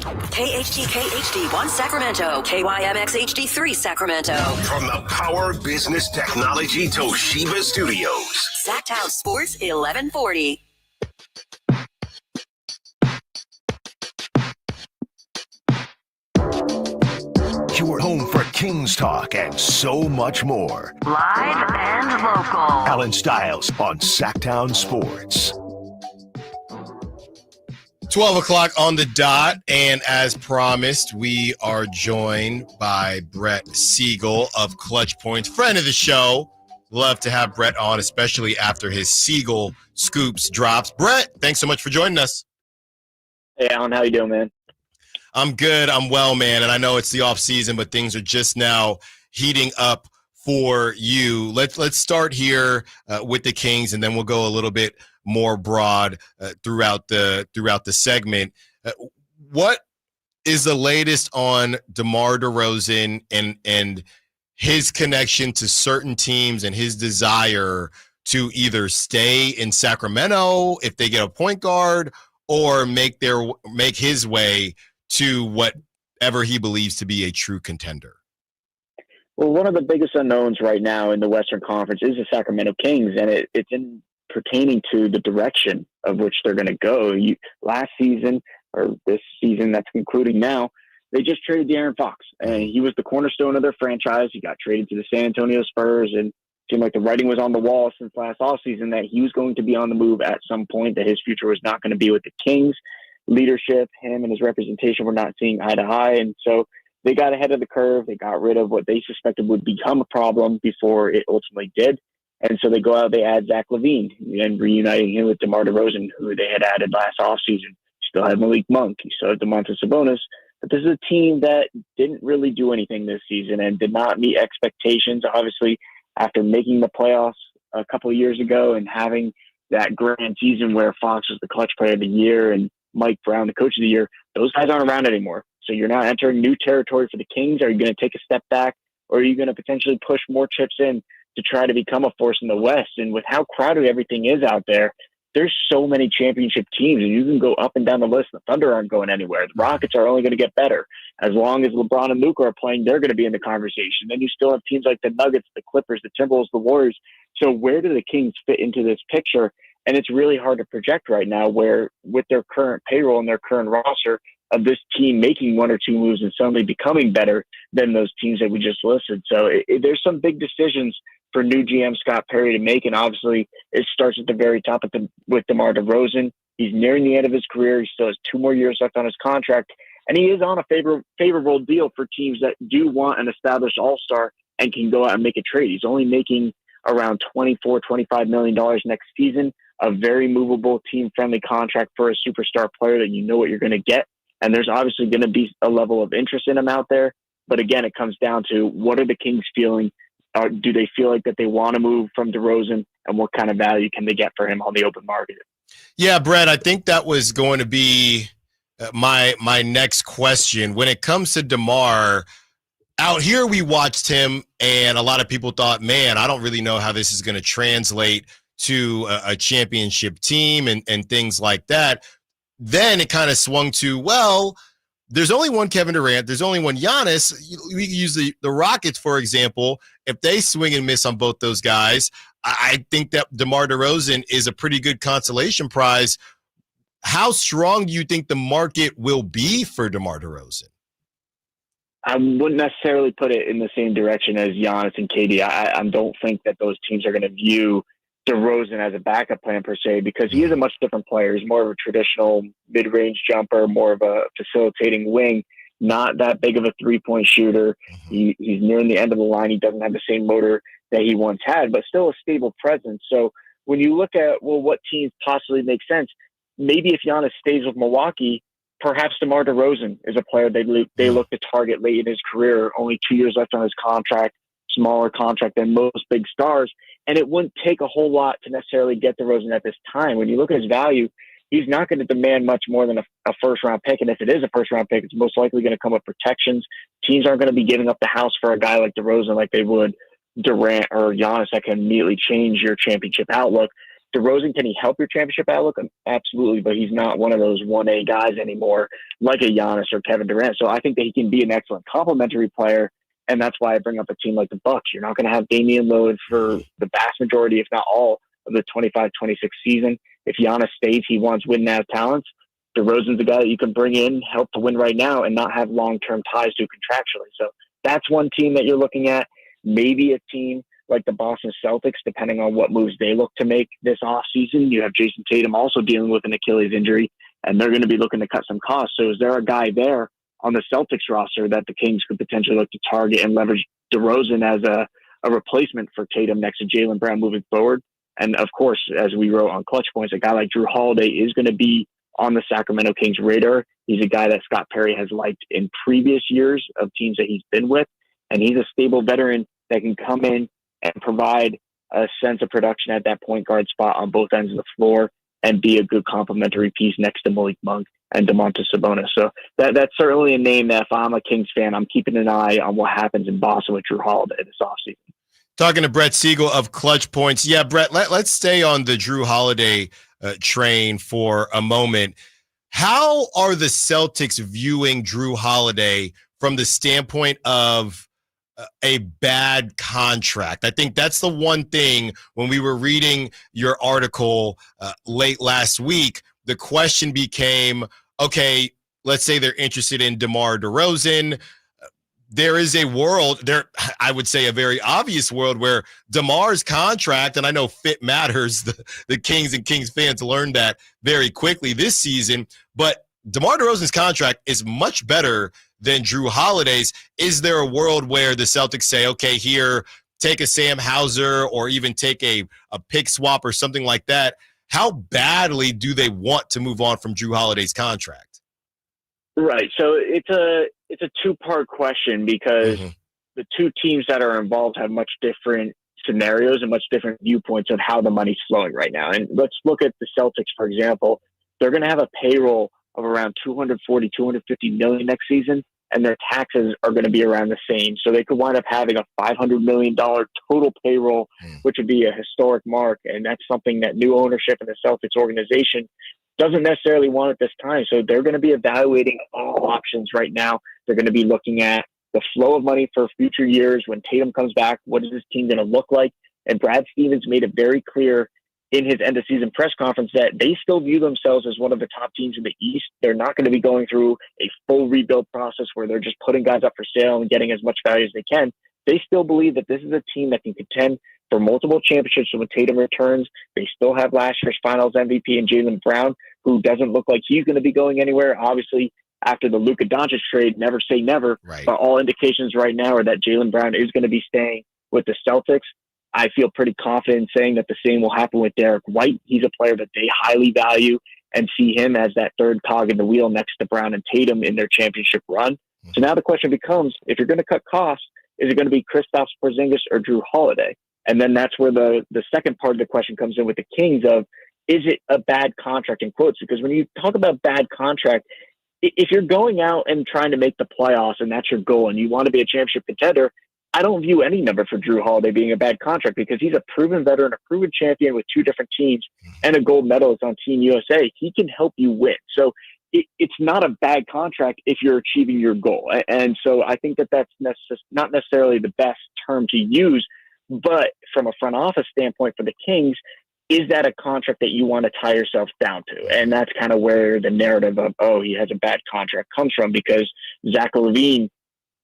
KHD1 Sacramento, KYMX HD3 Sacramento. From the Power Business Technology Toshiba Studios. Sacktown Sports 1140. Your home for Kings Talk and so much more. Live and local. Allen Stiles on Sacktown Sports. 12 o'clock on the dot, and as promised, we are joined by Brett Siegel of Clutch Points, friend of the show, Love to have Brett on, especially after his Siegel Scoops drops. Brett, thanks so much for joining us. Hey, Alan, how you doing, man? I'm good. I'm well, man. And I know it's the off season, but things are just now heating up for you. Let's start here with the Kings, and then we'll go a little bit more broad throughout the segment. What is the latest on DeMar DeRozan and his connection to certain teams and his desire to either stay in Sacramento if they get a point guard or make his way to whatever he believes to be a true contender? Well, one of the biggest unknowns right now in the Western Conference is the Sacramento Kings, and it's in pertaining to the direction of which they're going to go. Last season, or this season that's concluding now, they just traded De'Aaron Fox, and he was the cornerstone of their franchise. He got traded to the San Antonio Spurs, and it seemed like the writing was on the wall since last offseason that he was going to be on the move at some point, that his future was not going to be with the Kings. Leadership, him and his representation were not seeing eye to eye, and so they got ahead of the curve. They got rid of what they suspected would become a problem before it ultimately did. And so they go out, they add Zach LaVine, and reuniting him with DeMar DeRozan, who they had added last offseason. Still had Malik Monk, you still had DeMontis Sabonis. But this is a team that didn't really do anything this season and did not meet expectations. Obviously, after making the playoffs a couple of years ago and having that grand season where Fox was the clutch player of the year and Mike Brown the coach of the year, those guys aren't around anymore. So you're not entering new territory for the Kings. Are you going to take a step back, or are you going to potentially push more chips in to try to become a force in the West? And with how crowded everything is out there, there's so many championship teams, and you can go up and down the list. The Thunder aren't going anywhere. The Rockets are only going to get better. As long as LeBron and Luka are playing, they're going to be in the conversation. Then you still have teams like the Nuggets, the Clippers, the Timberwolves, the Warriors. So where do the Kings fit into this picture? And it's really hard to project right now, where with their current payroll and their current roster of this team making one or two moves and suddenly becoming better than those teams that we just listed. So there's some big decisions for new GM Scott Perry to make. And obviously it starts at the very top with DeMar DeRozan. He's nearing the end of his career. He still has 2 more years left on his contract. And he is on a favorable deal for teams that do want an established all-star and can go out and make a trade. He's only making around $24-25 million next season, a very movable, team-friendly contract for a superstar player that you know what you're going to get. And there's obviously going to be a level of interest in him out there. But again, it comes down to what are the Kings feeling? Do they feel like that they want to move from DeRozan, and what kind of value can they get for him on the open market? Yeah, Brett, I think that was going to be my next question. When it comes to DeMar, out here we watched him, and a lot of people thought, man, I don't really know how this is going to translate to a championship team and things like that. Then it kind of swung to, well, there's only one Kevin Durant. There's only one Giannis. We can use the Rockets, for example. If they swing and miss on both those guys, I think that DeMar DeRozan is a pretty good consolation prize. How strong do you think the market will be for DeMar DeRozan? I wouldn't necessarily put it in the same direction as Giannis and KD. I don't think that those teams are going to view DeRozan as a backup plan per se, because he is a much different player. He's more of a traditional mid-range jumper, more of a facilitating wing, not that big of a three-point shooter. He's nearing the end of the line. He doesn't have the same motor that he once had, but still a stable presence. So when you look at, well, what teams possibly make sense, maybe if Giannis stays with Milwaukee, perhaps DeMar DeRozan is a player they look to target late in his career, only 2 years left on his contract, smaller contract than most big stars. And it wouldn't take a whole lot to necessarily get DeRozan at this time. When you look at his value, he's not going to demand much more than a first-round pick. And if it is a first-round pick, it's most likely going to come with protections. Teams aren't going to be giving up the house for a guy like DeRozan like they would Durant or Giannis that can immediately change your championship outlook. DeRozan, can he help your championship outlook? Absolutely, but he's not one of those 1A guys anymore like a Giannis or Kevin Durant. So I think that he can be an excellent complementary player. And that's why I bring up a team like the Bucks. You're not going to have Damian Lillard for the vast majority, if not all, of the 25-26 season. If Giannis stays, he wants win-now talents. DeRozan's the guy that you can bring in, help to win right now, and not have long-term ties to contractually. So that's one team that you're looking at. Maybe a team like the Boston Celtics, depending on what moves they look to make this offseason. You have Jason Tatum also dealing with an Achilles injury, and they're going to be looking to cut some costs. So is there a guy there on the Celtics roster that the Kings could potentially look to target and leverage DeRozan as a replacement for Tatum next to Jaylen Brown moving forward. And of course, as we wrote on Clutch Points, a guy like Jrue Holiday is going to be on the Sacramento Kings radar. He's a guy that Scott Perry has liked in previous years of teams that he's been with. And he's a stable veteran that can come in and provide a sense of production at that point guard spot on both ends of the floor and be a good complementary piece next to Malik Monk and Domantas Sabonis. So that's certainly a name that if I'm a Kings fan, I'm keeping an eye on what happens in Boston with Jrue Holiday this offseason. Talking to Brett Siegel of Clutch Points. Yeah, Brett, let's stay on the Jrue Holiday train for a moment. How are the Celtics viewing Jrue Holiday from the standpoint of a bad contract? I think that's the one thing when we were reading your article late last week, the question became, okay, let's say they're interested in DeMar DeRozan. There is a world there, I would say a very obvious world where DeMar's contract, and I know fit matters, the Kings and Kings fans learned that very quickly this season, but DeMar DeRozan's contract is much better than Jrue Holiday's. Is there a world where the Celtics say, okay, here, take a Sam Hauser or even take a pick swap or something like that? How badly do they want to move on from Jrue Holiday's contract? Right. So it's a two-part question because the two teams that are involved have much different scenarios and much different viewpoints of how the money's flowing right now. And let's look at the Celtics, for example. They're going to have a payroll of around 240, 250 million next season, and their taxes are going to be around the same. So they could wind up having a $500 million total payroll, which would be a historic mark. And that's something that new ownership in the Celtics organization doesn't necessarily want at this time. So they're going to be evaluating all options right now. They're going to be looking at the flow of money for future years. When Tatum comes back, what is this team going to look like? And Brad Stevens made it very clear in his end of season press conference that they still view themselves as one of the top teams in the East. They're not going to be going through a full rebuild process where they're just putting guys up for sale and getting as much value as they can. They still believe that this is a team that can contend for multiple championships when Tatum returns. They still have last year's finals MVP in Jaylen Brown, who doesn't look like he's going to be going anywhere. Obviously, after the Luka Doncic trade, never say never, but all indications right now are that Jaylen Brown is going to be staying with the Celtics. I feel pretty confident saying that the same will happen with Derek White. He's a player that they highly value and see him as that third cog in the wheel next to Brown and Tatum in their championship run. So now the question becomes, if you're going to cut costs, is it going to be Kristaps Porzingis or Jrue Holiday? And then that's where the second part of the question comes in with the Kings of, is it a bad contract in quotes? Because when you talk about bad contract, if you're going out and trying to make the playoffs and that's your goal and you want to be a championship contender, I don't view any number for Jrue Holiday being a bad contract because he's a proven veteran, a proven champion with two different teams and a gold medalist on Team USA. He can help you win. So it's not a bad contract if you're achieving your goal. And so I think that that's not necessarily the best term to use, but from a front office standpoint for the Kings, is that a contract that you want to tie yourself down to? And that's kind of where the narrative of, oh, he has a bad contract comes from, because Zach LaVine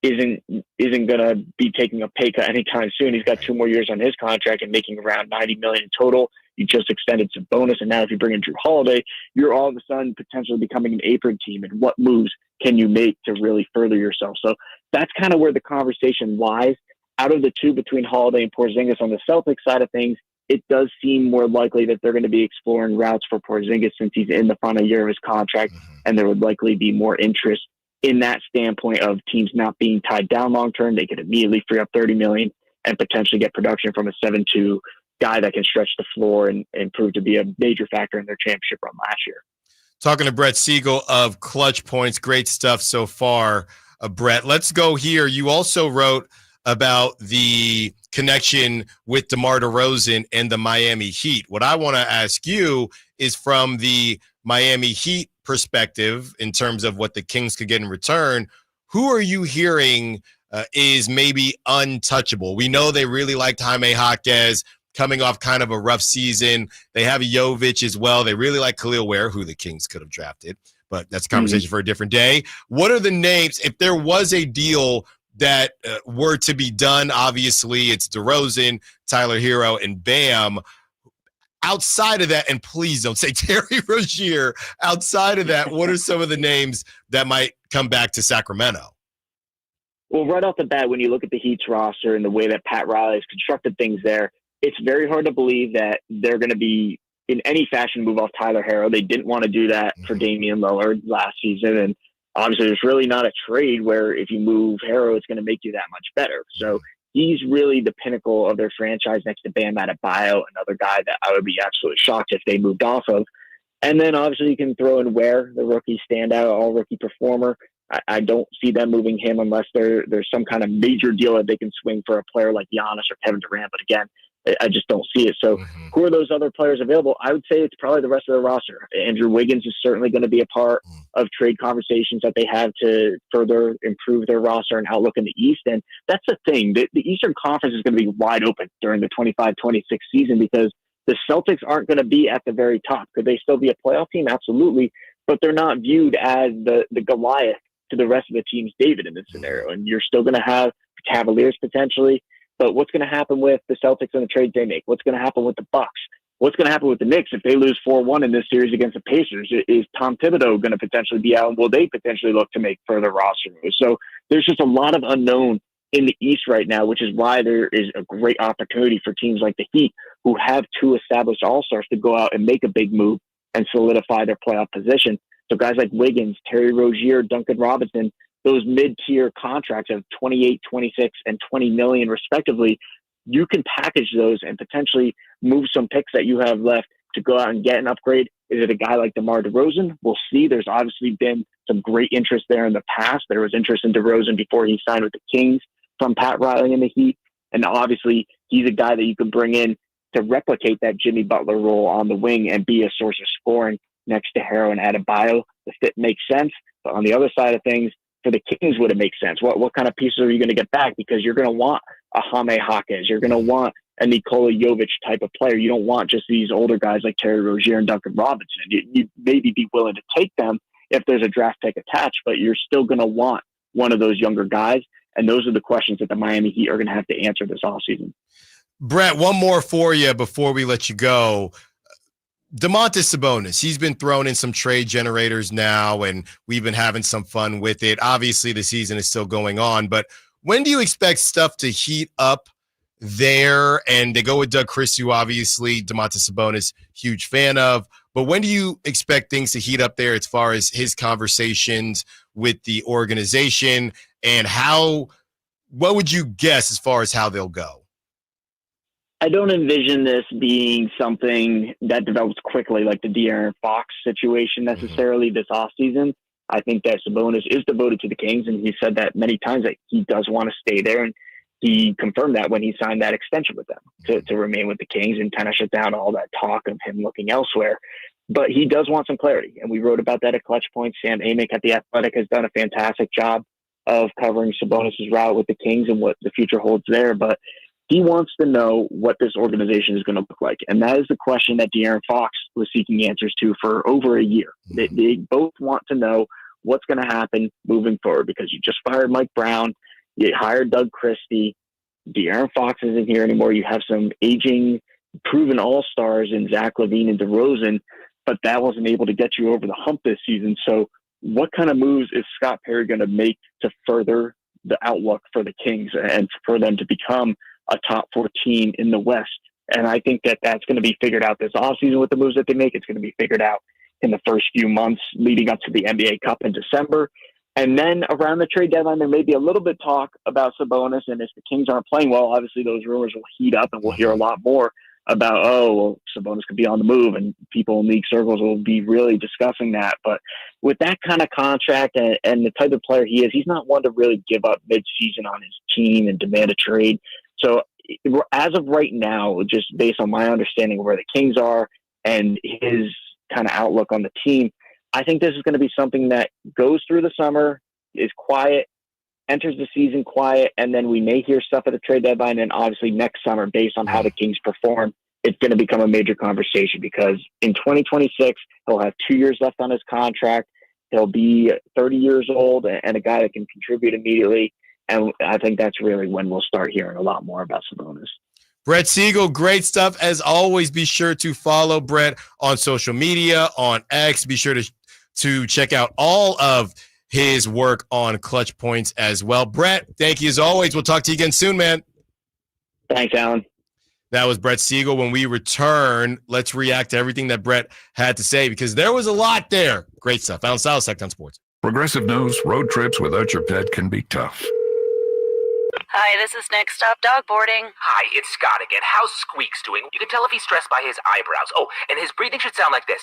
isn't going to be taking a pay cut anytime soon. He's got 2 more years on his contract and making around $90 million in total. You just extended some bonus, and now if you bring in Jrue Holiday, you're all of a sudden potentially becoming an apron team. And what moves can you make to really further yourself? So that's kind of where the conversation lies. Out of the two between Holiday and Porzingis on the Celtics side of things, it does seem more likely that they're going to be exploring routes for Porzingis since he's in the final year of his contract, and there would likely be more interest in that standpoint of teams not being tied down long-term. They could immediately free up $30 million and potentially get production from a 7-2 guy that can stretch the floor and prove to be a major factor in their championship run last year. Talking to Brett Siegel of Clutch Points. Great stuff so far, Brett. Let's go here. You also wrote about the connection with DeMar DeRozan and the Miami Heat. What I want to ask you is from the Miami Heat perspective in terms of what the Kings could get in return, who are you hearing is maybe untouchable? We know they really liked Jaime Jaquez coming off kind of a rough season. They have Jovic as well. They really like Khalil Ware, who the Kings could have drafted, but that's a conversation for a different day. What are the names, if there was a deal that were to be done? Obviously, it's DeRozan, Tyler Hero, and Bam. Outside of that, and please don't say Terry Rozier, outside of that, what are some of the names that might come back to Sacramento? Well, right off the bat, when you look at the Heat's roster and the way that Pat Riley has constructed things there, it's very hard to believe that they're going to be in any fashion move off Tyler Herro. They didn't want to do that for Damian Lillard last season. And obviously there's really not a trade where if you move Herro, it's going to make you that much better. So he's really the pinnacle of their franchise next to Bam Adebayo, another guy that I would be absolutely shocked if they moved off of. And then obviously you can throw in Ware, the rookie standout, all-rookie performer. I don't see them moving him unless there's some kind of major deal that they can swing for a player like Giannis or Kevin Durant. But again, I just don't see it. So who are those other players available? I would say it's probably the rest of the roster. Andrew Wiggins is certainly going to be a part of trade conversations that they have to further improve their roster and outlook in the East. And that's the thing. The Eastern Conference is going to be wide open during the 25-26 season because the Celtics aren't going to be at the very top. Could they still be a playoff team? Absolutely. But they're not viewed as the Goliath to the rest of the team's David in this scenario. And you're still going to have the Cavaliers potentially. But what's going to happen with the Celtics and the trades they make? What's going to happen with the Bucks? What's going to happen with the Knicks if they lose 4-1 in this series against the Pacers? Is Tom Thibodeau going to potentially be out? And will they potentially look to make further roster moves? So there's just a lot of unknown in the East right now, which is why there is a great opportunity for teams like the Heat, who have two established all-stars, to go out and make a big move and solidify their playoff position. So guys like Wiggins, Terry Rozier, Duncan Robinson, those mid-tier contracts of 28, 26, and 20 million respectively, you can package those and potentially move some picks that you have left to go out and get an upgrade. Is it a guy like DeMar DeRozan? We'll see. There's obviously been some great interest there in the past. There was interest in DeRozan before he signed with the Kings from Pat Riley and the Heat. And obviously he's a guy that you can bring in to replicate that Jimmy Butler role on the wing and be a source of scoring next to Herro and Adebayo. The fit makes sense. But on the other side of things, for the Kings, would it make sense? What kind of pieces are you going to get back? Because you're going to want a Jaime Jaquez. You're going to want a Nikola Jovic type of player. You don't want just these older guys like Terry Rozier and Duncan Robinson. You maybe be willing to take them if there's a draft pick attached, but you're still going to want one of those younger guys. And those are the questions that the Miami Heat are going to have to answer this offseason. Brett, one more for you before we let you go. Domantas Sabonis, he's been thrown in some trade generators now, and we've been having some fun with it. Obviously, the season is still going on, but when do you expect stuff to heat up there? And they go with Doug Christie, who obviously Domantas Sabonis, huge fan of. But when do you expect things to heat up there as far as his conversations with the organization, and what would you guess as far as how they'll go? I don't envision this being something that develops quickly like the De'Aaron Fox situation necessarily this offseason. I think that Sabonis is devoted to the Kings, and he said that many times that he does want to stay there, and he confirmed that when he signed that extension with them to remain with the Kings and kind of shut down all that talk of him looking elsewhere. But he does want some clarity, and we wrote about that at Clutch Points. Sam Amick at The Athletic has done a fantastic job of covering Sabonis' route with the Kings and what the future holds there. But he wants to know what this organization is going to look like. And that is the question that De'Aaron Fox was seeking answers to for over a year. They both want to know what's going to happen moving forward, because you just fired Mike Brown, you hired Doug Christie, De'Aaron Fox isn't here anymore. You have some aging, proven all-stars in Zach LaVine and DeRozan, but that wasn't able to get you over the hump this season. So what kind of moves is Scott Perry going to make to further the outlook for the Kings and for them to become a top 14 in the West? And I think that that's going to be figured out this offseason with the moves that they make. It's going to be figured out in the first few months leading up to the NBA Cup in December. And then around the trade deadline, there may be a little bit talk about Sabonis. And if the Kings aren't playing well, obviously those rumors will heat up, and we'll hear a lot more about, Sabonis could be on the move, and people in league circles will be really discussing that. But with that kind of contract and the type of player he is, he's not one to really give up midseason on his team and demand a trade. So as of right now, just based on my understanding of where the Kings are and his kind of outlook on the team, I think this is going to be something that goes through the summer, is quiet, enters the season quiet, and then we may hear stuff at the trade deadline. And obviously next summer, based on how the Kings perform, it's going to become a major conversation, because in 2026, he'll have 2 years left on his contract. He'll be 30 years old and a guy that can contribute immediately. And I think that's really when we'll start hearing a lot more about Sabonis. Brett Siegel, great stuff. As always, be sure to follow Brett on social media, on X. Be sure to check out all of his work on clutch points as well. Brett, thank you as always. We'll talk to you again soon, man. Thanks, Alan. That was Brett Siegel. When we return, let's react to everything that Brett had to say because there was a lot there. Great stuff. Allen Stiles, Sacktown Sports. Progressive knows road trips without your pet can be tough. Hi, this is Next Stop Dog Boarding. Hi, it's Scott again. How's Squeaks doing? You can tell if he's stressed by his eyebrows. Oh, and his breathing should sound like this.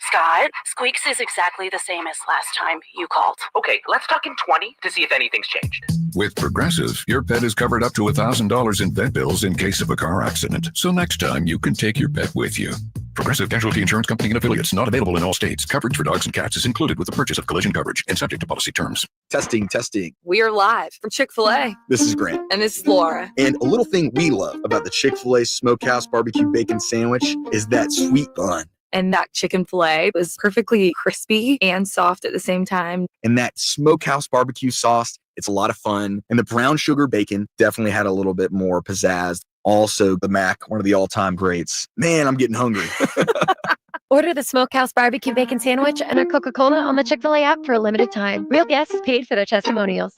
Scott, Squeaks is exactly the same as last time you called. Okay, let's talk in 20 to see if anything's changed. With Progressive, your pet is covered up to $1,000 in vet bills in case of a car accident. So next time, you can take your pet with you. Progressive Casualty Insurance Company and affiliates. Not available in all states. Coverage for dogs and cats is included with the purchase of collision coverage and subject to policy terms. Testing. We are live from Chick-fil-A. This is Grant. And this is Laura. And a little thing we love about the Chick-fil-A Smokehouse Barbecue Bacon Sandwich is that sweet bun. And that chicken fillet was perfectly crispy and soft at the same time. And that Smokehouse Barbecue sauce, it's a lot of fun. And the brown sugar bacon definitely had a little bit more pizzazz. Also, the Mac, one of the all-time greats. Man, I'm getting hungry. Order the Smokehouse Barbecue Bacon Sandwich and a Coca-Cola on the Chick-fil-A app for a limited time. Real guests paid for their testimonials.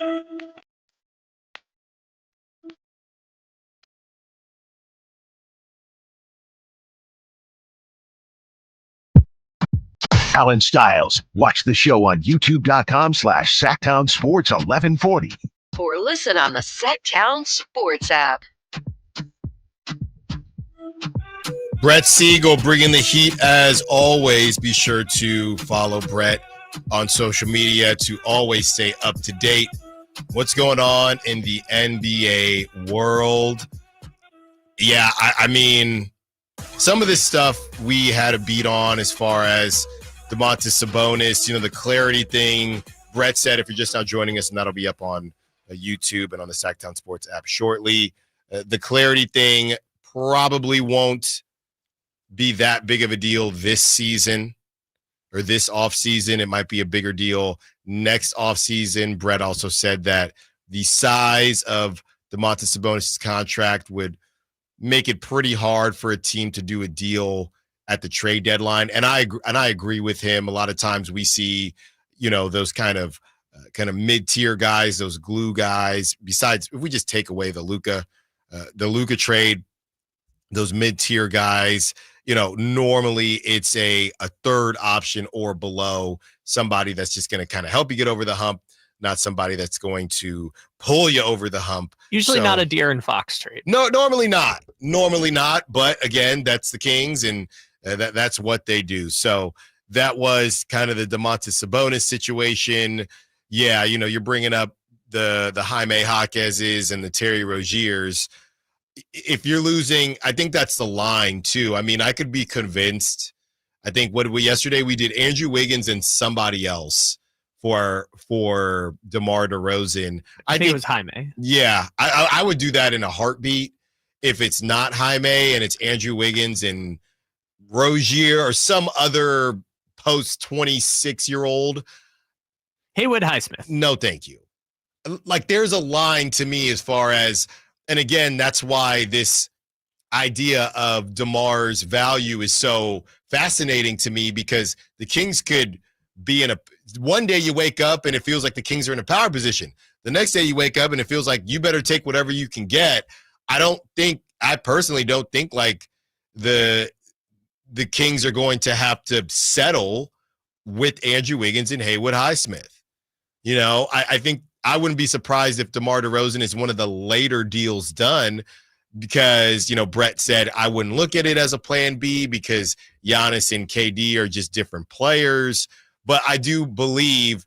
Allen Stiles. Watch the show on youtube.com/Sacktown Sports 1140. Or listen on the Sacktown Sports app. Brett Siegel bringing the heat as always. Be sure to follow Brett on social media to always stay up to date. What's going on in the NBA world? Yeah, I mean, some of this stuff we had a beat on as far as Domantas Sabonis, the clarity thing. Brett said if you're just now joining us, and that'll be up on YouTube and on the Sacktown Sports app shortly. The clarity thing probably won't be that big of a deal this season or this offseason. It might be a bigger deal next offseason. Brett also said that the size of Domantas Sabonis' contract would make it pretty hard for a team to do a deal at the trade deadline. And I agree with him. A lot of times we see, those kind of mid-tier guys, those glue guys. Besides, if we just take away the Luka trade, those mid-tier guys, normally it's a third option or below, somebody that's just going to kind of help you get over the hump, not somebody that's going to pull you over the hump. Usually not a De'Aaron Fox trade. No, normally not. But again, that's the Kings, and that's what they do. So that was kind of the Domantas Sabonis situation. Yeah, you're bringing up the Jaime Jaquez's and the Terry Roziers. If you're losing, I think that's the line too. I mean, I could be convinced. I think yesterday we did Andrew Wiggins and somebody else for DeMar DeRozan. I think it was Jaime. Yeah, I would do that in a heartbeat. If it's not Jaime and it's Andrew Wiggins and Rozier or some other post 26-year-old. Haywood Highsmith. No, thank you. Like there's a line to me as far as, and again, that's why this idea of DeMar's value is so fascinating to me, because the Kings could be one day you wake up and it feels like the Kings are in a power position. The next day you wake up and it feels like you better take whatever you can get. I personally don't think like the Kings are going to have to settle with Andrew Wiggins and Haywood Highsmith. I think I wouldn't be surprised if DeMar DeRozan is one of the later deals done, because, Brett said I wouldn't look at it as a plan B because Giannis and KD are just different players. But I do believe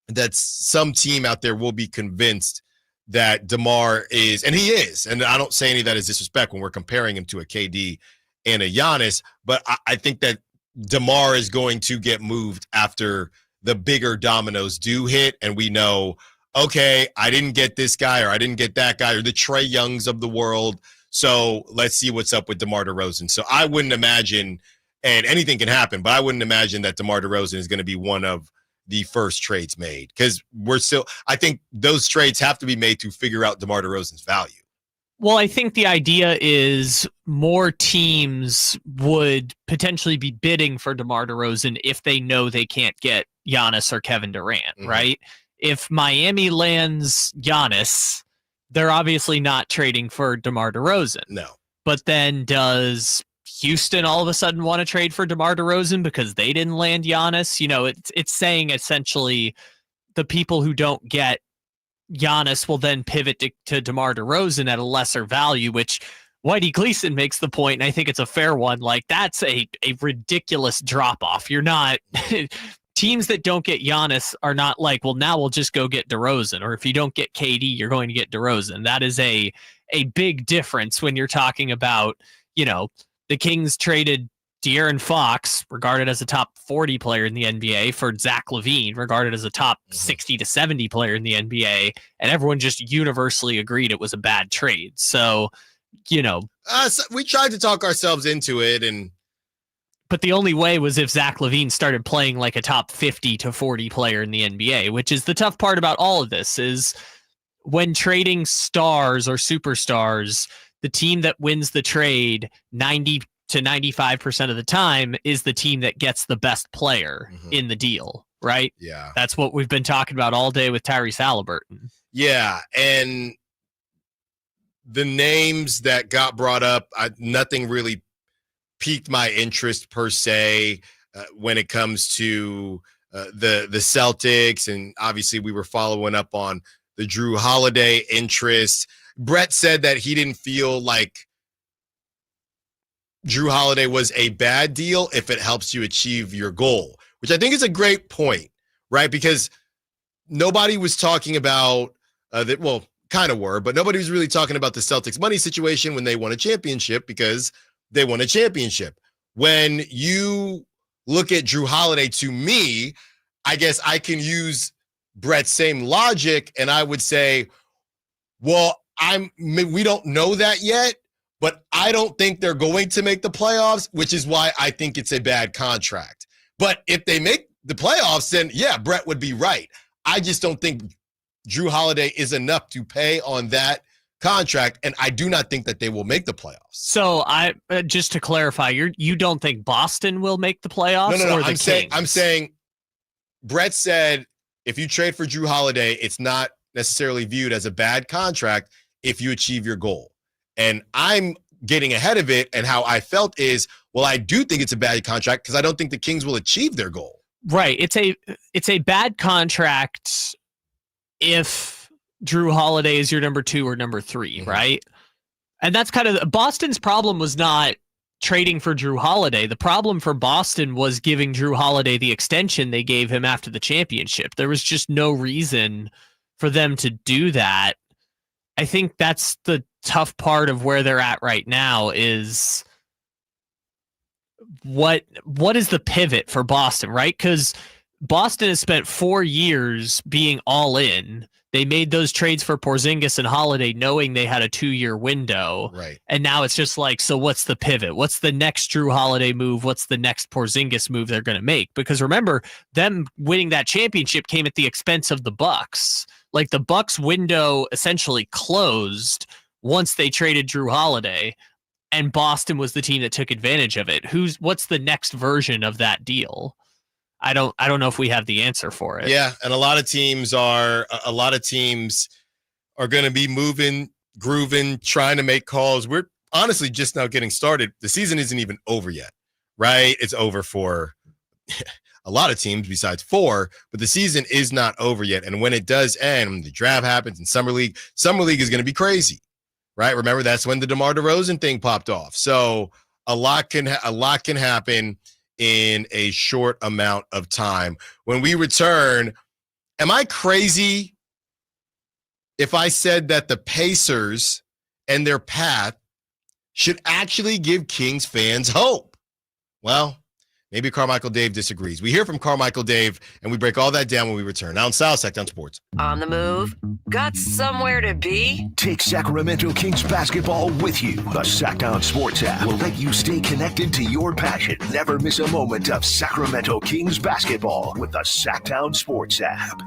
that some team out there will be convinced that DeMar is, and he is, and I don't say any of that as disrespect when we're comparing him to a KD and a Giannis, but I think that DeMar is going to get moved after the bigger dominoes do hit, and we know, okay, I didn't get this guy or I didn't get that guy or the Trae Youngs of the world, so let's see what's up with DeMar DeRozan. So I wouldn't imagine, and anything can happen, but I wouldn't imagine that DeMar DeRozan is going to be one of the first trades made, because I think those trades have to be made to figure out DeMar DeRozan's value. Well, I think the idea is more teams would potentially be bidding for DeMar DeRozan if they know they can't get Giannis or Kevin Durant, right? If Miami lands Giannis, they're obviously not trading for DeMar DeRozan. No. But then does Houston all of a sudden want to trade for DeMar DeRozan because they didn't land Giannis? You know, it's saying essentially the people who don't get Giannis will then pivot to DeMar DeRozan at a lesser value, which Whitey Gleason makes the point, and I think it's a fair one. Like, that's a ridiculous drop-off. You're not... Teams that don't get Giannis are not like, well, now we'll just go get DeRozan. Or if you don't get KD, you're going to get DeRozan. That is a big difference when you're talking about, you know, the Kings traded De'Aaron Fox, regarded as a top 40 player in the NBA, for Zach LaVine, regarded as a top 60 to 70 player in the NBA. And everyone just universally agreed it was a bad trade. So, you know. So we tried to talk ourselves into it, but the only way was if Zach LaVine started playing like a top 50 to 40 player in the NBA, which is the tough part about all of this, is when trading stars or superstars, the team that wins the trade 90 to 95% of the time is the team that gets the best player in the deal, right? Yeah. That's what we've been talking about all day with Tyrese Haliburton. Yeah, and the names that got brought up, nothing really piqued my interest per se when it comes to the Celtics, and obviously we were following up on the Jrue Holiday interest. Brett said that he didn't feel like Jrue Holiday was a bad deal if it helps you achieve your goal, which I think is a great point, right? Because nobody was talking about that. Well, kind of were, but nobody was really talking about the Celtics money situation when they won a championship, because they won a championship. When you look at Jrue Holiday, to me, I guess I can use Brett's same logic, and I would say, well, we don't know that yet, but I don't think they're going to make the playoffs, which is why I think it's a bad contract. But if they make the playoffs, then yeah, Brett would be right. I just don't think Jrue Holiday is enough to pay on that contract, and I do not think that they will make the playoffs. So I just to clarify, you don't think Boston will make the playoffs? No. Or I'm saying Brett said if you trade for Jrue Holiday, it's not necessarily viewed as a bad contract if you achieve your goal. And I'm getting ahead of it, and how I felt is, well, I do think it's a bad contract because I don't think the Kings will achieve their goal. Right. It's a bad contract if Jrue Holiday is your number 2 or number 3, right? And that's kind of Boston's problem was not trading for Jrue Holiday. The problem for Boston was giving Jrue Holiday the extension they gave him after the championship. There was just no reason for them to do that. I think that's the tough part of where they're at right now is what is the pivot for Boston, right? Because Boston has spent 4 years being all in. They made those trades for Porzingis and Holiday knowing they had a 2-year window. Right. And now it's just like, so what's the pivot? What's the next Jrue Holiday move? What's the next Porzingis move they're going to make? Because remember, them winning that championship came at the expense of the Bucks. Like the Bucks window essentially closed once they traded Jrue Holiday, and Boston was the team that took advantage of it. What's the next version of that deal? I don't know if we have the answer for it. Yeah, and a lot of teams are going to be moving, grooving, trying to make calls. We're honestly just now getting started. The season isn't even over yet, right? It's over for a lot of teams besides 4, but the season is not over yet. And when it does end, the draft happens in Summer League is going to be crazy, right? Remember, that's when the DeMar DeRozan thing popped off. So a lot can happen in a short amount of time. When we return, am I crazy if I said that the Pacers and their path should actually give Kings fans hope? Well, maybe Carmichael Dave disagrees. We hear from Carmichael Dave, and we break all that down when we return. Now in South Sacktown Sports. On the move? Got somewhere to be? Take Sacramento Kings basketball with you. The Sacktown Sports app will let you stay connected to your passion. Never miss a moment of Sacramento Kings basketball with the Sacktown Sports app.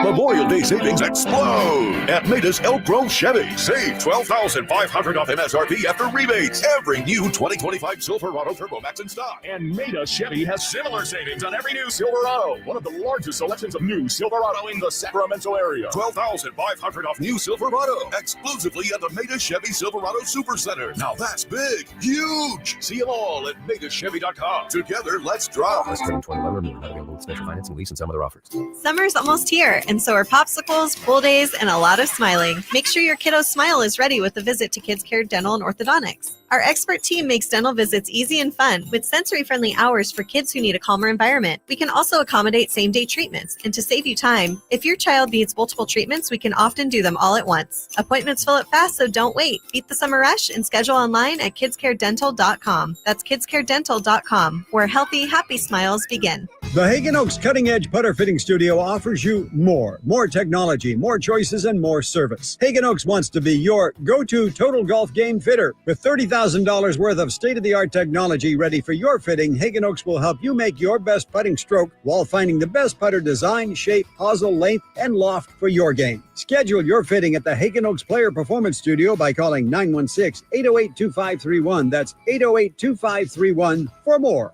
Memorial Day savings explode at Maida's Elk Grove Chevy. Save $12,500 off MSRP after rebates. Every new 2025 Silverado Turbo Max in stock. And Maida Chevy has similar savings on every new Silverado. One of the largest selections of new Silverado in the Sacramento area. $12,500 off new Silverado. Exclusively at the Maida Chevy Silverado Supercenter. Now that's big. Huge. See them all at MaidaChevy.com. Together, let's drive. Special financing, lease, and some other offers. Summer's almost here, and so are popsicles, pool days, and a lot of smiling. Make sure your kiddo's smile is ready with a visit to Kids Care Dental and Orthodontics. Our expert team makes dental visits easy and fun with sensory-friendly hours for kids who need a calmer environment. We can also accommodate same-day treatments, and to save you time, if your child needs multiple treatments, we can often do them all at once. Appointments fill up fast, so don't wait. Beat the summer rush and schedule online at kidscaredental.com. That's kidscaredental.com, where healthy, happy smiles begin. The Hagen Oaks Cutting Edge Putter Fitting Studio offers you more technology, more choices, and more service. Hagen Oaks wants to be your go-to total golf game fitter. With $30,000 worth of state-of-the-art technology ready for your fitting, Hagen Oaks will help you make your best putting stroke while finding the best putter design, shape, hosel, length, and loft for your game. Schedule your fitting at the Hagen Oaks Player Performance Studio by calling 916-808-2531. That's 808-2531 for more.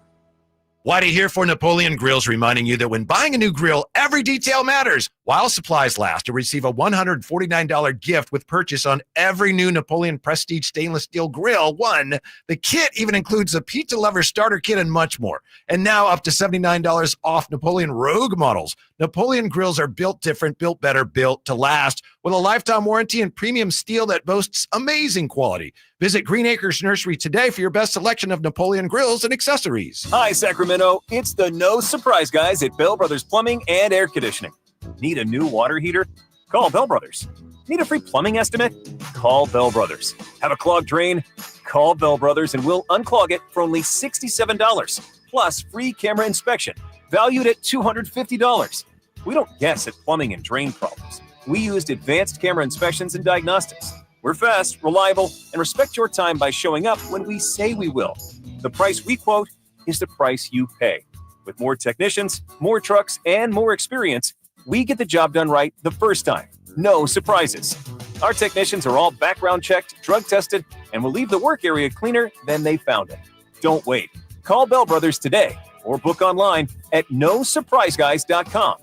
Whitey here for Napoleon Grills, reminding you that when buying a new grill, every detail matters. While supplies last, you'll receive a $149 gift with purchase on every new Napoleon Prestige stainless steel grill. The kit even includes a pizza lover starter kit and much more. And now up to $79 off Napoleon Rogue models. Napoleon grills are built different, built better, built to last, with a lifetime warranty and premium steel that boasts amazing quality. Visit Green Acres Nursery today for your best selection of Napoleon grills and accessories. Hi, Sacramento. It's the No Surprise guys at Bell Brothers Plumbing and Air Conditioning. Need a new water heater? Call Bell Brothers. Need a free plumbing estimate? Call Bell Brothers. Have a clogged drain? Call Bell Brothers and we'll unclog it for only $67. Plus free camera inspection, valued at $250. We don't guess at plumbing and drain problems. We used advanced camera inspections and diagnostics. We're fast, reliable, and respect your time by showing up when we say we will. The price we quote is the price you pay. With more technicians, more trucks, and more experience, we get the job done right the first time. No surprises. Our technicians are all background checked, drug tested, and will leave the work area cleaner than they found it. Don't wait. Call Bell Brothers today or book online at nosurpriseguys.com.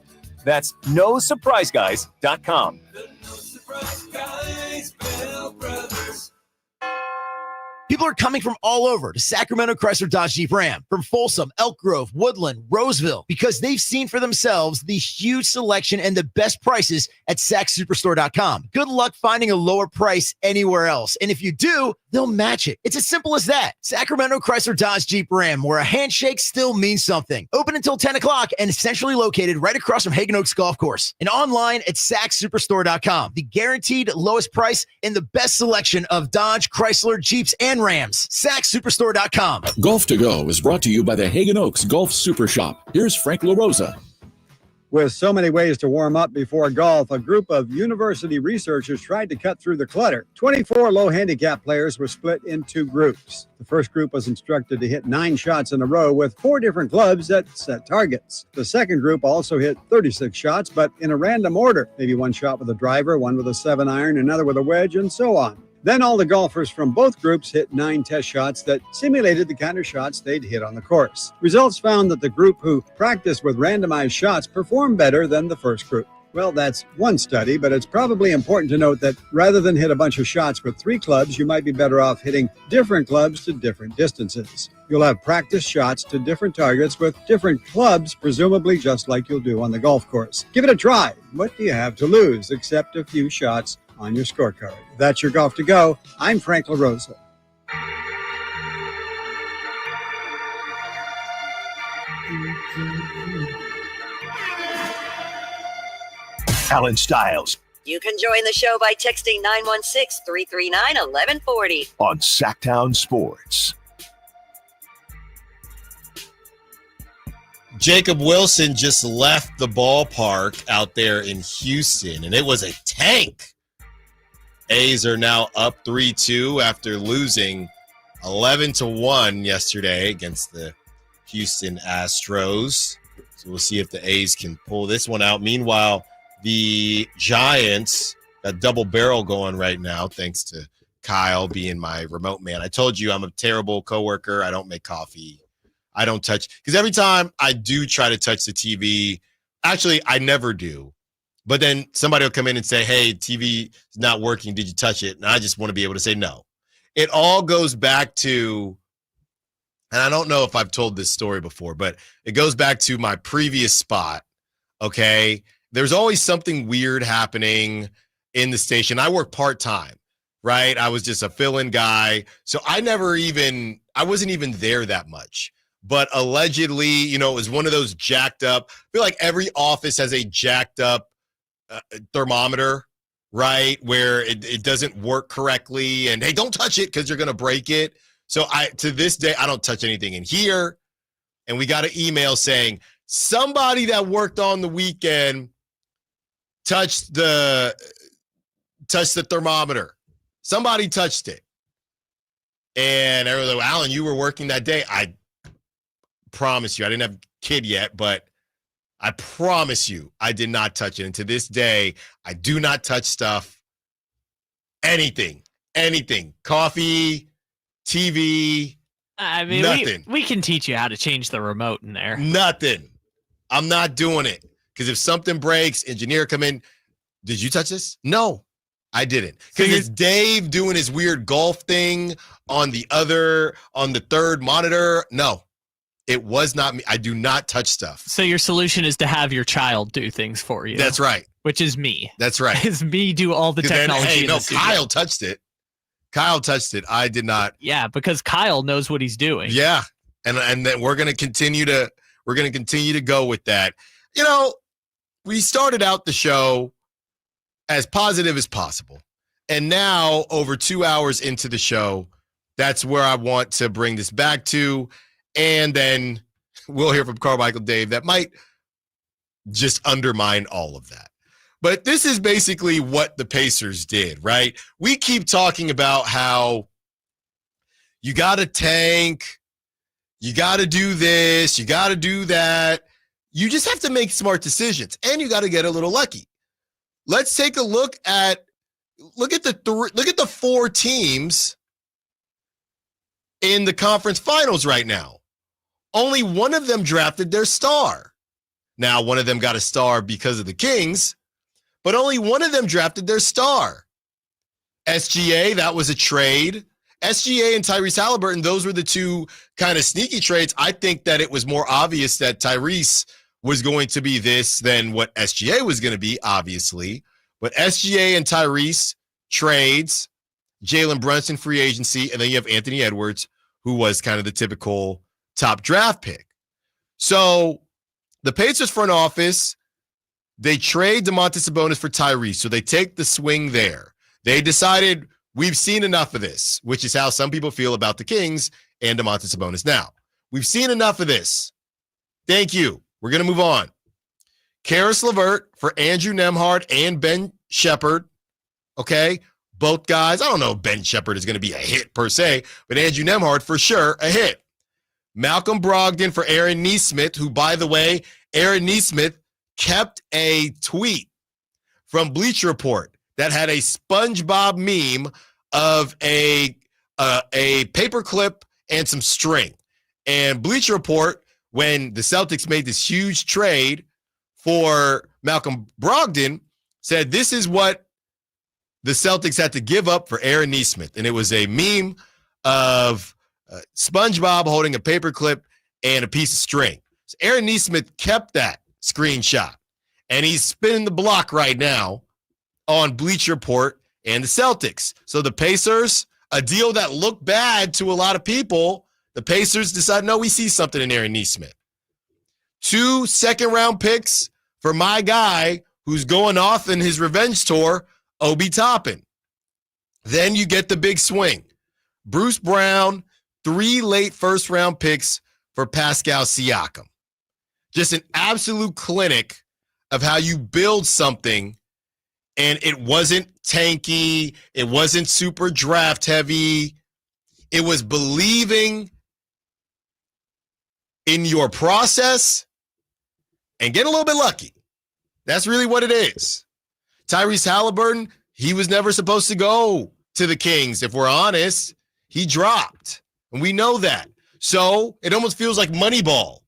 That's nosurpriseguys.com. People are coming from all over to Sacramento, Chrysler, Dodge, Jeep, Ram, from Folsom, Elk Grove, Woodland, Roseville, because they've seen for themselves the huge selection and the best prices at SacSuperstore.com. Good luck finding a lower price anywhere else. And if you do, they'll match it. It's as simple as that. Sacramento, Chrysler, Dodge, Jeep, Ram, where a handshake still means something. Open until 10 o'clock and centrally located right across from Hagen Oaks Golf Course. And online at SacSuperstore.com. The guaranteed lowest price and the best selection of Dodge, Chrysler, Jeeps, and Rams. SacSuperstore.com. Golf to Go is brought to you by the Hagen Oaks Golf Super Shop. Here's Frank LaRosa. With so many ways to warm up before golf, a group of university researchers tried to cut through the clutter. 24 low handicap players were split into groups. The first group was instructed to hit 9 shots in a row with 4 different clubs at set targets. The second group also hit 36 shots, but in a random order. Maybe one shot with a driver, one with a 7-iron, another with a wedge, and so on. Then all the golfers from both groups hit 9 test shots that simulated the kind of shots they'd hit on the course. Results found that the group who practiced with randomized shots performed better than the first group. Well, that's one study, but it's probably important to note that rather than hit a bunch of shots with 3 clubs, you might be better off hitting different clubs to different distances. You'll have practice shots to different targets with different clubs, presumably just like you'll do on the golf course. Give it a try. What do you have to lose except a few shots on your scorecard? That's your Golf to Go. I'm Frank LaRosa. Allen Stiles You can join the show by texting 916-339-1140 on Sacktown Sports. Jacob Wilson just left the ballpark out there in Houston, and it was a tank. A's are now up 3-2 after losing 11-1 yesterday against the Houston Astros. So we'll see if the A's can pull this one out. Meanwhile, the Giants, a double barrel going right now, thanks to Kyle being my remote man. I told you I'm a terrible coworker. I don't make coffee. I don't touch, because every time I do try to touch the TV, actually, I never do. But then somebody will come in and say, hey, TV is not working. Did you touch it? And I just want to be able to say no. It all goes back to, and I don't know if I've told this story before, but it goes back to my previous spot, okay? There's always something weird happening in the station. I work part-time, right? I was just a fill-in guy. So I wasn't even there that much. But allegedly, you know, it was one of those jacked up. I feel like every office has a jacked up thermometer, right? Where it doesn't work correctly. And hey, don't touch it because you're going to break it. So to this day, I don't touch anything in here. And we got an email saying somebody that worked on the weekend touched the thermometer. Somebody touched it. And I was like, Alan, you were working that day. I promise you, I didn't have a kid yet, but I promise you I did not touch it. And to this day, I do not touch stuff. Anything. Coffee, TV, I mean, nothing. We can teach you how to change the remote in there. Nothing. I'm not doing it. Because if something breaks, engineer come in, did you touch this? No, I didn't. Because it's Dave doing his weird golf thing on the third monitor. No, it was not me. I do not touch stuff. So your solution is to have your child do things for you. That's right. Which is me. That's right. Is me do all the technology. Kyle touched it. I did not. Yeah, because Kyle knows what he's doing. Yeah. And then we're going to continue to go with that. You know, we started out the show as positive as possible. And now, over 2 hours into the show, that's where I want to bring this back to. And then we'll hear from Carmichael Dave that might just undermine all of that. But this is basically what the Pacers did, right? We keep talking about how you got to tank, you got to do this, you got to do that. You just have to make smart decisions, and you got to get a little lucky. Let's take a look at the four teams in the conference finals right now. Only one of them drafted their star. Now, one of them got a star because of the Kings, but only one of them drafted their star. SGA, that was a trade. SGA and Tyrese Haliburton, those were the two kind of sneaky trades. I think that it was more obvious that Tyrese was going to be this than what SGA was going to be, obviously. But SGA and Tyrese trades, Jalen Brunson free agency, and then you have Anthony Edwards, who was kind of the typical top draft pick. So the Pacers front office, they trade Domantas Sabonis for Tyrese. So they take the swing there. They decided we've seen enough of this, which is how some people feel about the Kings and Domantas Sabonis. Now, we've seen enough of this. Thank you. We're going to move on. Karis LeVert for Andrew Nembhard and Ben Shepherd. Okay? Both guys. I don't know if Ben Shepherd is going to be a hit per se, but Andrew Nembhard for sure a hit. Malcolm Brogdon for Aaron Nesmith, who, by the way, Aaron Nesmith kept a tweet from Bleacher Report that had a SpongeBob meme of a paperclip and some string. And Bleacher Report, when the Celtics made this huge trade for Malcolm Brogdon, said this is what the Celtics had to give up for Aaron Nesmith. And it was a meme of SpongeBob holding a paperclip and a piece of string. So Aaron Nesmith kept that screenshot, and he's spinning the block right now on Bleacher Report and the Celtics. So the Pacers, a deal that looked bad to a lot of people, the Pacers decided, no, we see something in Aaron Nesmith. 2 second-round picks for my guy who's going off in his revenge tour, Obi Toppin. Then you get the big swing. Bruce Brown, 3 late first-round picks for Pascal Siakam. Just an absolute clinic of how you build something, and it wasn't tanky. It wasn't super draft heavy. It was believing in your process and getting a little bit lucky. That's really what it is. Tyrese Haliburton, he was never supposed to go to the Kings. If we're honest, he dropped. And we know that. So it almost feels like Moneyball,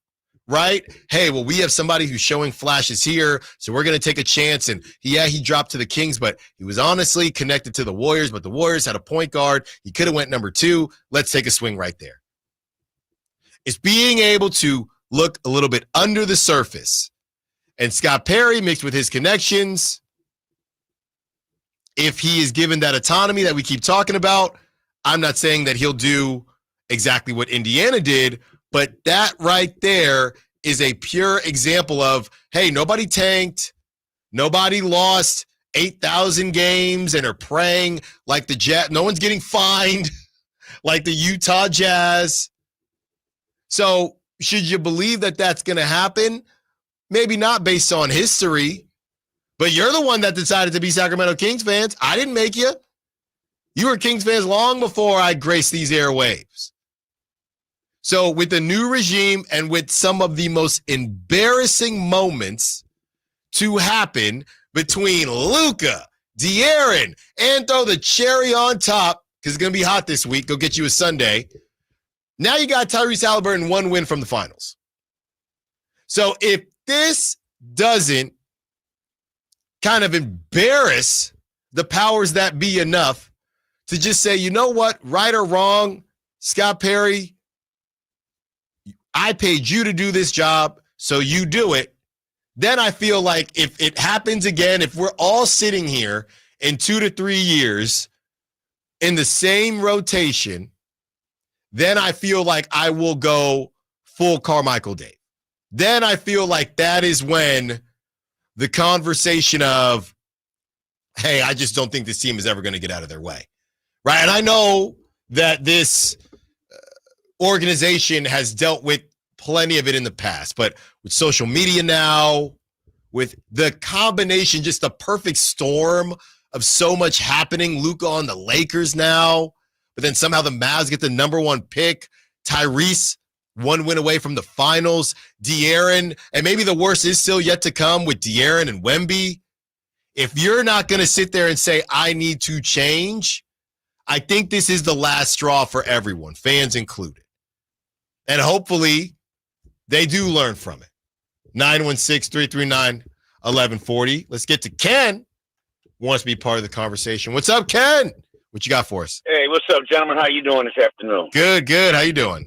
right? Hey, well, we have somebody who's showing flashes here, so we're going to take a chance. And he dropped to the Kings, but he was honestly connected to the Warriors, but the Warriors had a point guard. He could have went number 2. Let's take a swing right there. It's being able to look a little bit under the surface. And Scott Perry, mixed with his connections, if he is given that autonomy that we keep talking about, I'm not saying that he'll do exactly what Indiana did, but that right there is a pure example of, hey, nobody tanked, nobody lost 8,000 games and are praying like the Jazz. No one's getting fined like the Utah Jazz. So should you believe that that's going to happen? Maybe not based on history, but you're the one that decided to be Sacramento Kings fans. I didn't make you. You were Kings fans long before I graced these airwaves. So with the new regime and with some of the most embarrassing moments to happen between Luka, De'Aaron, and throw the cherry on top, because it's going to be hot this week, go get you a sundae. Now you got Tyrese Haliburton 1 win from the finals. So if this doesn't kind of embarrass the powers that be enough to just say, you know what, right or wrong, Scott Perry, I paid you to do this job, so you do it. Then I feel like if it happens again, if we're all sitting here in 2 to 3 years in the same rotation, then I feel like I will go full Carmichael Dave. Then I feel like that is when the conversation of, hey, I just don't think this team is ever going to get out of their way. Right? And I know that this organization has dealt with plenty of it in the past, but with social media now, with the combination, just the perfect storm of so much happening, Luka on the Lakers now, but then somehow the Mavs get the number 1 pick, Tyrese 1 win away from the finals, De'Aaron, and maybe the worst is still yet to come with De'Aaron and Wemby. If you're not going to sit there and say, I need to change, I think this is the last straw for everyone, fans included. And hopefully they do learn from it. 916-339-1140. Let's get to Ken, who wants to be part of the conversation. What's up, Ken? What you got for us? Hey, what's up, gentlemen? How you doing this afternoon? Good. How you doing?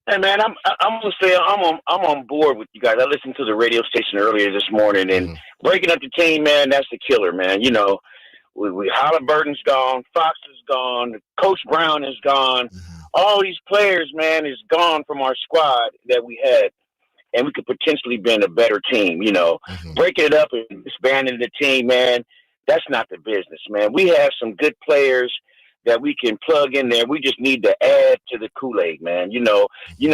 Hey, man, I'm gonna say I'm on board with you guys. I listened to the radio station earlier this morning, and breaking up the team, man, that's the killer, man. You know, we Haliburton's gone, Fox is gone, Coach Brown is gone. All these players, man, is gone from our squad that we had, and we could potentially be in a better team. You know, breaking it up and disbanding the team, man, that's not the business, man. We have some good players that we can plug in there. We just need to add to the Kool-Aid, man. You know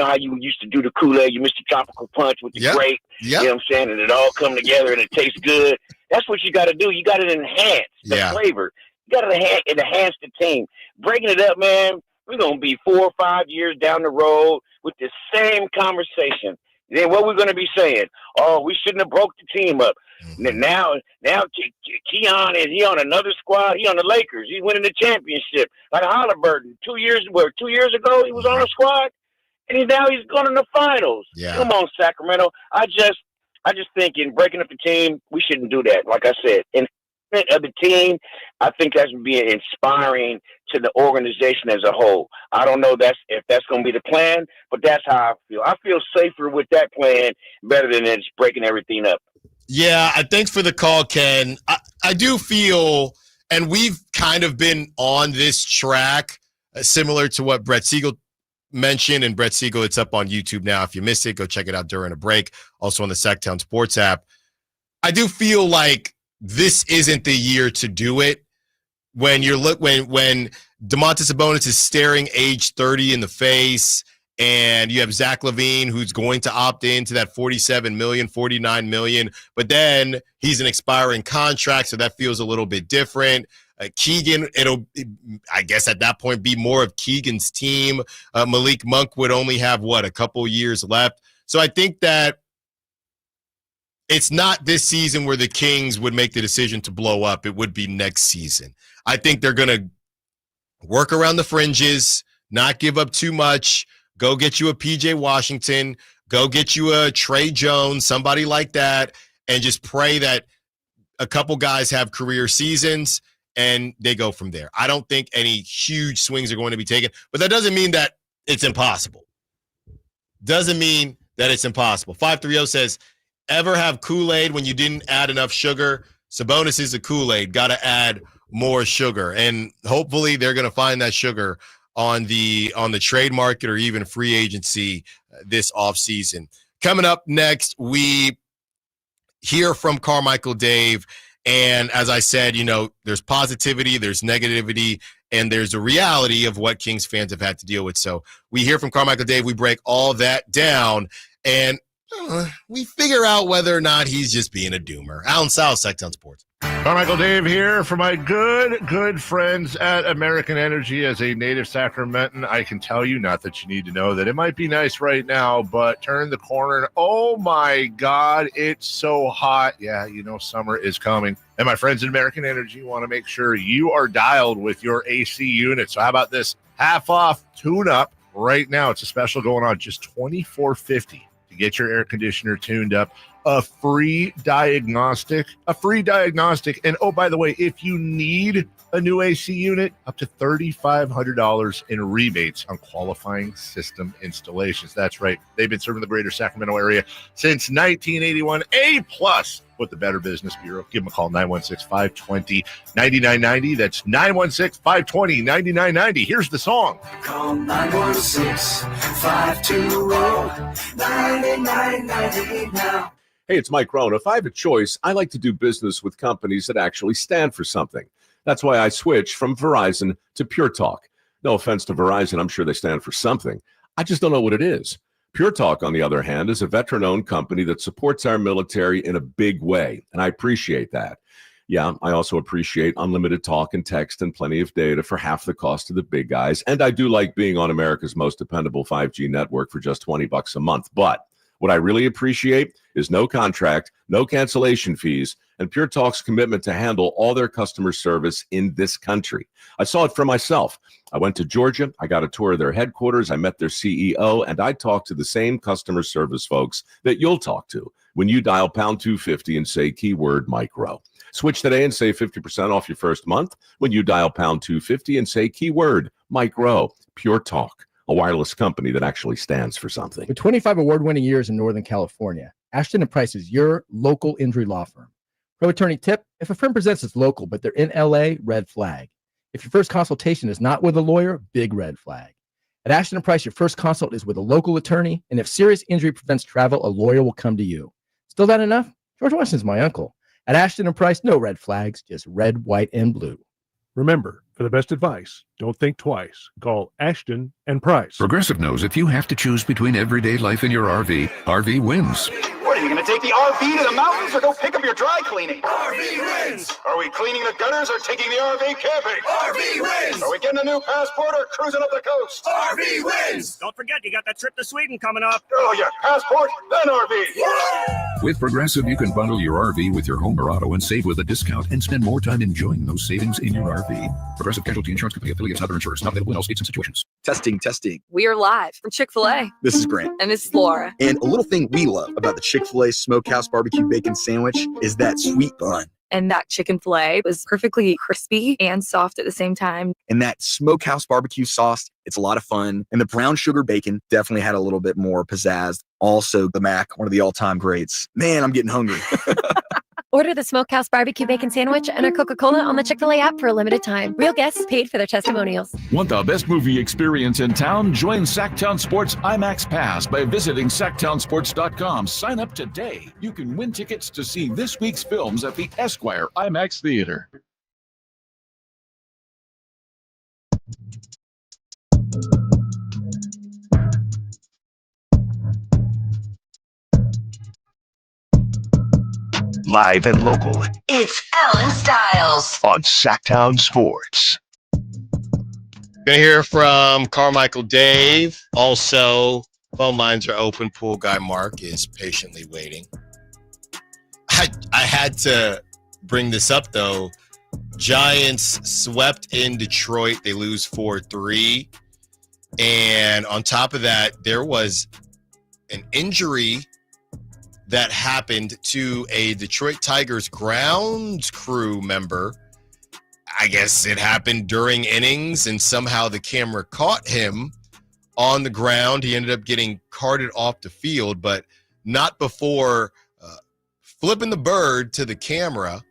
how you used to do the Kool-Aid, you mix the tropical punch with the grape, you know what I'm saying, and it all come together and it tastes good. That's what you got to do. You got to enhance the flavor. You got to enhance the team. Breaking it up, man, we're going to be 4 or 5 years down the road with the same conversation. Then what we're going to be saying? Oh, we shouldn't have broke the team up. Now Keon, is he on another squad? He on the Lakers. He's winning the championship. Like Haliburton, 2 years ago he was on a squad, and now he's going in the finals. Yeah. Come on, Sacramento. I just think in breaking up the team, we shouldn't do that. Like I said, in of the team, I think that's being inspiring to the organization as a whole. I don't know if that's going to be the plan, but that's how I feel. I feel safer with that plan better than just breaking everything up. Yeah, thanks for the call, Ken. I do feel, and we've kind of been on this track, similar to what Brett Siegel mentioned. And Brett Siegel, it's up on YouTube now. If you missed it, go check it out during a break. Also on the Sacktown Sports app. I do feel like this isn't the year to do it. When when Domantas Sabonis is staring age 30 in the face, and you have Zach LaVine, who's going to opt into that $47 million, $49 million, but then he's an expiring contract, so that feels a little bit different. Keegan, I guess at that point, be more of Keegan's team. Malik Monk would only have, a couple years left. So I think that it's not this season where the Kings would make the decision to blow up. It would be next season. I think they're going to work around the fringes, not give up too much, go get you a PJ Washington, go get you a Trey Jones, somebody like that, and just pray that a couple guys have career seasons and they go from there. I don't think any huge swings are going to be taken, but that doesn't mean that it's impossible. Doesn't mean that it's impossible. 530 says, ever have Kool-Aid when you didn't add enough sugar? Sabonis is a Kool-Aid. Got to add more sugar. And hopefully they're going to find that sugar on the trade market or even free agency this offseason. Coming up next, we hear from Carmichael Dave. And as I said, there's positivity, there's negativity, and there's a reality of what Kings fans have had to deal with. So we hear from Carmichael Dave. We break all that down, and we figure out whether or not he's just being a doomer. Allen Stiles, Sacktown Sports. Carmichael Dave here for my good friends at American Energy. As a native Sacramentan, I can tell you, not that you need to know, that it might be nice right now, but turn the corner and oh my God, it's so hot. Yeah, summer is coming. And my friends at American Energy want to make sure you are dialed with your AC unit. So how about this half off tune-up right now? It's a special going on, just $24.50 to get your air conditioner tuned up. A free diagnostic. And oh, by the way, if you need a new AC unit, up to $3,500 in rebates on qualifying system installations. That's right. They've been serving the greater Sacramento area since 1981. A+ with the Better Business Bureau. Give them a call, 916-520-9990. That's 916-520-9990. Here's the song. Call 916-520-9990 now. Hey, it's Mike Rohn. If I have a choice, I like to do business with companies that actually stand for something. That's why I switched from Verizon to Pure Talk. No offense to Verizon, I'm sure they stand for something. I just don't know what it is. Pure Talk, on the other hand, is a veteran-owned company that supports our military in a big way, and I appreciate that. Yeah, I also appreciate unlimited talk and text and plenty of data for half the cost of the big guys, and I do like being on America's most dependable 5G network for just $20 a month. But what I really appreciate is no contract, no cancellation fees, and Pure Talk's commitment to handle all their customer service in this country. I saw it for myself. I went to Georgia, I got a tour of their headquarters, I met their CEO, and I talked to the same customer service folks that you'll talk to when you dial pound 250 and say keyword micro. Switch today and save 50% off your first month when you dial pound 250 and say keyword micro. Pure Talk, a wireless company that actually stands for something. With 25 award-winning years in Northern California, Ashton & Price is your local injury law firm. Pro attorney tip: if a firm presents as local, but they're in LA, red flag. If your first consultation is not with a lawyer, big red flag. At Ashton & Price, your first consult is with a local attorney, and if serious injury prevents travel, a lawyer will come to you. Still not enough? George Washington's my uncle. At Ashton & Price, no red flags, just red, white, and blue. Remember, for the best advice, don't think twice. Call Ashton & Price. Progressive knows if you have to choose between everyday life and your RV, RV wins. What, are you going to take the RV to the mountains or go pick up your dry cleaning? RV wins! Are we cleaning the gutters or taking the RV camping? RV wins! Are we getting a new passport or cruising up the coast? RV wins! Don't forget, you got that trip to Sweden coming up. Oh, yeah, passport, then RV. Yeah! With Progressive, you can bundle your RV with your home or auto and save with a discount and spend more time enjoying those savings in your RV. Progressive Casualty Insurance Company affiliates and other insurers. Not available in all states and situations. Testing. We are live from Chick-fil-A. This is Grant. And this is Laura. And a little thing we love about the Chick-fil-A Smokehouse Barbecue Bacon Sandwich is that sweet bun. And that chicken filet was perfectly crispy and soft at the same time. And that Smokehouse Barbecue sauce, it's a lot of fun. And the brown sugar bacon definitely had a little bit more pizzazz. Also, the Mac, one of the all-time greats. Man, I'm getting hungry. Order the Smokehouse Barbecue Bacon Sandwich and a Coca-Cola on the Chick-fil-A app for a limited time. Real guests paid for their testimonials. Want the best movie experience in town? Join Sacktown Sports IMAX Pass by visiting sacktownsports.com. Sign up today. You can win tickets to see this week's films at the Esquire IMAX Theater. Live and local It's Allen Stiles on Sacktown Sports. Gonna hear from Carmichael Dave. Also, phone lines are open. Pool guy Mark is patiently waiting. I had to bring this up, though. Giants swept in Detroit. They lose 4-3. And on top of that, there was an injury that happened to a Detroit Tigers grounds crew member. I guess it happened during innings, and somehow the camera caught him on the ground. He ended up getting carted off the field, but not before flipping the bird to the camera.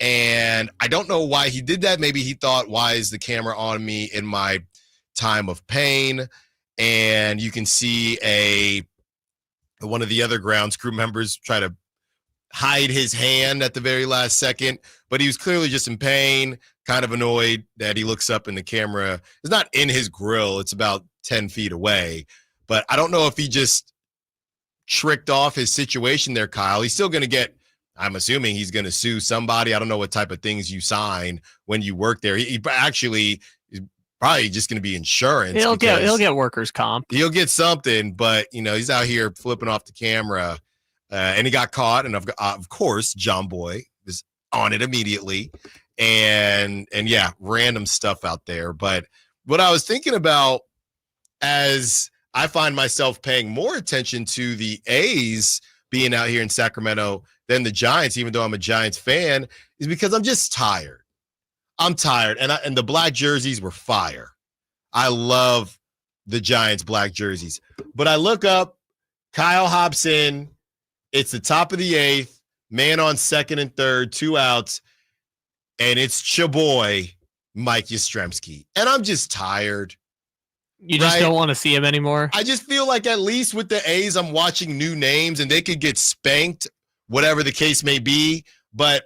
And I don't know why he did that. Maybe he thought, why is the camera on me in my time of pain? And you can see one of the other grounds crew members try to hide his hand at the very last second, but he was clearly just in pain, kind of annoyed that he looks up and the camera is not in his grill. It's about 10 feet away. But I don't know if he just tricked off his situation there, Kyle. He's still going to get, I'm assuming he's going to sue somebody. I don't know what type of things you sign when you work there. He actually is probably just going to be insurance. He'll get workers' comp. He'll get something, but he's out here flipping off the camera, and he got caught. And of course, John Boy was on it immediately, and yeah, random stuff out there. But what I was thinking about, as I find myself paying more attention to the A's being out here in Sacramento than the Giants, even though I'm a Giants fan, is because I'm just tired. I'm tired, and the black jerseys were fire. I love the Giants black jerseys. But I look up, Kyle Hobson, it's the top of the 8th, man on second and third, 2 outs, and it's your boy, Mike Yastrzemski. And I'm just tired. You just don't want to see him anymore? I just feel like at least with the A's, I'm watching new names, and they could get spanked, whatever the case may be. But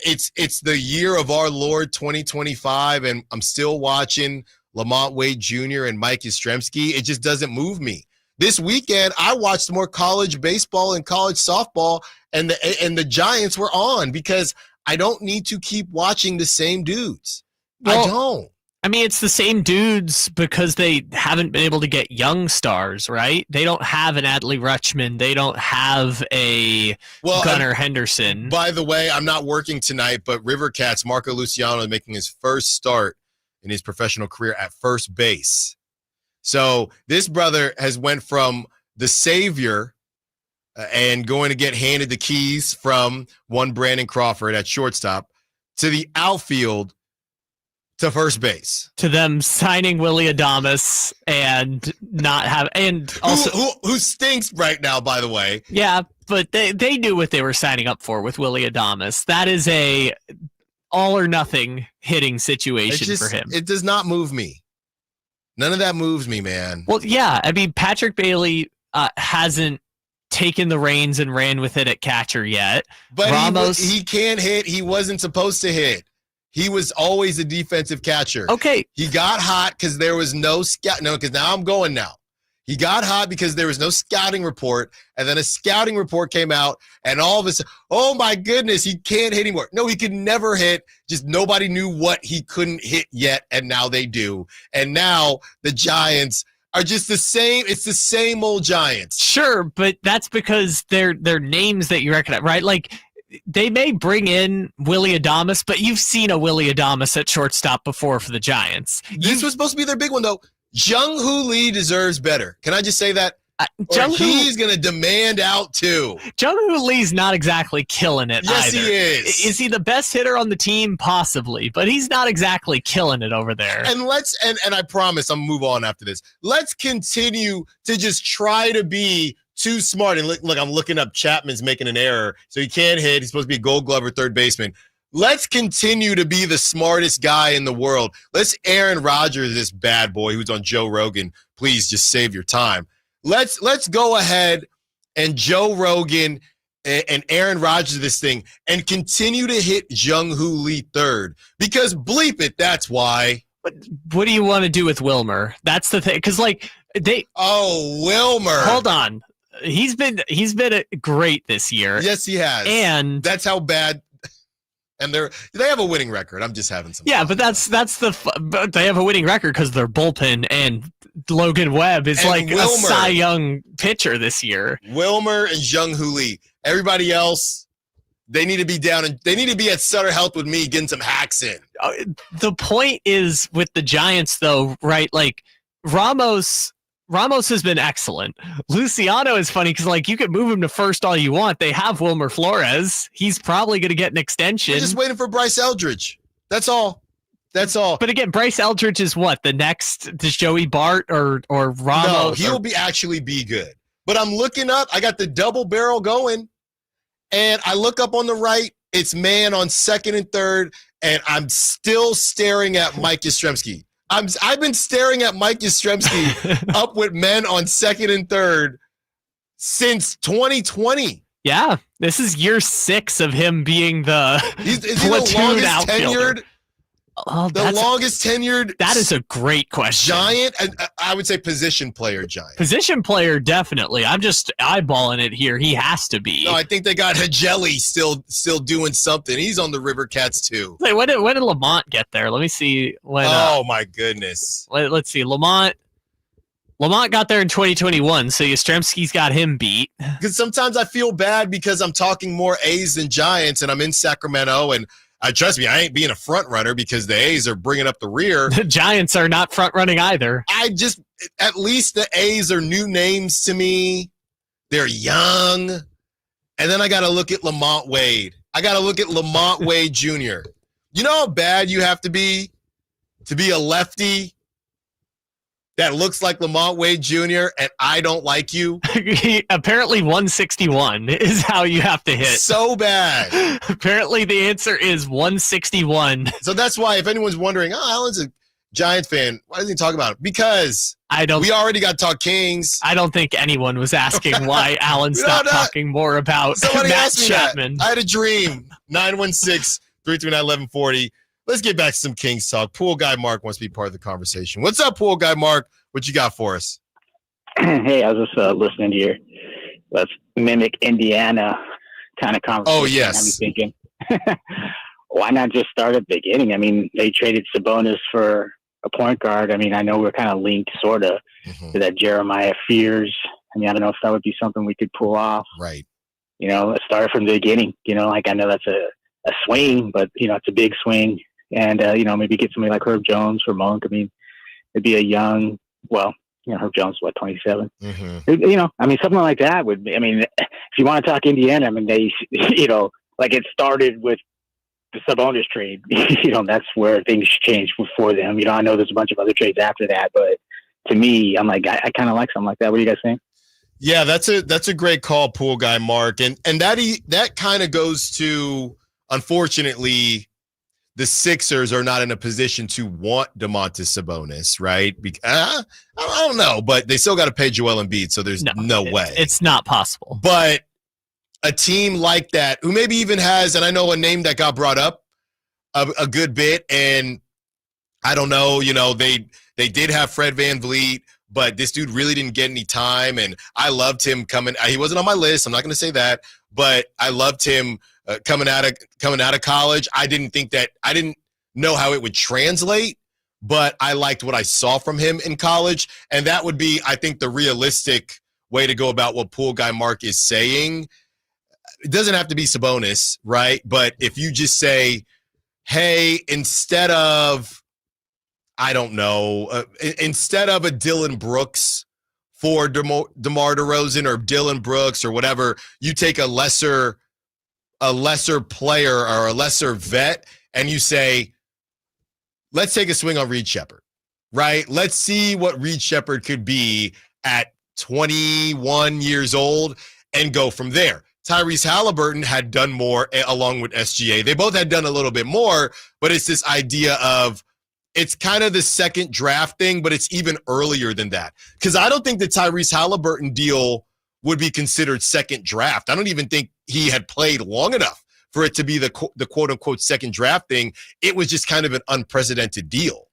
it's the year of our Lord 2025, and I'm still watching Lamont Wade Jr. and Mike Yastrzemski. It just doesn't move me. This weekend, I watched more college baseball and college softball, and the Giants were on, because I don't need to keep watching the same dudes. Well, I don't. I mean, it's the same dudes because they haven't been able to get young stars, right? They don't have an Adley Rutschman. They don't have a Gunnar Henderson. By the way, I'm not working tonight, but River Cats, Marco Luciano is making his first start in his professional career at first base. So this brother has went from the savior and going to get handed the keys from one Brandon Crawford at shortstop to the outfield to first base, to them signing Willy Adames and not have, and also who stinks right now, by the way. Yeah, but they knew what they were signing up for with Willy Adames. That is a all or nothing hitting situation for him. It does not move me. None of that moves me, man. Well, yeah, I mean, Patrick Bailey hasn't taken the reins and ran with it at catcher yet. But Ramos, he can't hit. He wasn't supposed to hit. He was always a defensive catcher. Okay. He got hot because there was no scout. No, because now I'm going now. He got hot because there was no scouting report, and then a scouting report came out, and all of a sudden, oh my goodness, he can't hit anymore. No, he could never hit. Just nobody knew what he couldn't hit yet, and now they do. And now the Giants are just the same. It's the same old Giants. Sure, but that's because they're names that you recognize, right? Like, they may bring in Willy Adames, but you've seen a Willy Adames at shortstop before for the Giants. This was supposed to be their big one, though. Jung-Hoo Lee deserves better. Can I just say that? He's going to demand out, too. Jung-Hoo Lee's not exactly killing it Yes, either. he is. Is he the best hitter on the team? Possibly, but he's not exactly killing it over there. And and I promise I'm move on after this. Let's continue to just try to be too smart. And look, I'm looking up Chapman's making an error, so he can't hit. He's supposed to be a Gold Glover third baseman. Let's continue to be the smartest guy in the world. Let's Aaron Rodgers, this bad boy who's on Joe Rogan. Please just save your time. Let's go ahead and Joe Rogan and Aaron Rodgers this thing and continue to hit Jung-Hoo Lee third, because bleep it, that's why. What do you want to do with Wilmer? That's the thing, because Wilmer. Hold on. He's been great this year. Yes, he has. And that's how bad. And they have a winning record. I'm just having some. Yeah, but but they have a winning record because their bullpen, and Logan Webb is like a Cy Young pitcher this year. Wilmer and Jung-Hoo Lee. Everybody else, They need to be down and they need to be at Sutter Health with me getting some hacks in. The point is with the Giants, though, right? Like Ramos has been excellent. Luciano is funny because, like, you could move him to first all you want. They have Wilmer Flores. He's probably going to get an extension. We're just waiting for Bryce Eldridge. That's all. But again, Bryce Eldridge is what? The next? Does Joey Bart or Ramos? No, he'll actually be good. But I'm looking up. I got the double barrel going. And I look up on the right. It's man on second and third. And I'm still staring at Mike Yastrzemski. I've been staring at Mike Yastrzemski up with men on second and third since 2020. Yeah, this is year 6 of him being is he the longest tenured? Longest tenured. That is a great question. Giant, I would say position player giant. Position player, definitely. I'm just eyeballing it here. He has to be. No, I think they got Hajeli still doing something. He's on the River Cats too. Wait, when did Lamont get there? Let me see. Oh my goodness. Let's see. Lamont got there in 2021, so Yastrzemski's got him beat. Because sometimes I feel bad because I'm talking more A's than Giants, and I'm in Sacramento, and trust me, I ain't being a front runner because the A's are bringing up the rear. The Giants are not front running either. At least the A's are new names to me. They're young. And then I got to look at Lamont Wade. I got to look at Lamont Wade Jr. You know how bad you have to be a lefty that looks like Lamont Wade Jr. and I don't like you? Apparently 161 is how you have to hit. So bad. Apparently the answer is 161. So that's why if anyone's wondering, Allen's a Giants fan, why doesn't he talk about it? Because we already got to talk Kings. I don't think anyone was asking why Allen stopped talking more about Somebody Matt asked me Chapman. That. I had a dream. 916-339-1140. Let's get back to some Kings talk. Pool guy Mark wants to be part of the conversation. What's up, pool guy Mark? What you got for us? Hey, I was just listening to your let's mimic Indiana kind of conversation. Oh, yes. I'm thinking, why not just start at the beginning? I mean, they traded Sabonis for a point guard. I mean, I know we're kind of linked sort of to that Jeremiah Fears. I mean, I don't know if that would be something we could pull off. Right. You know, let's start from the beginning. You know, like I know that's a swing, but, you know, it's a big swing. And, you know, maybe get somebody like Herb Jones for Monk. I mean, it'd be a young, well, you know, Herb Jones, 27? You know, I mean, something like that would be, I mean, if you want to talk Indiana, I mean, they, you know, like it started with the Sabonis trade, you know, that's where things changed for them. You know, I know there's a bunch of other trades after that, but to me, I'm like, I kind of like something like that. What do you guys think? Yeah, that's a great call, pool guy Mark. And that kind of goes to, unfortunately, the Sixers are not in a position to want Domantas Sabonis, right? I don't know, but they still got to pay Joel Embiid, so there's no way. It's not possible. But a team like that, who maybe even has, and I know a name that got brought up a good bit, and I don't know, you know, they did have Fred VanVleet, but this dude really didn't get any time, and I loved him coming. He wasn't on my list. I'm not going to say that, but I loved him coming out of college. I didn't know how it would translate, but I liked what I saw from him in college, and that would be, I think, the realistic way to go about what pool guy Mark is saying. It doesn't have to be Sabonis, right? But if you just say, hey, instead of, I don't know, instead of a Dylan Brooks for DeMar DeRozan or Dylan Brooks or whatever, you take a lesser player or a lesser vet and you say, let's take a swing on Reed Shepherd, right? Let's see what Reed Shepherd could be at 21 years old and go from there. Tyrese Haliburton had done more along with SGA. They both had done a little bit more, but it's this idea of it's kind of the second draft thing, but it's even earlier than that. Because I don't think the Tyrese Haliburton deal would be considered second draft. I don't even think he had played long enough for it to be the quote-unquote second draft thing. It was just kind of an unprecedented deal.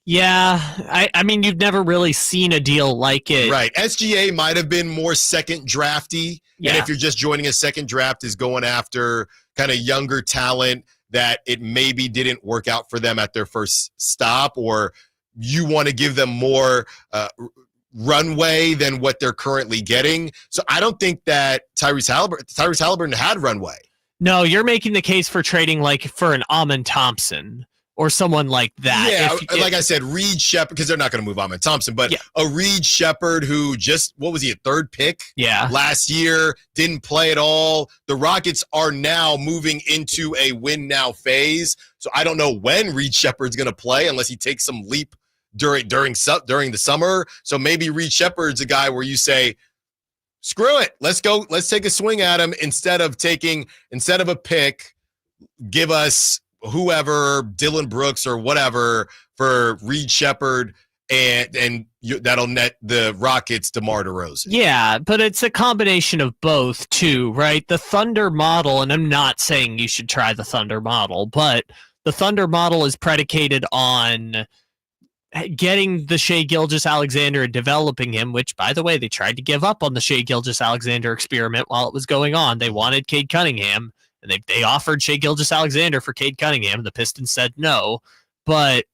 Yeah, I mean, you've never really seen a deal like it. Right. SGA might have been more second drafty. Yeah. And if you're just joining a second draft is going after kind of younger talent that it maybe didn't work out for them at their first stop, or you want to give them more runway than what they're currently getting. So I don't think that Tyrese Haliburton had runway. No, you're making the case for trading like for an Amen Thompson or someone like that. Yeah, like I said, Reed Shepherd, because they're not going to move Amen Thompson, but a Reed Shepherd who just, what was he, a third pick last year, didn't play at all. The Rockets are now moving into a win-now phase, so I don't know when Reed Shepherd's going to play unless he takes some leap during the summer. So maybe Reed Shepherd's a guy where you say, screw it, let's take a swing at him instead of a pick, give us whoever, Dylan Brooks or whatever, for Reed Shepherd, and that'll net the Rockets DeMar DeRozan. Yeah, but it's a combination of both too, right? The Thunder model, and I'm not saying you should try the Thunder model, but the Thunder model is predicated on getting the Shai Gilgeous-Alexander and developing him, which, by the way, they tried to give up on the Shai Gilgeous-Alexander experiment while it was going on. They wanted Cade Cunningham, and they offered Shai Gilgeous-Alexander for Cade Cunningham. The Pistons said no, but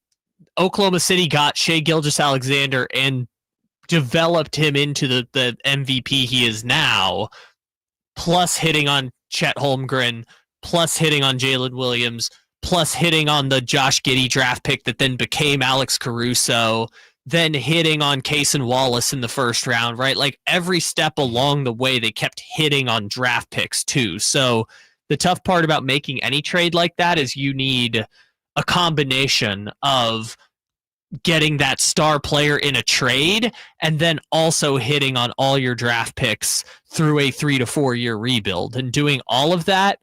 Oklahoma City got Shai Gilgeous-Alexander and developed him into the MVP he is now, plus hitting on Chet Holmgren, plus hitting on Jalen Williams, plus hitting on the Josh Giddey draft pick that then became Alex Caruso, then hitting on Cason Wallace in the first round, right? Like every step along the way, they kept hitting on draft picks too. So the tough part about making any trade like that is you need a combination of getting that star player in a trade and then also hitting on all your draft picks through a 3 to 4 year rebuild. And doing all of that,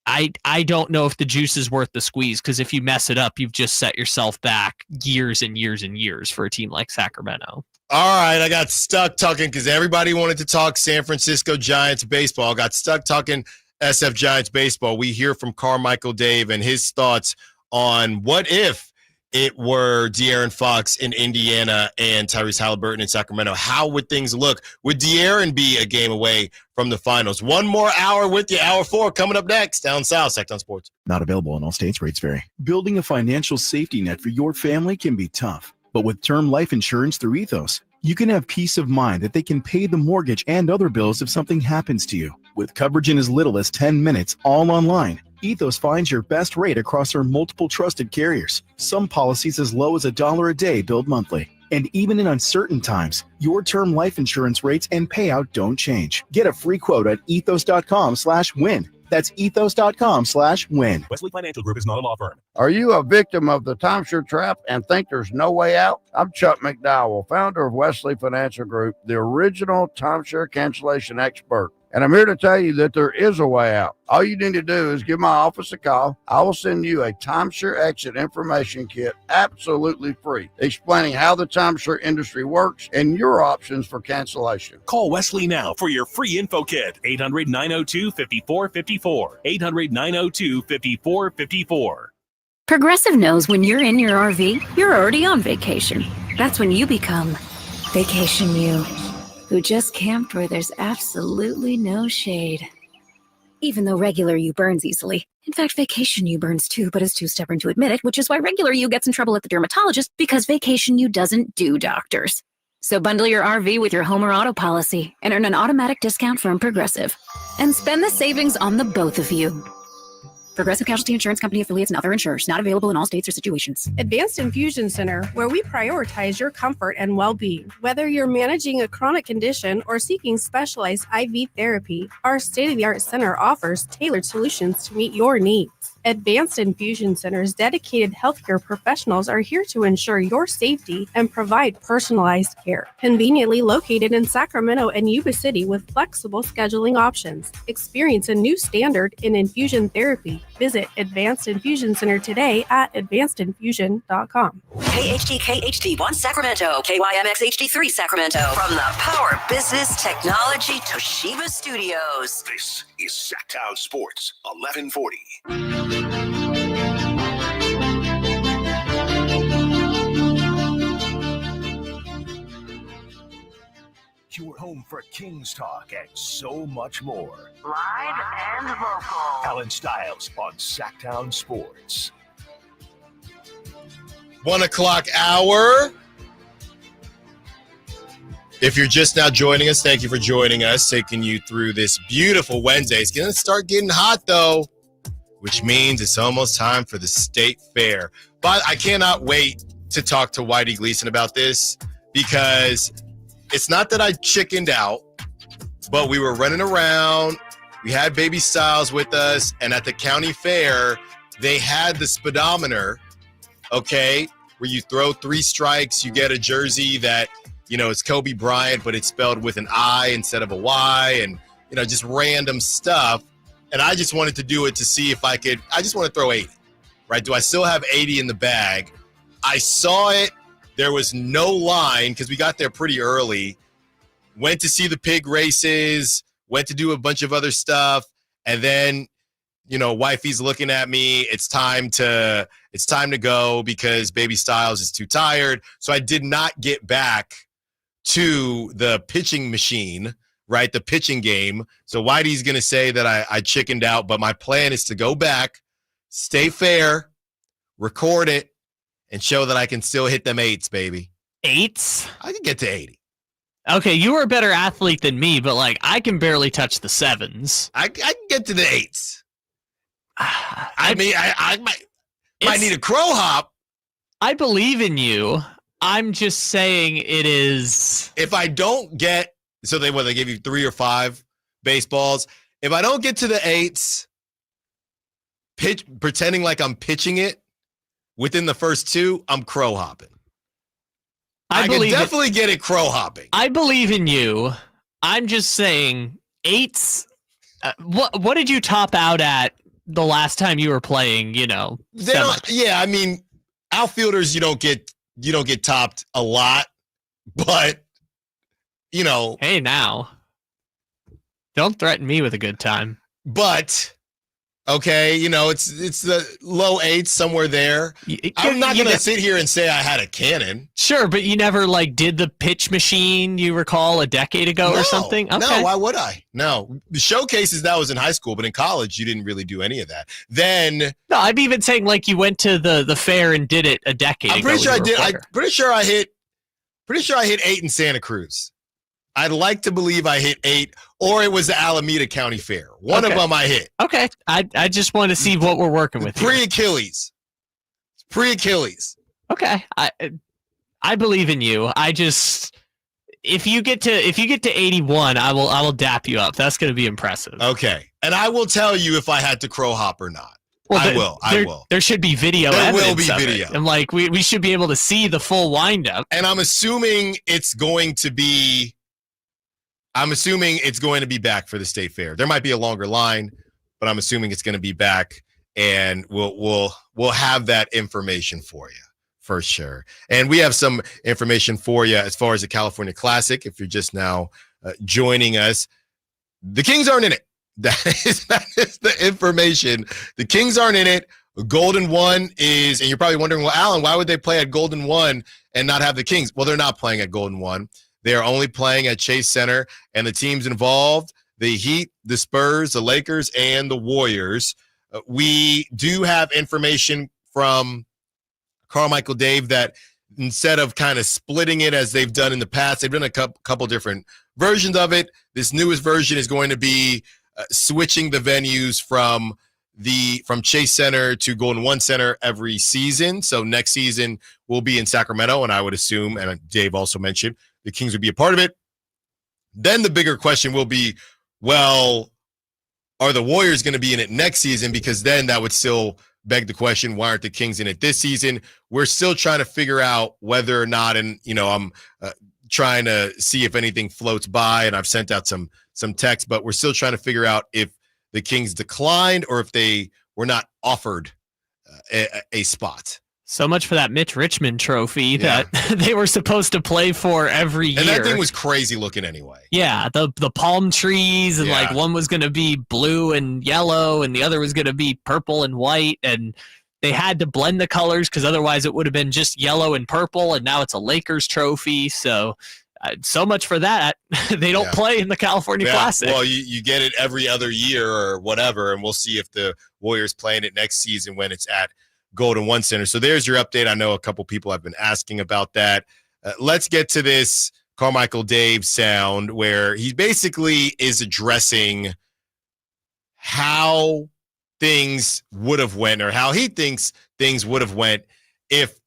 I don't know if the juice is worth the squeeze, because if you mess it up, you've just set yourself back years and years and years for a team like Sacramento. All right, I got stuck talking because everybody wanted to talk San Francisco Giants baseball. Got stuck talking SF Giants baseball. We hear from Carmichael Dave and his thoughts on what if it were De'Aaron Fox in Indiana and Tyrese Haliburton in Sacramento. How would things look? Would De'Aaron be a game away from the finals? One more hour with you. Hour 4 coming up next. Down south, Sacktown Sports. Not available in all states. Rates vary. Building a financial safety net for your family can be tough. But with term life insurance through Ethos, you can have peace of mind that they can pay the mortgage and other bills if something happens to you. With coverage in as little as 10 minutes, all online, Ethos finds your best rate across our multiple trusted carriers. Some policies as low as $1 a day billed monthly. And even in uncertain times, your term life insurance rates and payout don't change. Get a free quote at ethos.com/win. That's ethos.com/win. Wesley Financial Group is not a law firm. Are you a victim of the timeshare trap and think there's no way out? I'm Chuck McDowell, founder of Wesley Financial Group, the original timeshare cancellation expert. And I'm here to tell you that there is a way out. All you need to do is give my office a call. I will send you a timeshare exit information kit absolutely free, explaining how the timeshare industry works and your options for cancellation. Call Wesley now for your free info kit. 800-902-5454. 800-902-5454. Progressive knows when you're in your RV, you're already on vacation. That's when you become Vacation You, who just camped where there's absolutely no shade. Even though regular you burns easily. In fact, Vacation You burns too, but is too stubborn to admit it, which is why regular you gets in trouble at the dermatologist, because Vacation You doesn't do doctors. So bundle your RV with your home or auto policy and earn an automatic discount from Progressive. And spend the savings on the both of you. Progressive Casualty Insurance Company affiliates and other insurers. Not available in all states or situations. Advanced Infusion Center, where we prioritize your comfort and well-being. Whether you're managing a chronic condition or seeking specialized IV therapy, our state-of-the-art center offers tailored solutions to meet your needs. Advanced Infusion Center's dedicated healthcare professionals are here to ensure your safety and provide personalized care. Conveniently located in Sacramento and Yuba City with flexible scheduling options. Experience a new standard in infusion therapy. Visit Advanced Infusion Center today at advancedinfusion.com. KHD1 Sacramento, KYMX HD3 Sacramento. From the Power Business Technology Toshiba Studios. This is Sacktown Sports, 1140. Your home for Kings talk and so much more. Live and local. Allen Stiles on Sacktown Sports. 1 o'clock hour. If you're just now joining us, thank you for joining us, taking you through this beautiful Wednesday. It's going to start getting hot, though, which means it's almost time for the State Fair. But I cannot wait to talk to Whitey Gleason about this, because it's not that I chickened out, but we were running around. We had Baby Styles with us, and at the county fair, they had the speedometer, okay, where you throw 3 strikes, you get a jersey that, it's Kobe Bryant, but it's spelled with an I instead of a Y, and, just random stuff. And I just wanted to do it to see if I just want to throw 80, right? Do I still have 80 in the bag? I saw it. There was no line because we got there pretty early. Went to see the pig races, went to do a bunch of other stuff, and then, wifey's looking at me. It's time to go because Baby Styles is too tired. So I did not get back to the pitching machine, right? The pitching game. So Whitey's going to say that I chickened out, but my plan is to go back, stay fair, record it, and show that I can still hit them 8s, baby. 8s? I can get to 80. Okay, you were a better athlete than me, but I can barely touch the 7s. I can get to the 8s. I might need a crow hop. I believe in you. I'm just saying it is. If I don't get, so they give you 3 or 5 baseballs. If I don't get to the 8s, pretending like I'm pitching it within the first 2, I'm crow hopping. I can definitely get it crow hopping. I believe in you. I'm just saying 8s. What did you top out at the last time you were playing? Outfielders you don't get topped a lot, but Hey, now, don't threaten me with a good time. But. Okay, it's the low 8s somewhere there. I'm not going to sit here and say I had a cannon. Sure, but you never did the pitch machine, you recall, a decade ago or something? Okay. No, why would I? No. The showcases, that was in high school, but in college, you didn't really do any of that. Then... No, I'm even saying you went to the fair and did it a decade ago. I'm pretty sure I did. I'm pretty sure I hit 8 in Santa Cruz. I'd like to believe I hit 8, or it was the Alameda County Fair. One of them I hit. Okay. I just want to see what we're working with. Pre-Achilles. Okay. I believe in you. If you get to 81, I will dap you up. That's going to be impressive. Okay. And I will tell you if I had to crow hop or not. Well, I will. There should be video. There will be video. And we should be able to see the full windup. And I'm assuming it's going to be back for the State Fair. There might be a longer line, but I'm assuming it's going to be back, and we'll have that information for you for sure. And we have some information for you as far as the California Classic. If you're just now joining us, the Kings aren't in it. That is the information. The Kings aren't in it. Golden One is, and you're probably wondering, well, Allen, why would they play at Golden One and not have the Kings? Well, they're not playing at Golden One. They are only playing at Chase Center, and the teams involved, the Heat, the Spurs, the Lakers, and the Warriors. We do have information from Carmichael Dave that instead of kind of splitting it as they've done in the past, they've done a couple different versions of it. This newest version is going to be switching the venues from Chase Center to Golden One Center every season. So next season will be in Sacramento, and I would assume, and Dave also mentioned, the Kings would be a part of it. Then the bigger question will be, well, are the Warriors going to be in it next season? Because then that would still beg the question, why aren't the Kings in it this season? We're still trying to figure out whether or not, and I'm trying to see if anything floats by, and I've sent out some text, but we're still trying to figure out if the Kings declined or if they were not offered a spot. So much for that Mitch Richmond trophy that they were supposed to play for every year. And that thing was crazy looking anyway. Yeah, the palm trees, and one was going to be blue and yellow and the other was going to be purple and white, and they had to blend the colors because otherwise it would have been just yellow and purple, and now it's a Lakers trophy. So much for that. They don't play in the California Classic. Well, you get it every other year or whatever, and we'll see if the Warriors play in it next season when it's at Golden One Center. So there's your update. I know a couple people have been asking about that. Let's get to this Carmichael Dave sound where he basically is addressing how things would have went, or how he thinks things would have went if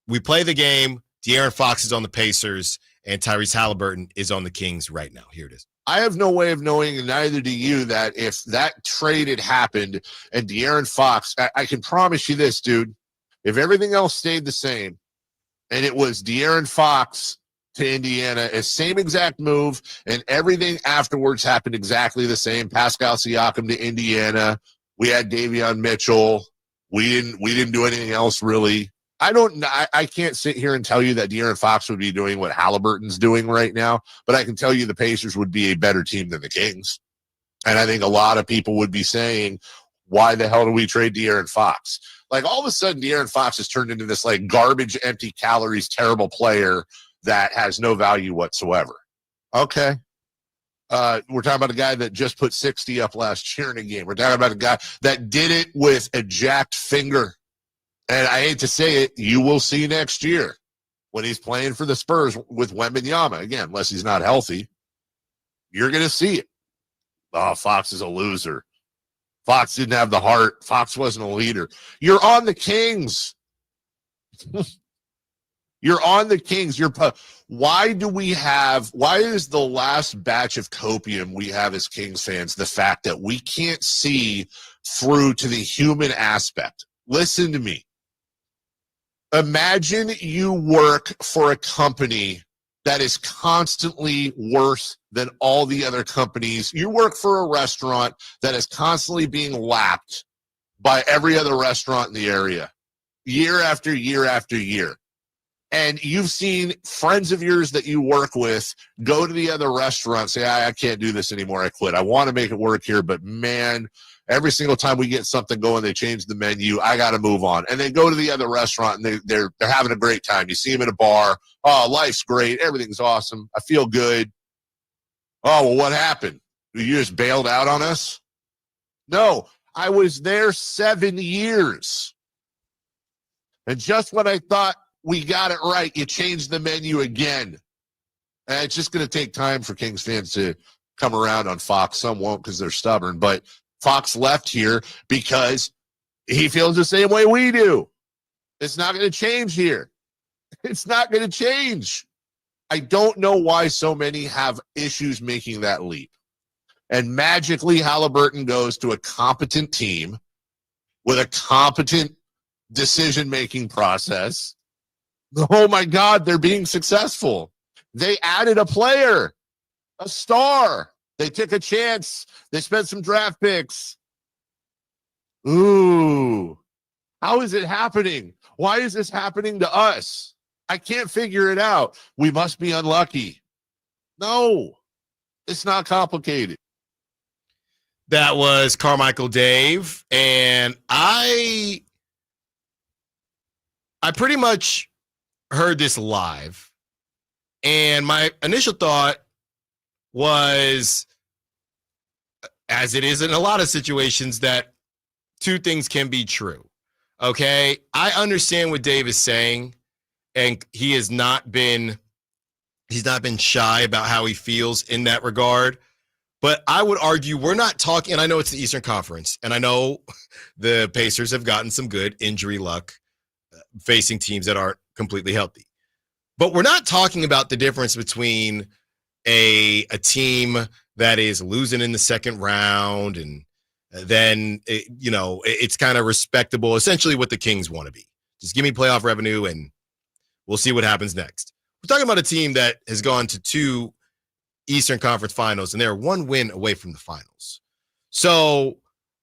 we play the game. De'Aaron Fox is on the Pacers and Tyrese Haliburton is on the Kings right now. Here it is. I have no way of knowing, and neither do you, that if that trade had happened and De'Aaron Fox, I can promise you this, dude, if everything else stayed the same and it was De'Aaron Fox to Indiana, a same exact move, and everything afterwards happened exactly the same. Pascal Siakam to Indiana. We had Davion Mitchell. We didn't do anything else really. I can't sit here and tell you that De'Aaron Fox would be doing what Haliburton's doing right now, but I can tell you the Pacers would be a better team than the Kings. And I think a lot of people would be saying, why the hell do we trade De'Aaron Fox? Like, all of a sudden, De'Aaron Fox has turned into this like garbage, empty calories, terrible player that has no value whatsoever. Okay. We're talking about a guy that just put 60 up last year in a game. We're talking about a guy that did it with a jacked finger. And I hate to say it, you will see next year when he's playing for the Spurs with Wembanyama. Again, unless he's not healthy, you're going to see it. Oh, Fox is a loser. Fox didn't have the heart. Fox wasn't a leader. You're on the Kings. You're on the Kings. Why is the last batch of copium we have as Kings fans the fact that we can't see through to the human aspect? Listen to me. Imagine you work for a company that is constantly worse than all the other companies. You work for a restaurant that is constantly being lapped by every other restaurant in the area, year after year after year. And you've seen friends of yours that you work with go to the other restaurant, say, I can't do this anymore. I quit. I want to make it work here, but man, every single time we get something going, they change the menu. I got to move on. And they go to the other restaurant, and they're having a great time. You see them in a bar. Oh, life's great. Everything's awesome. I feel good. Oh, well, what happened? You just bailed out on us? No, I was there 7 years. And just when I thought we got it right, you changed the menu again. And it's just going to take time for Kings fans to come around on Fox. Some won't because they're stubborn, but Fox left here because he feels the same way we do. It's not going to change here. It's not going to change. I don't know why so many have issues making that leap. And magically, Haliburton goes to a competent team with a competent decision-making process. Oh, my God, they're being successful. They added a player, a star. They took a chance. They spent some draft picks. Ooh, how is it happening? Why is this happening to us? I can't figure it out. We must be unlucky. No, it's not complicated. That was Carmichael Dave, and I pretty much heard this live, and my initial thought was, as it is in a lot of situations, that two things can be true. Okay, I understand what Dave is saying, and he has not been shy about how he feels in that regard. But I would argue we're not talking, and I know it's the Eastern Conference, and I know the Pacers have gotten some good injury luck facing teams that aren't completely healthy. But we're not talking about the difference between a team that is losing in the second round and then, it's kind of respectable, essentially what the Kings want to be. Just give me playoff revenue and we'll see what happens next. We're talking about a team that has gone to 2 Eastern Conference finals, and they're 1 win away from the finals. So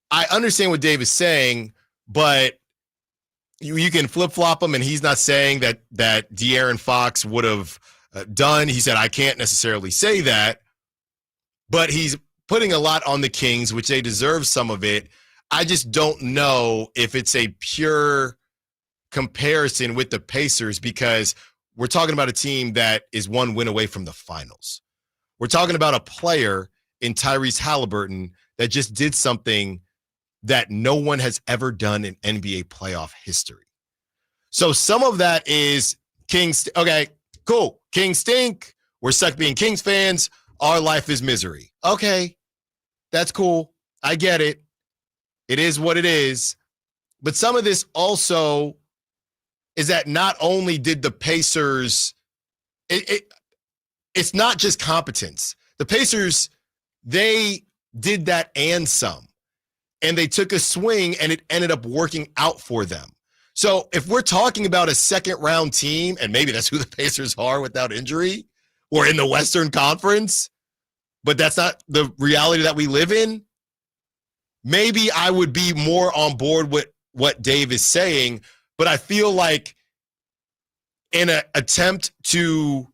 I understand what Dave is saying, but you can flip-flop him, and he's not saying that De'Aaron Fox would have done. He said, I can't necessarily say that, but he's putting a lot on the Kings, which they deserve some of it. I just don't know if it's a pure comparison with the Pacers, because we're talking about a team that is 1 win away from the finals. We're talking about a player in Tyrese Haliburton that just did something that no one has ever done in NBA playoff history. So some of that is Kings. Okay, cool. Kings stink. We're stuck being Kings fans. Our life is misery. Okay, that's cool. I get it. It is what it is. But some of this also is that not only did the Pacers, it's not just competence. The Pacers, they did that and some. And they took a swing and it ended up working out for them. So if we're talking about a second-round team, and maybe that's who the Pacers are without injury, or in the Western Conference, but that's not the reality that we live in, maybe I would be more on board with what Dave is saying, but I feel like in an attempt to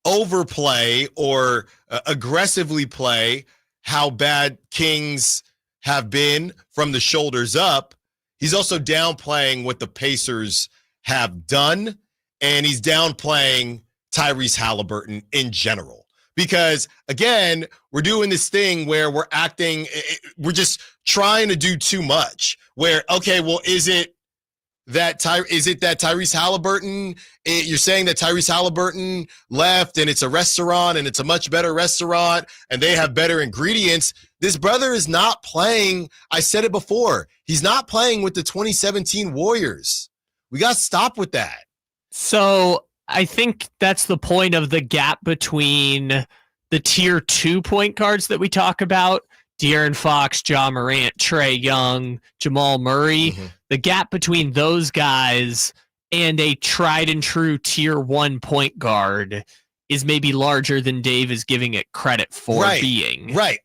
overplay or aggressively play how bad Kings have been from the shoulders up, he's also downplaying what the Pacers have done, and he's downplaying Tyrese Haliburton in general. Because, again, we're doing this thing where we're just trying to do too much. Where, okay, well, is it that Tyrese Haliburton, you're saying that Tyrese Haliburton left and it's a restaurant and it's a much better restaurant and they have better ingredients. This brother is not playing. I said it before. He's not playing with the 2017 Warriors. We got to stop with that. So I think that's the point of the gap between the tier 2 point guards that we talk about, De'Aaron Fox, Ja Morant, Trae Young, Jamal Murray. Mm-hmm. The gap between those guys and a tried and true tier 1 point guard is maybe larger than Dave is giving it credit for being. Right.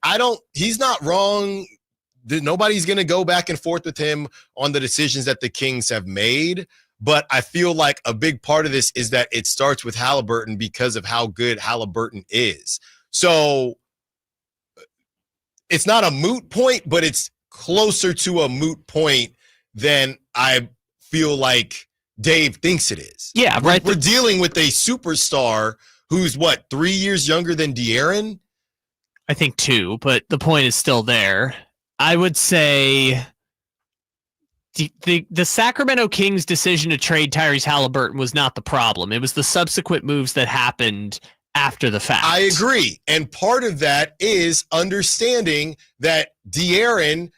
He's not wrong. Nobody's going to go back and forth with him on the decisions that the Kings have made. But I feel like a big part of this is that it starts with Haliburton because of how good Haliburton is. So it's not a moot point, but it's closer to a moot point than I feel like Dave thinks it is. Yeah, right. We're dealing with a superstar who's, 3 years younger than De'Aaron? I think 2, but the point is still there. I would say the Sacramento Kings decision to trade Tyrese Haliburton was not the problem. It was the subsequent moves that happened after the fact. I agree. And part of that is understanding that De'Aaron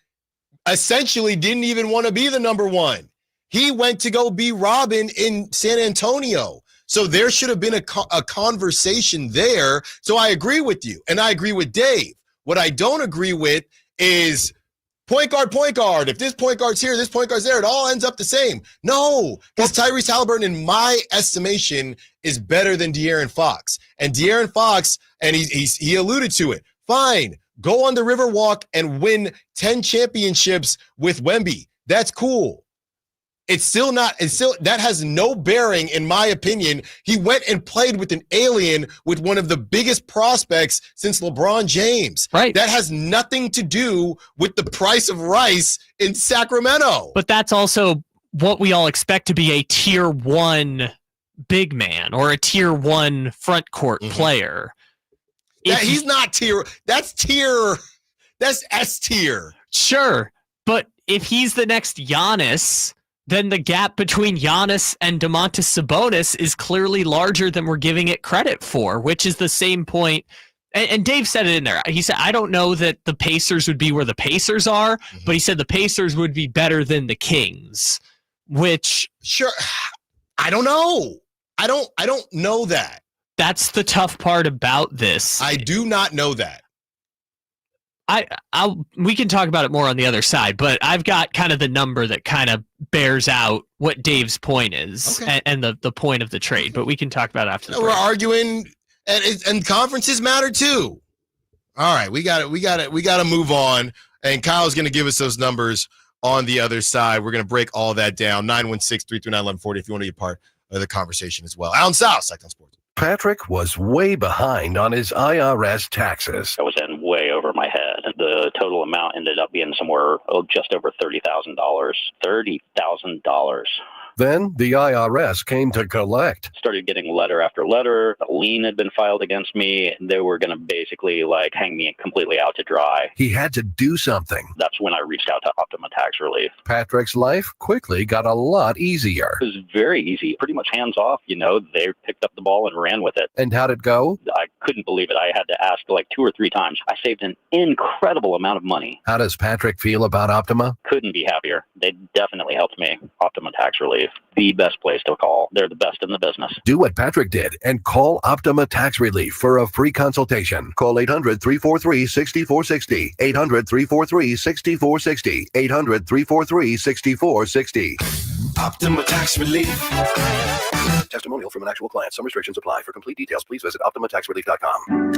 essentially didn't even want to be the number 1. He went to go be Robin in San Antonio. So there should have been a conversation there. So I agree with you. And I agree with Dave. What I don't agree with is point guard. If this point guard's here, this point guard's there, it all ends up the same. No, because Tyrese Haliburton, in my estimation, is better than De'Aaron Fox. And De'Aaron Fox, and he alluded to it, fine, go on the Riverwalk and win 10 championships with Wemby. That's cool. That has no bearing, in my opinion. He went and played with an alien with one of the biggest prospects since LeBron James. Right. That has nothing to do with the price of rice in Sacramento. But that's also what we all expect to be a tier 1 big man or a tier 1 front court player. He's not tier. That's S tier. Sure. But if he's the next Giannis, then the gap between Giannis and Domantas Sabonis is clearly larger than we're giving it credit for, which is the same point. And Dave said it in there. He said, I don't know that the Pacers would be where the Pacers are, but he said the Pacers would be better than the Kings, which... Sure. I don't know. I don't know that. That's the tough part about this. I do not know that. We can talk about it more on the other side, but I've got kind of the number that kind of bears out what Dave's point is and the point of the trade, but we can talk about it after the break. We're arguing, and conferences matter too. All right, we got to move on, and Kyle's going to give us those numbers on the other side. We're going to break all that down. 916-339-1140 if you want to be part of the conversation as well. Allen Stiles, Sacktown Sports. Patrick was way behind on his IRS taxes. I was in way over my head. The total amount ended up being somewhere just over $30,000. $30,000. Then the IRS came to collect. Started getting letter after letter. A lien had been filed against me. They were going to basically hang me completely out to dry. He had to do something. That's when I reached out to Optima Tax Relief. Patrick's life quickly got a lot easier. It was very easy, pretty much hands off. They picked up the ball and ran with it. And how'd it go? I couldn't believe it. I had to ask 2 or 3 times. I saved an incredible amount of money. How does Patrick feel about Optima? Couldn't be happier. They definitely helped me. Optima Tax Relief, the best place to call. They're the best in the business. Do what Patrick did and call Optima Tax Relief for a free consultation. Call 800-343-6460. 800-343-6460. 800-343-6460. Optima Tax Relief. Testimonial from an actual client. Some restrictions apply. For complete details, please visit OptimaTaxRelief.com.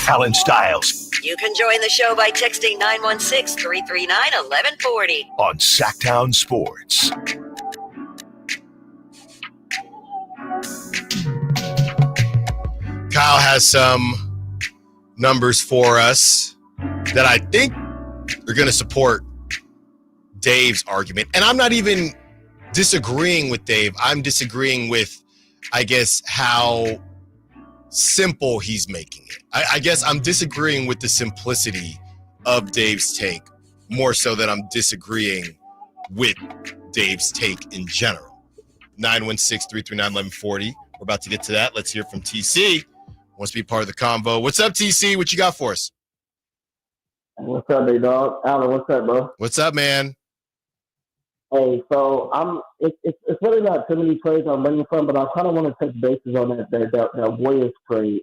Allen Stiles You can join the show by texting 916-339-1140. on Sacktown Sports. Kyle has some numbers for us that I think are going to support Dave's argument. And I'm not even disagreeing with Dave. I'm disagreeing with, I guess, how simple he's making it. I guess I'm disagreeing with the simplicity of Dave's take more so than I'm disagreeing with Dave's take in general. 916-339-1140. We're about to get to that. Let's hear from TC. Wants to be part of the convo. What's up, TC? What you got for us? What's up, big dog? Allen, what's up, bro? What's up, man? Hey, so it's really not too many trades I'm running from, but I kind of want to touch bases on that Warriors trade.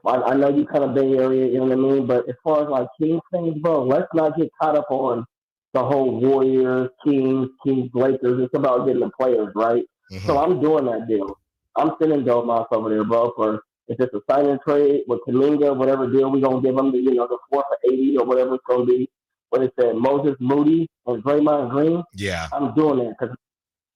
I know you kind of Bay Area, you know what I mean? But as far as Kings things, bro, let's not get caught up on the whole Warriors, Kings, Lakers. It's about getting the players, right? Mm-hmm. So I'm doing that deal. I'm sending Domas over there, bro, for if it's a sign-in trade with Kuminga, whatever deal we're going to give them, the 4 for 80 or whatever it's going to be. What it said, Moses Moody and Draymond Green. Yeah. I'm doing that because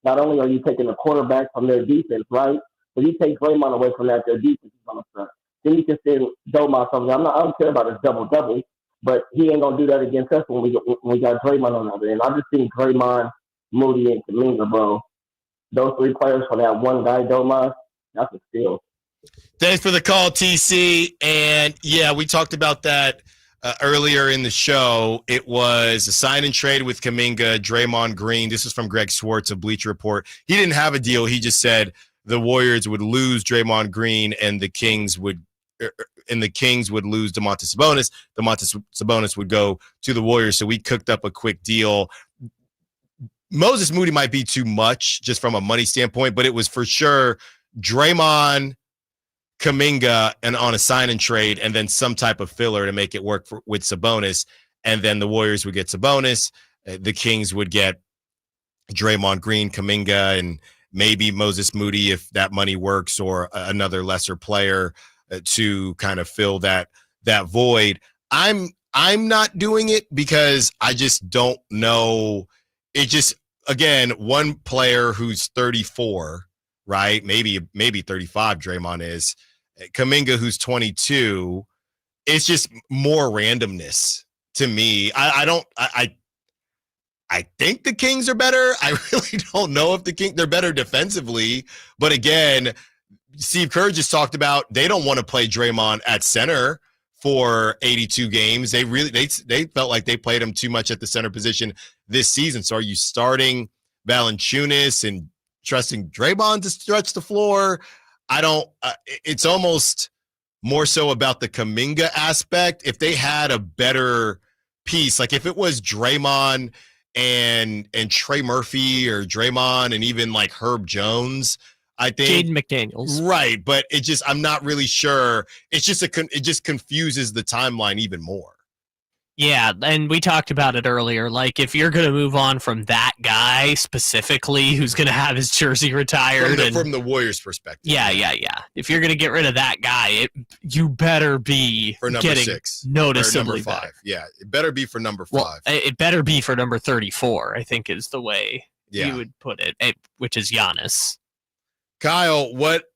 not only are you taking the quarterback from their defense, right? But you take Draymond away from that, their defense is going to start. Then you can send Domas over there. I don't care about his double-double, but he ain't going to do that against us when we got Draymond on the other end. I just think Draymond, Moody, and Kuminga, bro. Those 3 players for that one guy, Domas, that's a steal. Thanks for the call, TC. And, yeah, we talked about that earlier in the show. It was a sign and trade with Kuminga, Draymond Green. This is from Greg Swartz of Bleacher Report. He didn't have a deal. He just said the Warriors would lose Draymond Green and the Kings would lose Domantas Sabonis. Domantas Sabonis would go to the Warriors. So we cooked up a quick deal. Moses Moody might be too much just from a money standpoint, but it was for sure Draymond, Kuminga, and on a sign and trade, and then some type of filler to make it work with Sabonis. And then the Warriors would get Sabonis. The Kings would get Draymond Green, Kuminga, and maybe Moses Moody if that money works, or another lesser player to kind of fill that void. I'm not doing it because I just don't know. It just, again, one player who's 34, right? Maybe 35, Draymond is. Kuminga, who's 22. It's just more randomness to me. I think the Kings are better. I really don't know if they're better defensively. But again, Steve Kerr just talked about they don't want to play Draymond at center for 82 games. They felt like they played him too much at the center position this season. So are you starting Valanciunas and trusting Draymond to stretch the floor? I don't. It's almost more so about the Kuminga aspect. If they had a better piece, like if it was Draymond and Trey Murphy, or Draymond and even like Herb Jones, I think Jaden McDaniels, right? But I'm not really sure. It just confuses the timeline even more. Yeah, and we talked about it earlier. Like, if you're going to move on from that guy specifically, who's going to have his jersey retired, from the Warriors' perspective. Yeah. If you're going to get rid of that guy, you better be for number getting 6, noticeably or number 5. better. Yeah, it better be for number 5. Well, it better be for number 34. I think is the way you would put it, which is Giannis. Kyle, what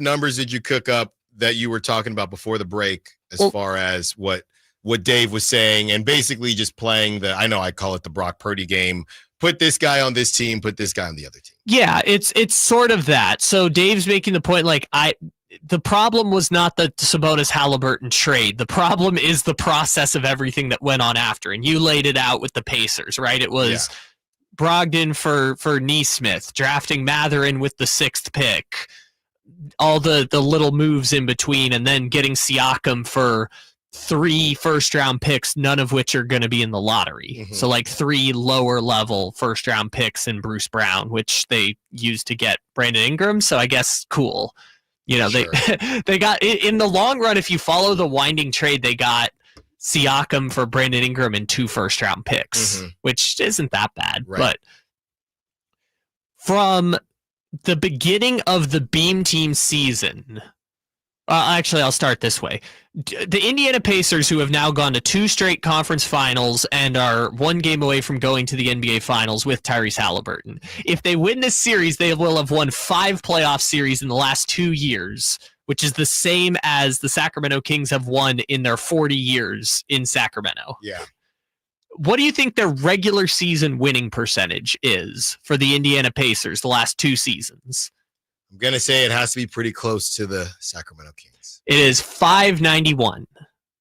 numbers did you cook up that you were talking about before the break, as far as what what Dave was saying and basically just playing I know I call it the Brock Purdy game. Put this guy on this team, put this guy on the other team. Yeah, it's sort of that. So Dave's making the point the problem was not the Sabonis Haliburton trade. The problem is the process of everything that went on after. And you laid it out with the Pacers, right? It was Brogdon for Nesmith, drafting Matherin with the 6th pick, all the little moves in between, and then getting Siakam for 3 first-round picks, none of which are going to be in the lottery. Mm-hmm. So 3 lower-level first-round picks in Bruce Brown, which they used to get Brandon Ingram. So I guess cool. They got in the long run, if you follow the winding trade, they got Siakam for Brandon Ingram and 2 first-round picks, which isn't that bad. Right. But from the beginning of the Beam Team season, actually, I'll start this way. The Indiana Pacers, who have now gone to 2 straight conference finals and are 1 game away from going to the NBA Finals with Tyrese Haliburton. If they win this series, they will have won 5 playoff series in the last 2 years, which is the same as the Sacramento Kings have won in their 40 years in Sacramento. Yeah. What do you think their regular season winning percentage is for the Indiana Pacers the last 2 seasons? I'm going to say it has to be pretty close to the Sacramento Kings. It is 591.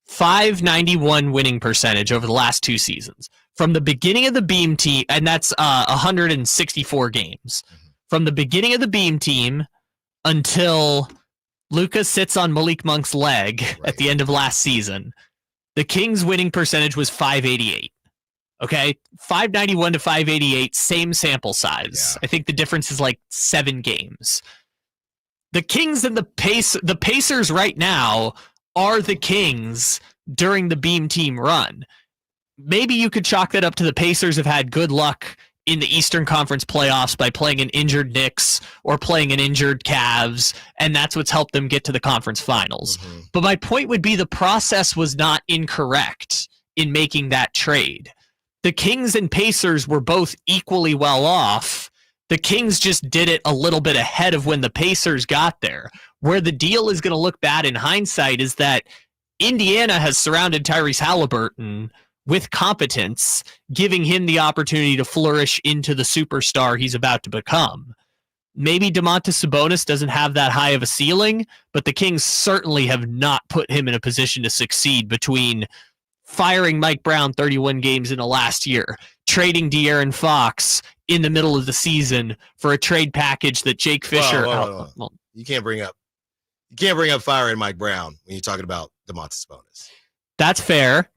591 winning percentage over the last 2 seasons. From the beginning of the Beam Team, and that's 164 games. From the beginning of the Beam Team until Luka sits on Malik Monk's leg at the end of last season, the Kings' winning percentage was 588. Okay, 591 to 588, same sample size. I think the difference is 7 games. The Kings and the Pacers right now are the Kings during the Beam Team run. Maybe you could chalk that up to the Pacers have had good luck in the Eastern Conference playoffs by playing an injured Knicks or playing an injured Cavs, and that's what's helped them get to the conference finals. But my point would be the process was not incorrect in making that trade. The Kings and Pacers were both equally well off. The Kings just did it a little bit ahead of when the Pacers got there. Where the deal is going to look bad in hindsight is that Indiana has surrounded Tyrese Haliburton with competence, giving him the opportunity to flourish into the superstar he's about to become. Maybe Domantas Sabonis doesn't have that high of a ceiling, but the Kings certainly have not put him in a position to succeed between firing Mike Brown 31 games in the last year, trading De'Aaron Fox in the middle of the season for a trade package that Jake Fisher... Well, you can't bring up firing Mike Brown when you're talking about Domantas Sabonis. That's fair.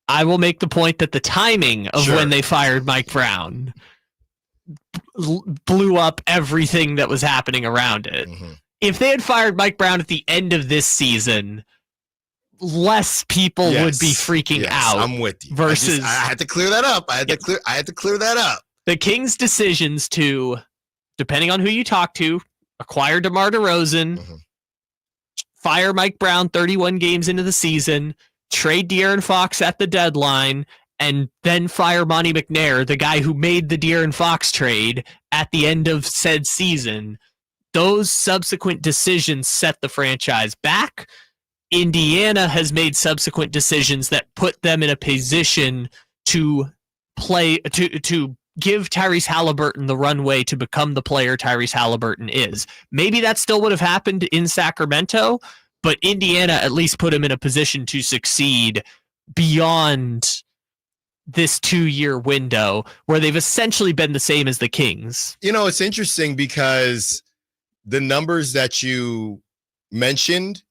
I will make the point that the timing of when they fired Mike Brown blew up everything that was happening around it. If they had fired Mike Brown at the end of this season, less people would be freaking out. I'm with you. Versus, I had to clear that up. I had to clear that up. The Kings' decisions to, depending on who you talk to, acquire DeMar DeRozan, fire Mike Brown 31 games into the season, trade De'Aaron Fox at the deadline, and then fire Monty McNair, the guy who made the De'Aaron Fox trade at the end of said season. Those subsequent decisions set the franchise back. Indiana has made subsequent decisions that put them in a position to play, to give Tyrese Haliburton the runway to become the player Tyrese Haliburton is. Maybe that still would have happened in Sacramento, but Indiana at least put him in a position to succeed beyond this 2-year window where they've essentially been the same as the Kings. You know, it's interesting because the numbers that you mentioned,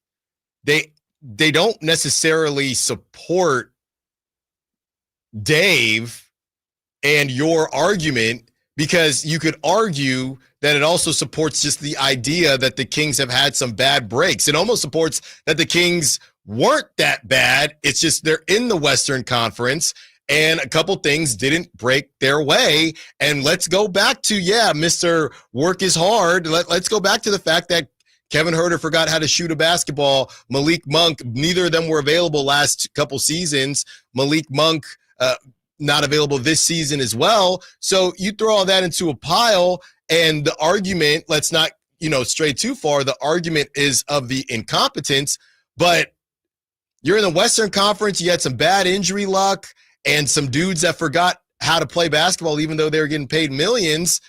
they don't necessarily support Dave and your argument, because you could argue that it also supports just the idea that the Kings have had some bad breaks. It almost supports that the Kings weren't that bad. It's just they're in the Western Conference and a couple things didn't break their way. And let's go back to, Mr. Work is hard. Let's go back to the fact that Kevin Huerter forgot how to shoot a basketball. Malik Monk, neither of them were available last couple seasons. Malik Monk, not available this season as well. So you throw all that into a pile, and the argument, let's not, stray too far. The argument is of the incompetence, but You're in the Western Conference. You had some bad injury luck and some dudes that forgot how to play basketball, even though they were getting paid millions.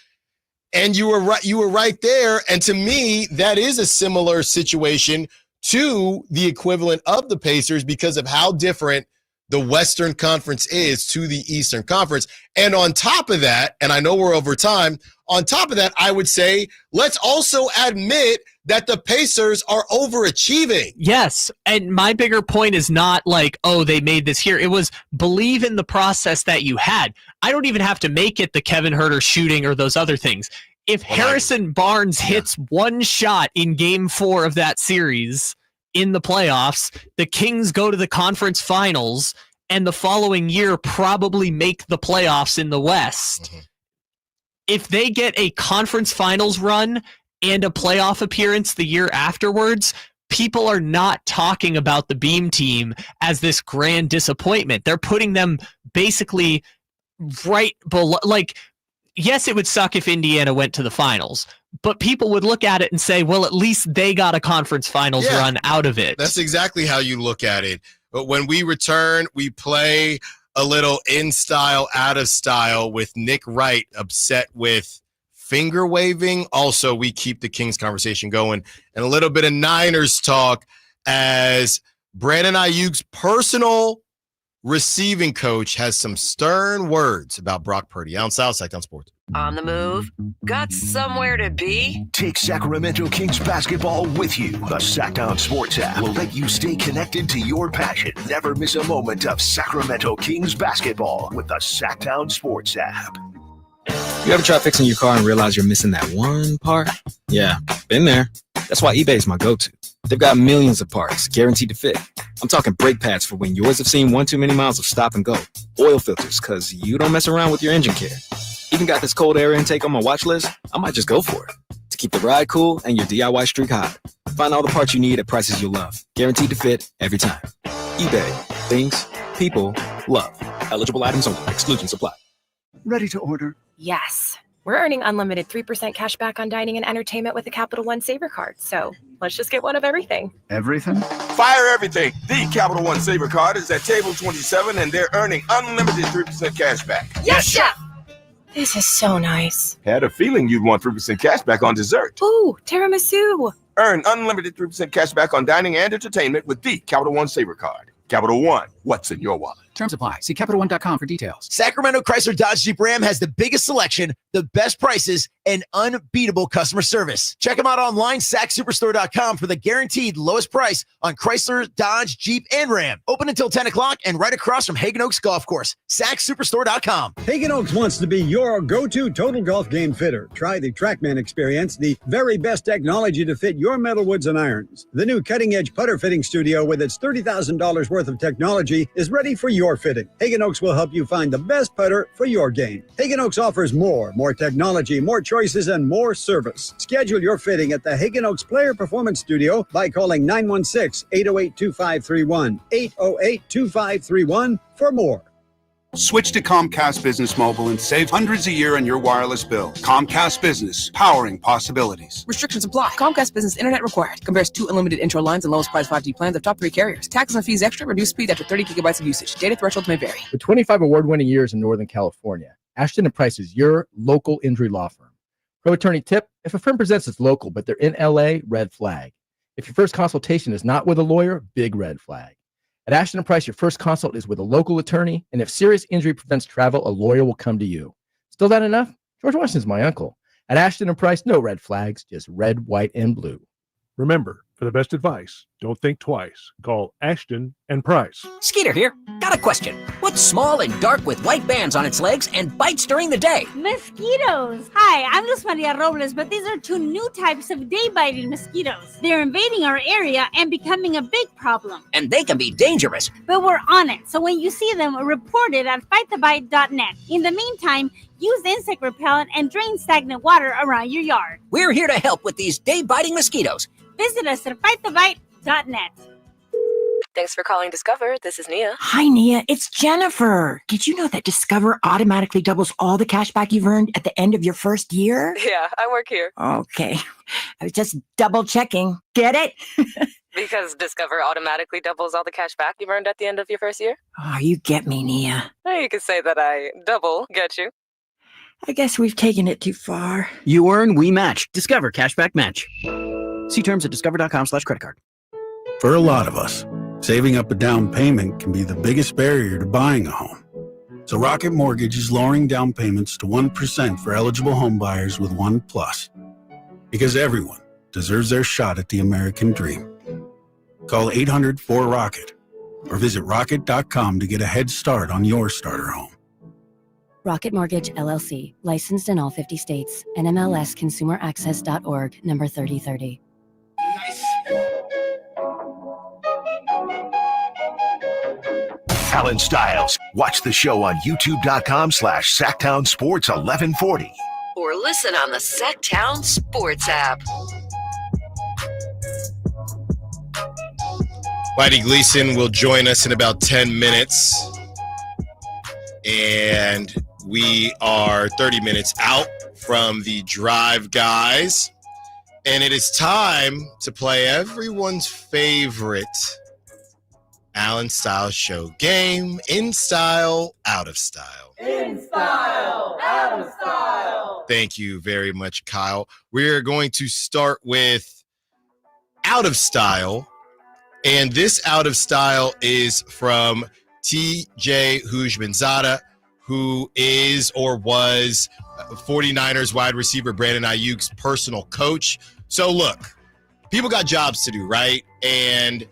And you were right there. And to me, that is a similar situation to the equivalent of the Pacers because of how different the Western Conference is to the Eastern Conference. And on top of that, and I know we're over time, on top of that, I would say let's also admit that the Pacers are overachieving. Yes. And my bigger point is not like, oh, they made this here. It was believe in the process that you had. I don't even have to make it the Kevin Huerter shooting or those other things. If Harrison Barnes hits one shot in game 4 of that series in the playoffs, the Kings go to the conference finals and the following year probably make the playoffs in the West. Mm-hmm. If they get a conference finals run and a playoff appearance the year afterwards, people are not talking about the Beam team as this grand disappointment. They're putting them basically right below, like, yes, it would suck if Indiana went to the finals, but people would look at it and say, well, at least they got a conference finals run out of it. That's exactly how you look at it. But when we return, we play a little in style, out of style with Nick Wright upset with finger waving. Also, we keep the Kings conversation going and a little bit of Niners talk as Brandon Ayuk's personal receiving coach has some stern words about Brock Purdy. Allen Stiles, Sactown Sports. On the move? Got somewhere to be? Take Sacramento Kings basketball with you. The Sactown Sports app will let you stay connected to your passion. Never miss a moment of Sacramento Kings basketball with the Sactown Sports app. You ever try fixing your car and realize you're missing that one part? Yeah, been there. That's why eBay is my go-to. They've got millions of parts, guaranteed to fit. I'm talking brake pads for when yours have seen one too many miles of stop and go. Oil filters, because you don't mess around with your engine care. Even got this cold air intake on my watch list. I might just go for it. To keep the ride cool and your DIY streak hot. Find all the parts you need at prices you'll love. Guaranteed to fit every time. eBay. Things. People. Love. Eligible items only. Exclusions apply. Ready to order? Yes. We're earning unlimited 3% cash back on dining and entertainment with the Capital One Saver Card. So let's just get one of everything. Everything? Fire everything. The Capital One Saver Card is at table 27 and they're earning unlimited 3% cash back. Yes, Chef! This is so nice. Had a feeling you'd want 3% cash back on dessert. Ooh, tiramisu. Earn unlimited 3% cash back on dining and entertainment with the Capital One Saver Card. Capital One, what's in your wallet? Terms apply. See CapitalOne.com for details. Sacramento Chrysler Dodge Jeep Ram has the biggest selection, the best prices, and unbeatable customer service. Check them out online, sacsuperstore.com for the guaranteed lowest price on Chrysler, Dodge, Jeep, and Ram. Open until 10 o'clock and right across from Hagen Oaks Golf Course. sacsuperstore.com. Hagen Oaks wants to be your go-to total golf game fitter. Try the TrackMan experience, the very best technology to fit your metalwoods and irons. The new cutting-edge putter fitting studio with its $30,000 worth of technology is ready for your fitting. Hagen Oaks will help you find the best putter for your game. Hagen Oaks offers more technology, more choices, and more service. Schedule your fitting at the Hagen Oaks Player Performance Studio by calling 916-808-2531, 808-2531 for more. Switch to Comcast Business Mobile and save hundreds a year on your wireless bill. Comcast Business, powering possibilities. Restrictions apply. Comcast Business Internet required. Compares 2 unlimited intro lines and lowest price 5G plans of top 3 carriers. Taxes and fees extra. Reduced speed after 30 gigabytes of usage. Data thresholds may vary. With 25 award-winning years in Northern California, Ashton & Price is your local injury law firm. Pro attorney tip: if a firm presents as local but they're in LA, red flag. If your first consultation is not with a lawyer, big red flag. At Ashton & Price, your first consult is with a local attorney, and if serious injury prevents travel, a lawyer will come to you. Still not enough? George Washington's my uncle. At Ashton & Price, no red flags, just red, white, and blue. Remember, for the best advice, don't think twice. Call Ashton & Price. Skeeter here. Got a question. What's small and dark with white bands on its legs and bites during the day? Mosquitoes. Hi, I'm Luz Maria Robles, but these are 2 new types of day-biting mosquitoes. They're invading our area and becoming a big problem. And they can be dangerous. But we're on it, so when you see them, report it at fightthebite.net. In the meantime, use insect repellent and drain stagnant water around your yard. We're here to help with these day-biting mosquitoes. Visit us at fightthebite.net. Thanks for calling Discover. This is Nia. Hi, Nia. It's Jennifer. Did you know that Discover automatically doubles all the cash back you've earned at the end of your first year? Yeah, I work here. Okay. I was just double checking. Get it? Because Discover automatically doubles all the cash back you've earned at the end of your first year? Oh, you get me, Nia. You could say that I double get you. I guess we've taken it too far. You earn, we match. Discover Cashback Match. See terms at discover.com/creditcard. For a lot of us, saving up a down payment can be the biggest barrier to buying a home. So Rocket Mortgage is lowering down payments to 1% for eligible home buyers with ONE+. Because everyone deserves their shot at the American dream. Call 800-4ROCKET or visit rocket.com to get a head start on your starter home. Rocket Mortgage, LLC. Licensed in all 50 states. NMLSConsumerAccess.org, number 3030. Allen Stiles. Watch the show on youtube.com/Sacktown Sports 1140. Or listen on the Sacktown Sports app. Whitey Gleason will join us in about 10 minutes. And we are 30 minutes out from the Drive Guys. And it is time to play everyone's favorite Allen Stiles Show game. In style, out of style. In style, out of style. Thank you very much, Kyle. We're going to start with out of style. And this out of style is from TJ Houshmandzadeh, who is or was 49ers wide receiver Brandon Ayuk's personal coach. So look, people got jobs to do, right? And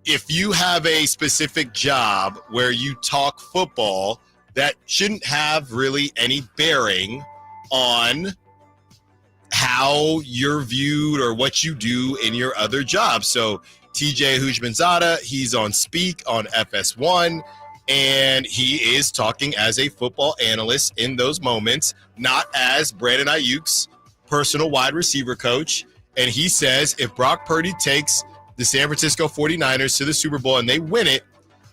if you have a specific job where you talk football, that shouldn't have really any bearing on how you're viewed or what you do in your other job. So TJ Houshmandzadeh, he's on Speak on FS1, and he is talking as a football analyst in those moments, not as Brandon Ayuk's personal wide receiver coach. And he says if Brock Purdy takes the San Francisco 49ers to the Super Bowl and they win it,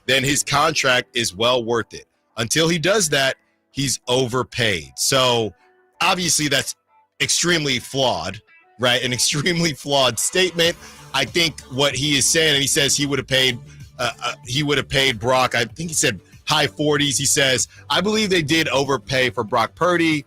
then his contract is well worth it. Until he does that, he's overpaid. So obviously that's extremely flawed, right? An extremely flawed statement. I think what he is saying, and he says he would have paid Brock, I think he said high 40s. He says, I believe they did overpay for Brock Purdy.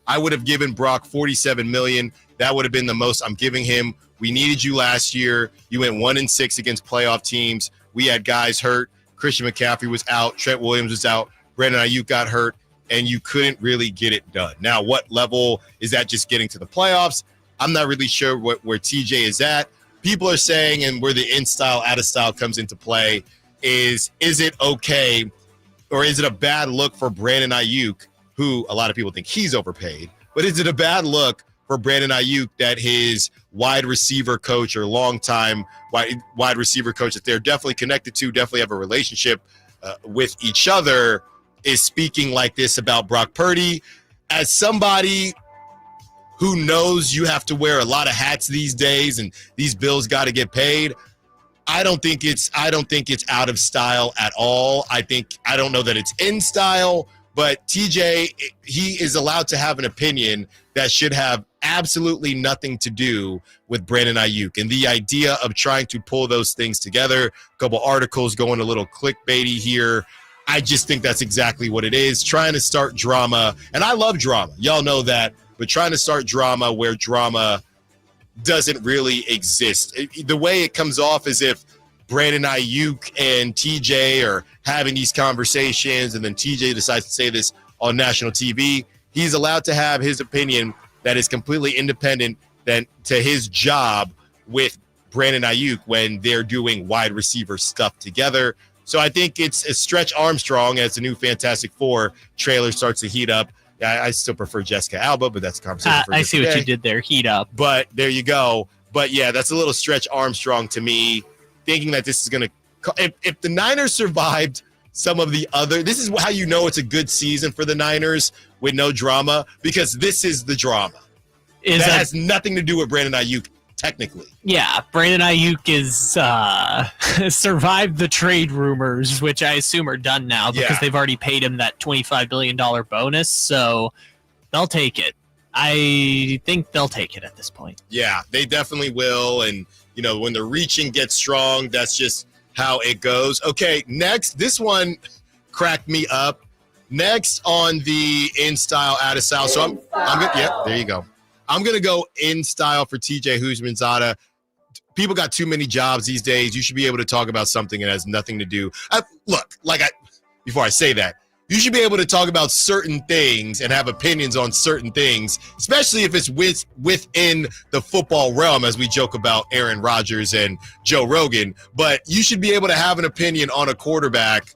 I would have given Brock $47 million. That would have been the most I'm giving him. We needed you last year. You went 1-6 against playoff teams. We had guys hurt. Christian McCaffrey was out. Trent Williams was out. Brandon Ayuk got hurt, and you couldn't really get it done. Now, what level is that, just getting to the playoffs? I'm not really sure where TJ is at. People are saying, and where the in style, out of style comes into play, is it okay or is it a bad look for Brandon Ayuk, who a lot of people think he's overpaid, but is it a bad look for Brandon Ayuk that his wide receiver coach or longtime wide receiver coach that they're definitely connected to, definitely have a relationship with each other, is speaking like this about Brock Purdy? As somebody who knows you have to wear a lot of hats these days and these bills got to get paid, I don't think it's out of style at all. I don't know that it's in style, but TJ, he is allowed to have an opinion that should have absolutely nothing to do with Brandon Ayuk. And the idea of trying to pull those things together, a couple articles going a little clickbaity here, I just think that's exactly what it is. Trying to start drama, and I love drama. Y'all know that. But trying to start drama where drama doesn't really exist. The way it comes off as if Brandon Ayuk and TJ are having these conversations, and then TJ decides to say this on national TV. He's allowed to have his opinion that is completely independent to his job with Brandon Ayuk when they're doing wide receiver stuff together. So I think it's a Stretch Armstrong as the new Fantastic Four trailer starts to heat up. I still prefer Jessica Alba, but that's a conversation for I see what you did there. Heat up. But there you go. But yeah, that's a little Stretch Armstrong to me, thinking that this is going to – if the Niners survived some of the other – this is how you know it's a good season for the Niners with no drama, because this is the drama. That has nothing to do with Brandon Ayuk, technically. Yeah, Brandon Ayuk is survived the trade rumors, which I assume are done now because they've already paid him that $25 billion bonus, so they'll take it. I think they'll take it at this point. Yeah, they definitely will. And, when the reaching gets strong, that's just how it goes. Okay, next, this one cracked me up. Next on the in style, out of style. So I'm gonna, yeah, there you go. I'm going to go in style for TJ Houshmandzadeh. People got too many jobs these days. You should be able to talk about something that has nothing to do. Before I say that, you should be able to talk about certain things and have opinions on certain things, especially if it's within the football realm, as we joke about Aaron Rodgers and Joe Rogan. But you should be able to have an opinion on a quarterback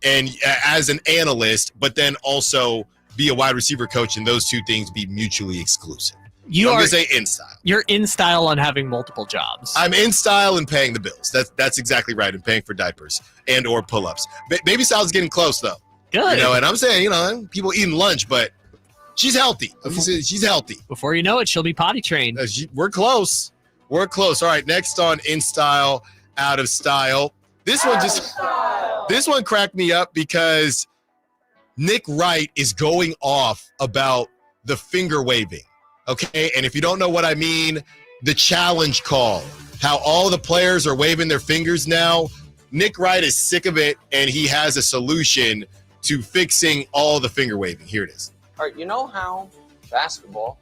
and as an analyst, but then also be a wide receiver coach, and those two things be mutually exclusive. I'm going to say in style. You're in style on having multiple jobs. I'm in style and paying the bills. That's exactly right, and paying for diapers and or pull-ups. Baby style's getting close, though. Good. And I'm saying, people eating lunch, but she's healthy. She's healthy. Before you know it, she'll be potty trained. We're close. We're close. All right, next on in style, out of style. This one cracked me up because Nick Wright is going off about the finger waving. Okay, and if you don't know what I mean, the challenge call, how all the players are waving their fingers now. Nick Wright is sick of it, and he has a solution to fixing all the finger waving. Here it is. All right, you know how basketball,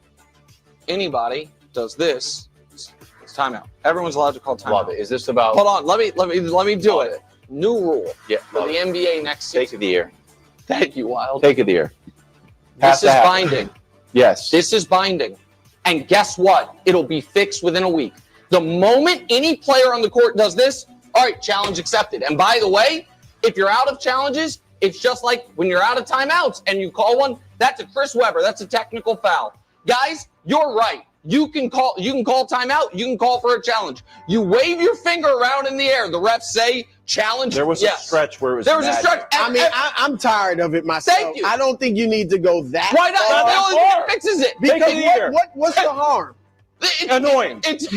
anybody does this, it's timeout. Everyone's allowed to call timeout. Love it. Is this about? Hold on, let me do it. New rule for the NBA next season. Take of the year. Thank you, Wild. Take of the year. This is binding. Yes. This is binding. And guess what? It'll be fixed within a week. The moment any player on the court does this, all right, challenge accepted. And by the way, if you're out of challenges, it's just like when you're out of timeouts and you call one, that's a Chris Webber. That's a technical foul. Guys, you're right. You can call timeout. You can call for a challenge. You wave your finger around in the air. The refs say challenge. There was a stretch where it was. There was a stretch. I'm tired of it myself. Thank you. I don't think you need to go that. Why not? far. The only thing that fixes it. Because what's the harm? It's annoying. It's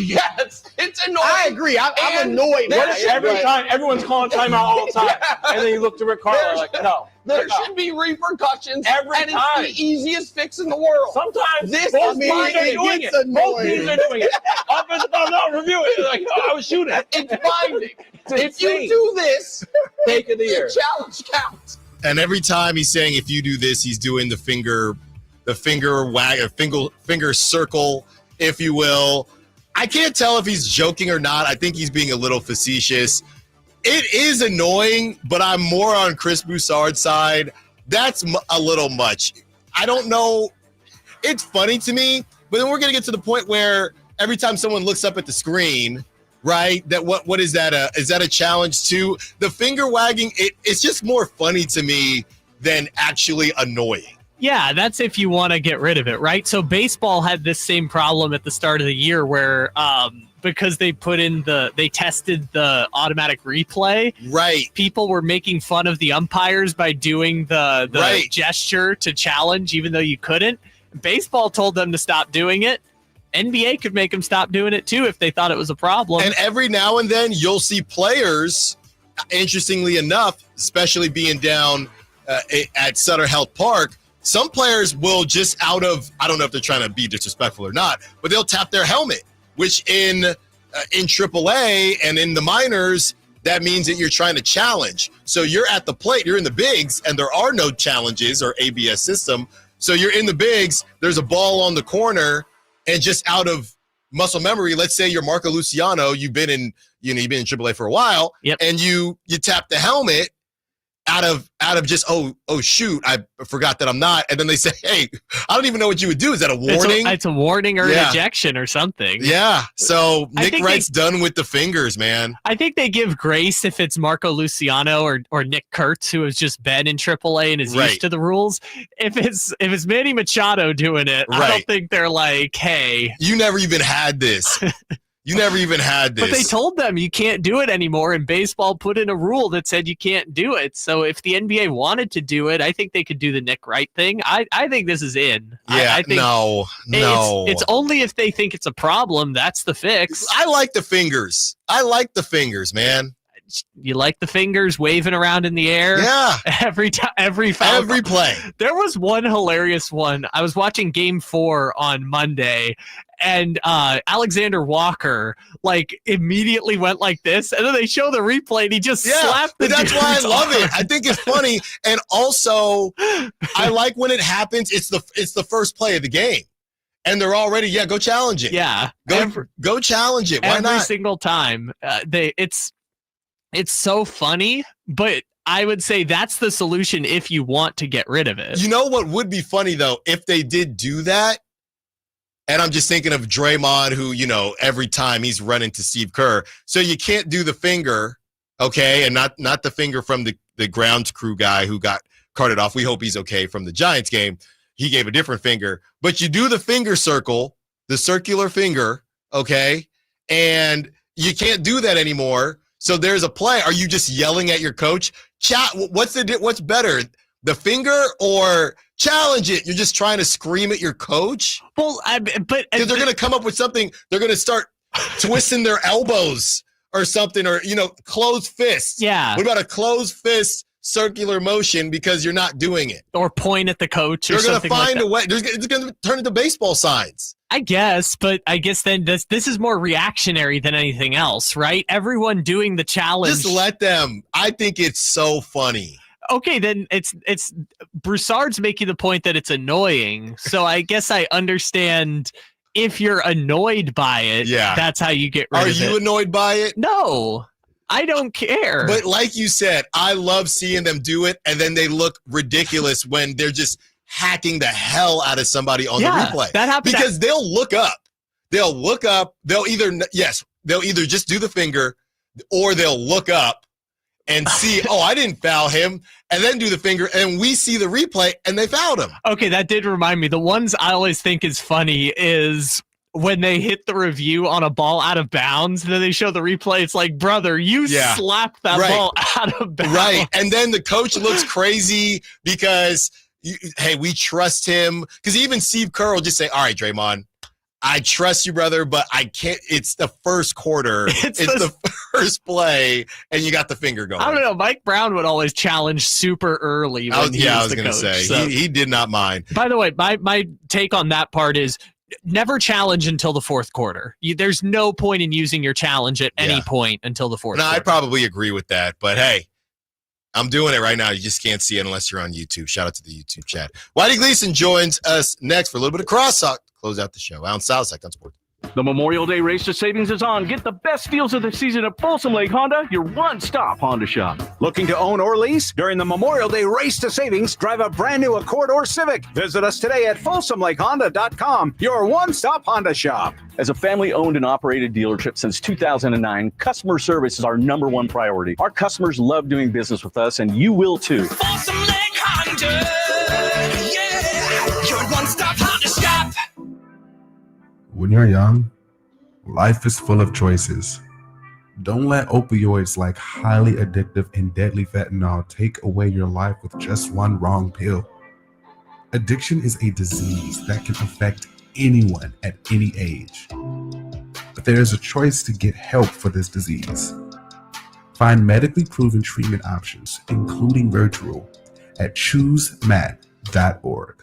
annoying. I agree. I'm annoyed. Every time, everyone's calling timeout all the time, and then you look to Rick Carlisle like, no. There should be repercussions, every and time. it's the easiest fix in the world. Sometimes this both is teams are binding. doing it. Both teams are doing it. Offensive, no, review it. Like, no, I was shooting. It's binding. If you do this, take of the year. Challenge counts. And every time he's saying if you do this, he's doing the finger wag, finger circle, if you will. I can't tell if he's joking or not. I think he's being a little facetious. It is annoying, but I'm more on Chris Broussard's side. That's a little much. I don't know. It's funny to me, but then we're going to get to the point where every time someone looks up at the screen, right, that what is that? Is that a challenge too? The finger wagging, it's just more funny to me than actually annoying. Yeah, that's if you want to get rid of it, right? So baseball had this same problem at the start of the year where because they tested the automatic replay. Right. People were making fun of the umpires by doing the gesture to challenge, even though you couldn't. Baseball told them to stop doing it. NBA could make them stop doing it too if they thought it was a problem. And every now and then you'll see players, interestingly enough, especially being down at Sutter Health Park, some players will just I don't know if they're trying to be disrespectful or not, but they'll tap their helmet, which in AAA and in the minors, that means that you're trying to challenge. So you're at the plate, you're in the bigs, and there are no challenges or ABS system. So you're in the bigs, there's a ball on the corner, and just out of muscle memory, let's say you're Marco Luciano, you've been in AAA for a while, and you tap the helmet out of just oh shoot, I forgot that I'm not, and then they say, hey, I don't even know what you would do. Is that a warning? It's a warning or an ejection or something. Yeah. So Nick Wright's done with the fingers, man. I think they give grace if it's Marco Luciano or Nick Kurtz, who has just been in AAA and is used to the rules. If it's Manny Machado doing it, I don't think they're like, hey, you never even had this. You never even had this. But they told them you can't do it anymore, and baseball put in a rule that said you can't do it. So if the NBA wanted to do it, I think they could do the Nick Wright thing. I think this is in. Yeah, I think no. It's only if they think it's a problem, that's the fix. I like the fingers. Man. you like the fingers waving around in the air? Yeah. Every time, every foul. Every play. There was one hilarious one. I was watching Game 4 on Monday, and Alexander Walker immediately went like this, and then they show the replay, and he just slapped the That's why I love arm. it. I think it's funny, and also I like when it happens. It's the first play of the game, and they're already go challenge it. Yeah, go challenge it. Why every not? single time. It's so funny, but I would say that's the solution if you want to get rid of it. You know what would be funny though if they did do that? And I'm just thinking of Draymond, who, every time he's running to Steve Kerr. So you can't do the finger, okay? And not the finger from the grounds crew guy who got carted off. We hope he's okay from the Giants game. He gave a different finger. But you do the finger circle, the circular finger, okay? And you can't do that anymore. So there's a play. Are you just yelling at your coach? What's better? The finger or challenge it? You're just trying to scream at your coach? Well, but they're going to come up with something. They're going to start twisting their elbows or something, or closed fists. Yeah. What about a closed fist circular motion because you're not doing it? Or point at the coach. They're going to something find like a way. It's going to turn into baseball signs. I guess, but I guess then this is more reactionary than anything else, right? Everyone doing the challenge. Just let them. I think it's so funny. Okay, then it's Broussard's making the point that it's annoying. So I guess I understand if you're annoyed by it. Yeah, that's how you get rid of it. Are you annoyed by it? No, I don't care. But like you said, I love seeing them do it, and then they look ridiculous when they're just hacking the hell out of somebody on the replay. That happens because they'll look up. They'll either just do the finger, or they'll look up and see, I didn't foul him, and then do the finger, and we see the replay, and they fouled him. Okay, that did remind me. The ones I always think is funny is when they hit the review on a ball out of bounds, and then they show the replay. It's like, brother, you slapped that ball out of bounds. Right, and then the coach looks crazy because, we trust him. Because even Steve Kerr will just say, all right, Draymond, I trust you, brother, but I can't. It's the first quarter. It's the first play, and you got the finger going. I don't know. Mike Brown would always challenge super early. When I was going to say. So. He did not mind. By the way, my take on that part is never challenge until the fourth quarter. There's no point in using your challenge at any point until the fourth quarter. I probably agree with that, but hey, I'm doing it right now. You just can't see it unless you're on YouTube. Shout out to the YouTube chat. Whitey Gleason joins us next for a little bit of cross-talk. Close out the show. Allen Stiles, Sacktown Sports. The Memorial Day Race to Savings is on. Get the best deals of the season at Folsom Lake Honda, your one-stop Honda shop. Looking to own or lease? During the Memorial Day Race to Savings, drive a brand new Accord or Civic. Visit us today at FolsomLakeHonda.com, your one-stop Honda shop. As a family-owned and operated dealership since 2009, customer service is our number one priority. Our customers love doing business with us, and you will too. Folsom Lake Honda, your one-stop Honda shop. When you're young, life is full of choices. Don't let opioids like highly addictive and deadly fentanyl take away your life with just one wrong pill. Addiction is a disease that can affect anyone at any age. But there is a choice to get help for this disease. Find medically proven treatment options, including virtual, at choosemat.org.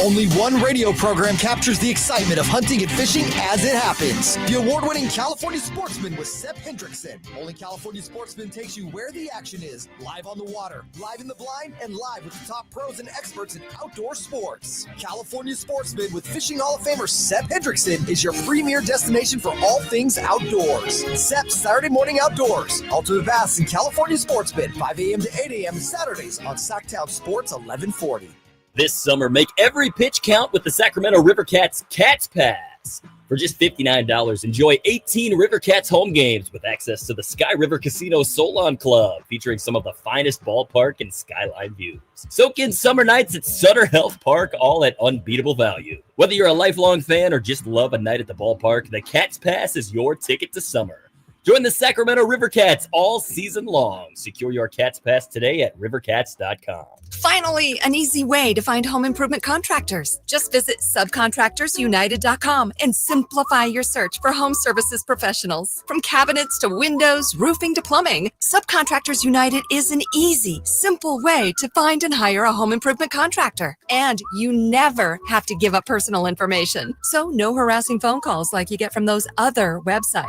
Only one radio program captures the excitement of hunting and fishing as it happens. The award-winning California Sportsman with Sep Hendrickson. Only California Sportsman takes you where the action is, live on the water, live in the blind, and live with the top pros and experts in outdoor sports. California Sportsman with Fishing Hall of Famer Sep Hendrickson is your premier destination for all things outdoors. Sep's Saturday Morning Outdoors. Ultimate Bass and California Sportsman, 5 a.m. to 8 a.m. Saturdays on Sacktown Sports 1140. This summer, make every pitch count with the Sacramento River Cats Cats Pass. For just $59, enjoy 18 River Cats home games with access to the Sky River Casino Solon Club, featuring some of the finest ballpark and skyline views. Soak in summer nights at Sutter Health Park, all at unbeatable value. Whether you're a lifelong fan or just love a night at the ballpark, the Cats Pass is your ticket to summer. Join the Sacramento River Cats all season long. Secure your Cats Pass today at rivercats.com. Finally, an easy way to find home improvement contractors. Just visit subcontractorsunited.com and simplify your search for home services professionals. From cabinets to windows, roofing to plumbing, Subcontractors United is an easy, simple way to find and hire a home improvement contractor. And you never have to give up personal information. So no harassing phone calls like you get from those other websites.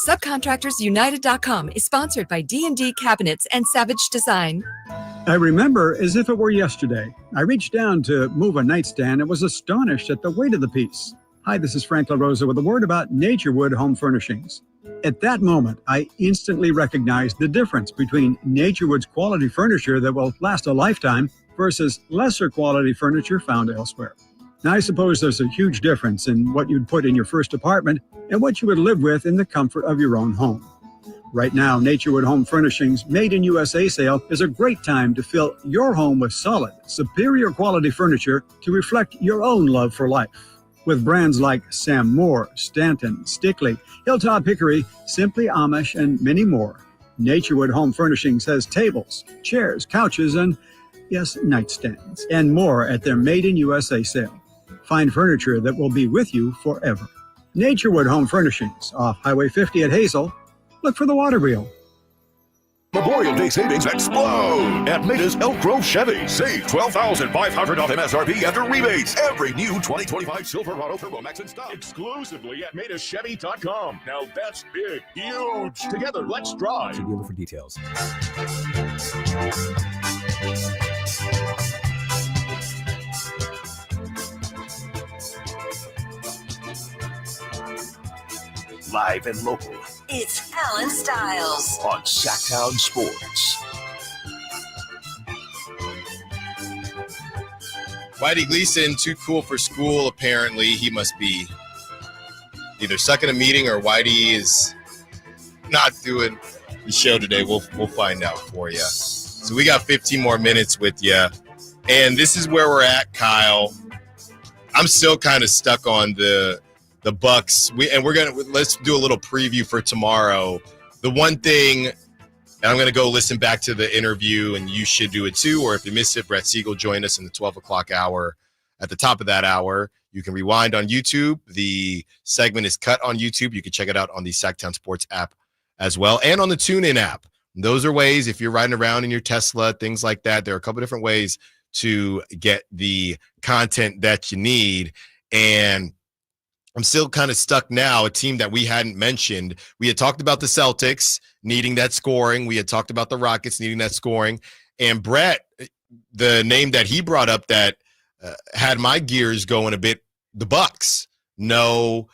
Subcontractorsunited.com is sponsored by D&D Cabinets and Savage Design. I remember as if it were yesterday. I reached down to move a nightstand and was astonished at the weight of the piece. Hi, this is Frank LaRosa with a word about Naturewood Home Furnishings. At that moment, I instantly recognized the difference between Naturewood's quality furniture that will last a lifetime versus lesser quality furniture found elsewhere. Now, I suppose there's a huge difference in what you'd put in your first apartment and what you would live with in the comfort of your own home. Right now, Naturewood Home Furnishings Made in USA sale is a great time to fill your home with solid, superior quality furniture to reflect your own love for life. With brands like Sam Moore, Stanton, Stickley, Hilltop Hickory, Simply Amish, and many more, Naturewood Home Furnishings has tables, chairs, couches, and, yes, nightstands, and more at their Made in USA sale. Find furniture that will be with you forever. Naturewood Home Furnishings, off Highway 50 at Hazel. Look for the water wheel. Memorial Day savings explode at Maida's Elk Grove Chevy. Save $12,500 off MSRP after rebates. Every new 2025 Silverado Turbo Max in stock. Exclusively at MaidasChevy.com. Now that's big, huge. Together, let's drive. See dealer for details. Live and local. It's Allen Stiles on Sacktown Sports. Whitey Gleason, too cool for school, apparently. He must be either stuck in a meeting or Whitey is not doing the show today. We'll find out for you. So we got 15 more minutes with you. And this is where we're at, Kyle. I'm still kind of stuck on the Bucks. Let's do a little preview for tomorrow. The one thing, and I'm going to go listen back to the interview, and you should do it too, or if you missed it, Brett Siegel joined us in the 12 o'clock hour. At the top of that hour, you can rewind on YouTube. The segment is cut on YouTube. You can check it out on the Sacktown Sports app as well, and on the TuneIn app. Those are ways, if you're riding around in your Tesla, things like that, there are a couple different ways to get the content that you need. And I'm still kind of stuck now, a team that we hadn't mentioned. We had talked about the Celtics needing that scoring. We had talked about the Rockets needing that scoring. And Brett, the name that he brought up that had my gears going a bit, the Bucks. No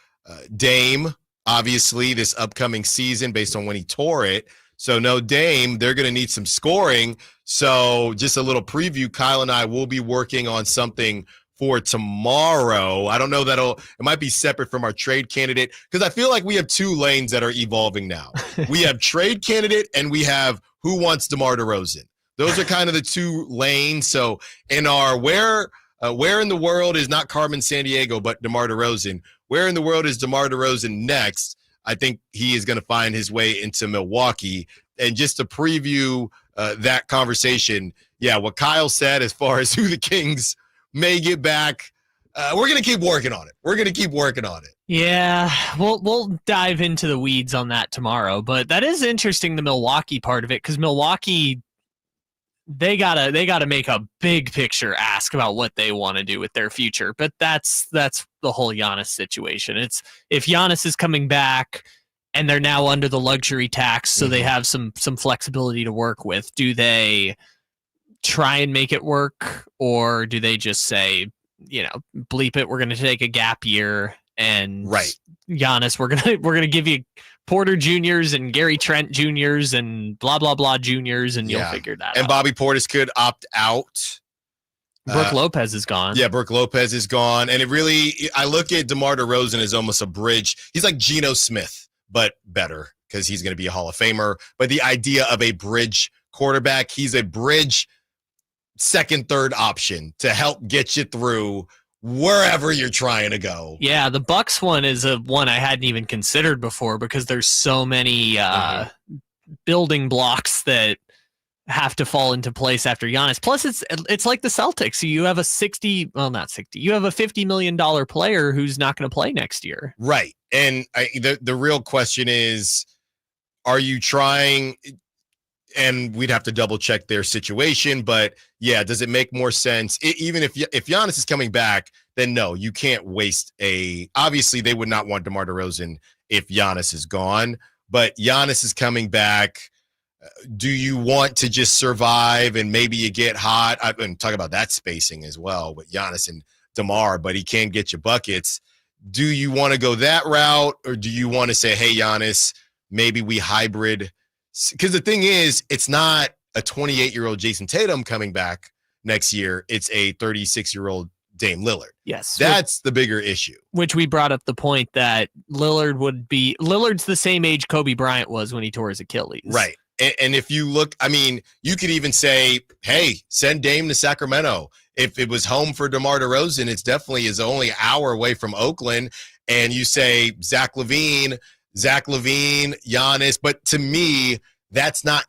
Dame, obviously, this upcoming season based on when he tore it. So no Dame, they're going to need some scoring. So just a little preview, Kyle and I will be working on something for tomorrow. I don't know it might be separate from our trade candidate, because I feel like we have two lanes that are evolving now. We have trade candidate and we have who wants DeMar DeRozan. Those are kind of the two lanes. So in our where in the world is not Carmen Sandiego, but DeMar DeRozan, where in the world is DeMar DeRozan next? I think he is going to find his way into Milwaukee. And just to preview that conversation, yeah, what Kyle said as far as who the Kings may get back, we're going to keep working on it. Yeah, we'll dive into the weeds on that tomorrow. But that is interesting, the Milwaukee part of it, because Milwaukee, they gotta make a big picture ask about what they want to do with their future. But that's the whole Giannis situation. It's if Giannis is coming back and they're now under the luxury tax, so they have some flexibility to work with. Do they try and make it work, or do they just say, bleep it, we're going to take a gap year, and Giannis, we're going to give you Porter Juniors and Gary Trent Juniors and blah blah blah Juniors, and you'll figure that out. And Bobby Portis could opt out. Brooke Lopez is gone. Yeah, Brooke Lopez is gone, and I look at DeMar DeRozan as almost a bridge. He's like Geno Smith, but better, because he's going to be a Hall of Famer. But the idea of a bridge quarterback, he's a bridge second, third option to help get you through wherever you're trying to go. Yeah, the Bucks one is a one I hadn't even considered before because there's so many building blocks that have to fall into place after Giannis. Plus, it's like the Celtics. You have a you have a $50 million player who's not going to play next year. Right. And the real question is, are you trying, and we'd have to double check their situation, but yeah, does it make more sense? Even if Giannis is coming back, then no, you can't waste obviously they would not want DeMar DeRozan if Giannis is gone, but Giannis is coming back. Do you want to just survive and maybe you get hot? I've been talking about that spacing as well with Giannis and DeMar, but he can get you buckets. Do you want to go that route, or do you want to say, hey, Giannis, maybe we hybrid? Because the thing is, it's not a 28-year-old Jason Tatum coming back next year. It's a 36-year-old Dame Lillard. Yes. That's the bigger issue. Which we brought up the point that Lillard's the same age Kobe Bryant was when he tore his Achilles. Right. And if you look, I mean, you could even say, hey, send Dame to Sacramento. If it was home for DeMar DeRozan, it's definitely is only an hour away from Oakland. And you say Zach LaVine, Giannis. But to me, that's not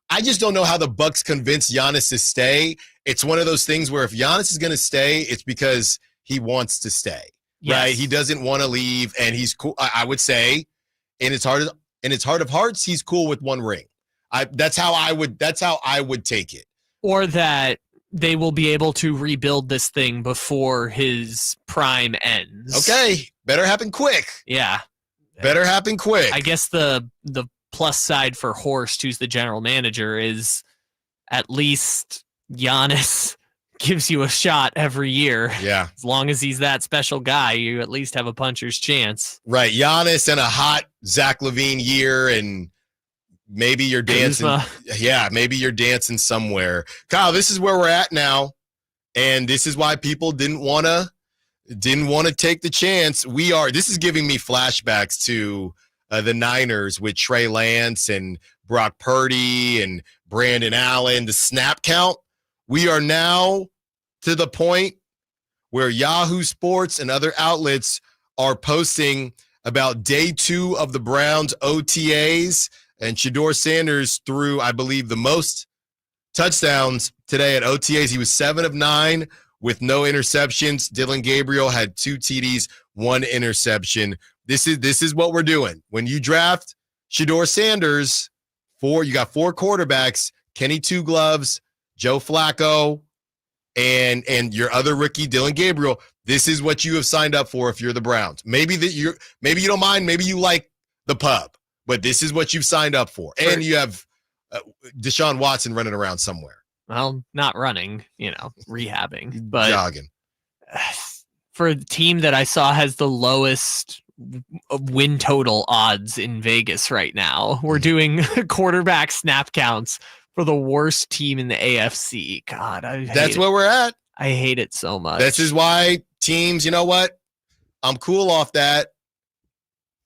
I just don't know how the Bucks convince Giannis to stay. It's one of those things where if Giannis is going to stay, it's because he wants to stay, right? He doesn't want to leave, and he's cool. I would say in his heart of hearts, he's cool with one ring. That's how I would take it. Or that they will be able to rebuild this thing before his prime ends. Okay, better happen quick. Yeah. Better happen quick. I guess the plus side for Horst, who's the general manager, is at least Giannis gives you a shot every year. Yeah. As long as he's that special guy, you at least have a puncher's chance. Right. Giannis and a hot Zach LaVine year, and maybe you're dancing. Yeah, maybe you're dancing somewhere. Kyle, this is where we're at now, and this is why people didn't want to take the chance. This is giving me flashbacks to the Niners with Trey Lance and Brock Purdy and Brandon Allen, the snap count. We are now to the point where Yahoo Sports and other outlets are posting about day 2 of the Browns OTAs, and Shedeur Sanders threw, I believe, the most touchdowns today at OTAs. He was 7 of 9 with no interceptions. Dylan Gabriel had 2 TDs, 1 interception. This is what we're doing. When you draft Shedeur Sanders, you got 4 quarterbacks, Kenny Two Gloves, Joe Flacco, and your other rookie, Dylan Gabriel. This is what you have signed up for if you're the Browns. Maybe you don't mind, maybe you like the pub, but this is what you've signed up for. Sure. And you have Deshaun Watson running around somewhere. Well, not running, rehabbing, but jogging. For a team that I saw has the lowest win total odds in Vegas right now, we're doing quarterback snap counts for the worst team in the AFC. God, that's where we're at. I hate it so much. This is why teams, you know what? I'm cool off that.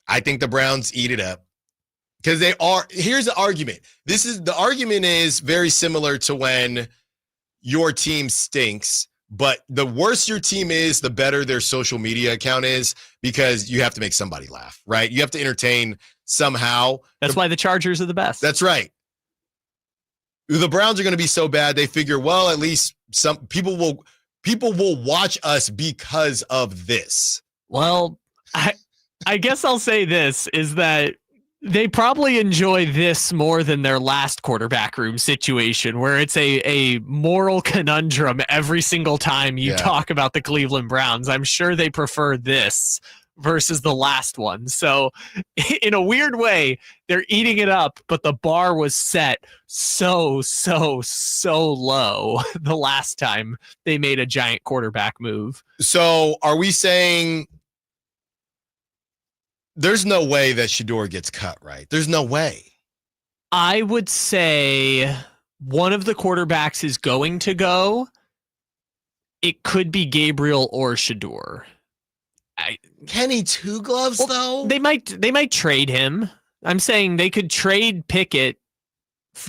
I think the Browns eat it up. Because here's the argument. The argument is very similar to when your team stinks, but the worse your team is, the better their social media account is, because you have to make somebody laugh, right? You have to entertain somehow. That's why the Chargers are the best. That's right. The Browns are going to be so bad, they figure, well, at least some people will watch us because of this. Well, I guess I'll say this is that they probably enjoy this more than their last quarterback room situation, where it's a moral conundrum every single time you talk about the Cleveland Browns. I'm sure they prefer this versus the last one. So in a weird way, they're eating it up, but the bar was set so low the last time they made a giant quarterback move. So are we saying there's no way that Shedeur gets cut, right? There's no way. I would say one of the quarterbacks is going to go. It could be Gabriel or Shedeur. Kenny Two Gloves, though? They might trade him. I'm saying they could trade Pickett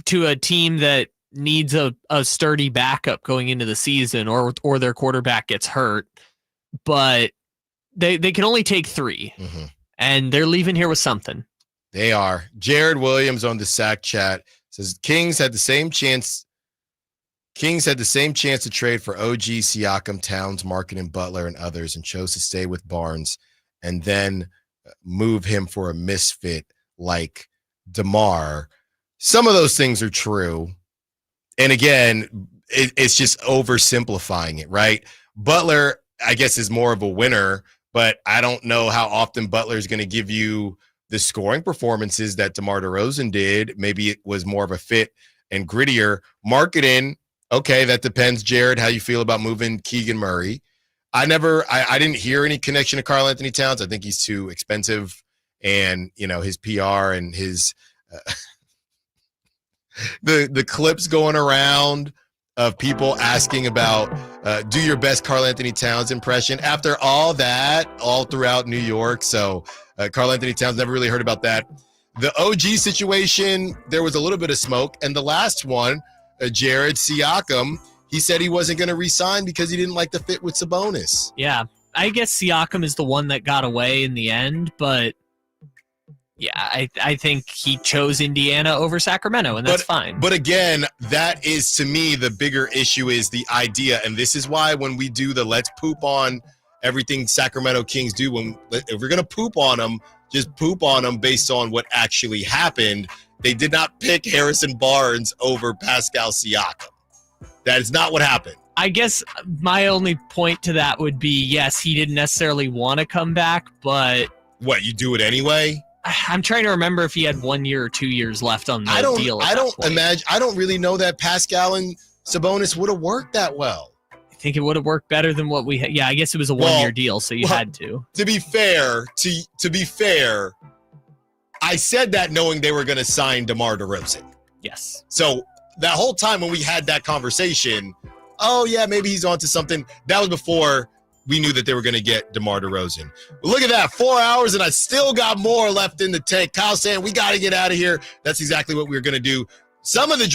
to a team that needs a sturdy backup going into the season, or their quarterback gets hurt. But they can only take 3, and they're leaving here with something. They are. Jared Williams on the Sack Chat says Kings had the same chance to trade for OG, Siakam, Towns, Markkanen, and Butler, and others, and chose to stay with Barnes and then move him for a misfit like DeMar. Some of those things are true. And again, it's just oversimplifying it, right? Butler, I guess, is more of a winner, but I don't know how often Butler is going to give you the scoring performances that DeMar DeRozan did. Maybe it was more of a fit and grittier. Markkanen, okay, that depends, Jared, how you feel about moving Keegan Murray. I didn't hear any connection to Karl Anthony Towns. I think he's too expensive, and his PR and his the clips going around of people asking about do your best Karl Anthony Towns impression after all that all throughout New York. So Karl Anthony Towns, never really heard about that. The OG situation, there was a little bit of smoke. And the last one, Jared Siakam, he said he wasn't going to re-sign because he didn't like the fit with Sabonis. Yeah, I guess Siakam is the one that got away in the end, but yeah, I think he chose Indiana over Sacramento, and that's fine. But again, that is, to me, the bigger issue is the idea. And this is why when we do the let's poop on everything Sacramento Kings do, if we're going to poop on them, just poop on them based on what actually happened. They did not pick Harrison Barnes over Pascal Siakam. That is not what happened. I guess my only point to that would be, yes, he didn't necessarily want to come back, but... What, you do it anyway? I'm trying to remember if he had 1 year or 2 years left on the deal. I don't really know that Pascal and Sabonis would have worked that well. I think it would have worked better than what we had. Yeah, I guess it was a 1 year deal, so you had to. To be fair, I said that knowing they were going to sign DeMar DeRozan. Yes. So that whole time when we had that conversation, oh yeah, maybe he's onto something. That was before we knew that they were going to get DeMar DeRozan. But look at that, 4 hours, and I still got more left in the tank. Kyle saying we got to get out of here. That's exactly what we were going to do. Some of the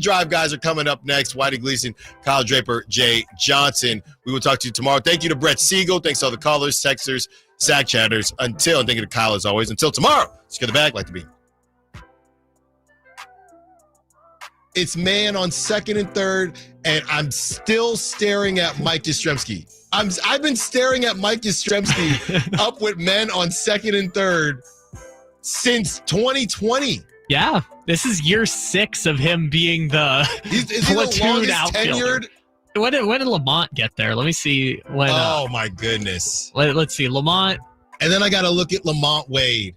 drive guys are coming up next. Whitey Gleason, Kyle Draper, Jay Johnson. We will talk to you tomorrow. Thank you to Brett Siegel. Thanks to all the callers, texters, Sack Chatters. And thank you to Kyle as always. Until tomorrow, let's get the bag like to be. It's man on second and third, and I'm still staring at Mike Yastrzemski. I've been staring at Mike Yastrzemski up with men on second and third since 2020. Yeah, this is year 6 of him being the platoon outfielder. When did Lamont get there? Let me see. Oh my goodness. Let's see, Lamont. And then I got to look at Lamont Wade.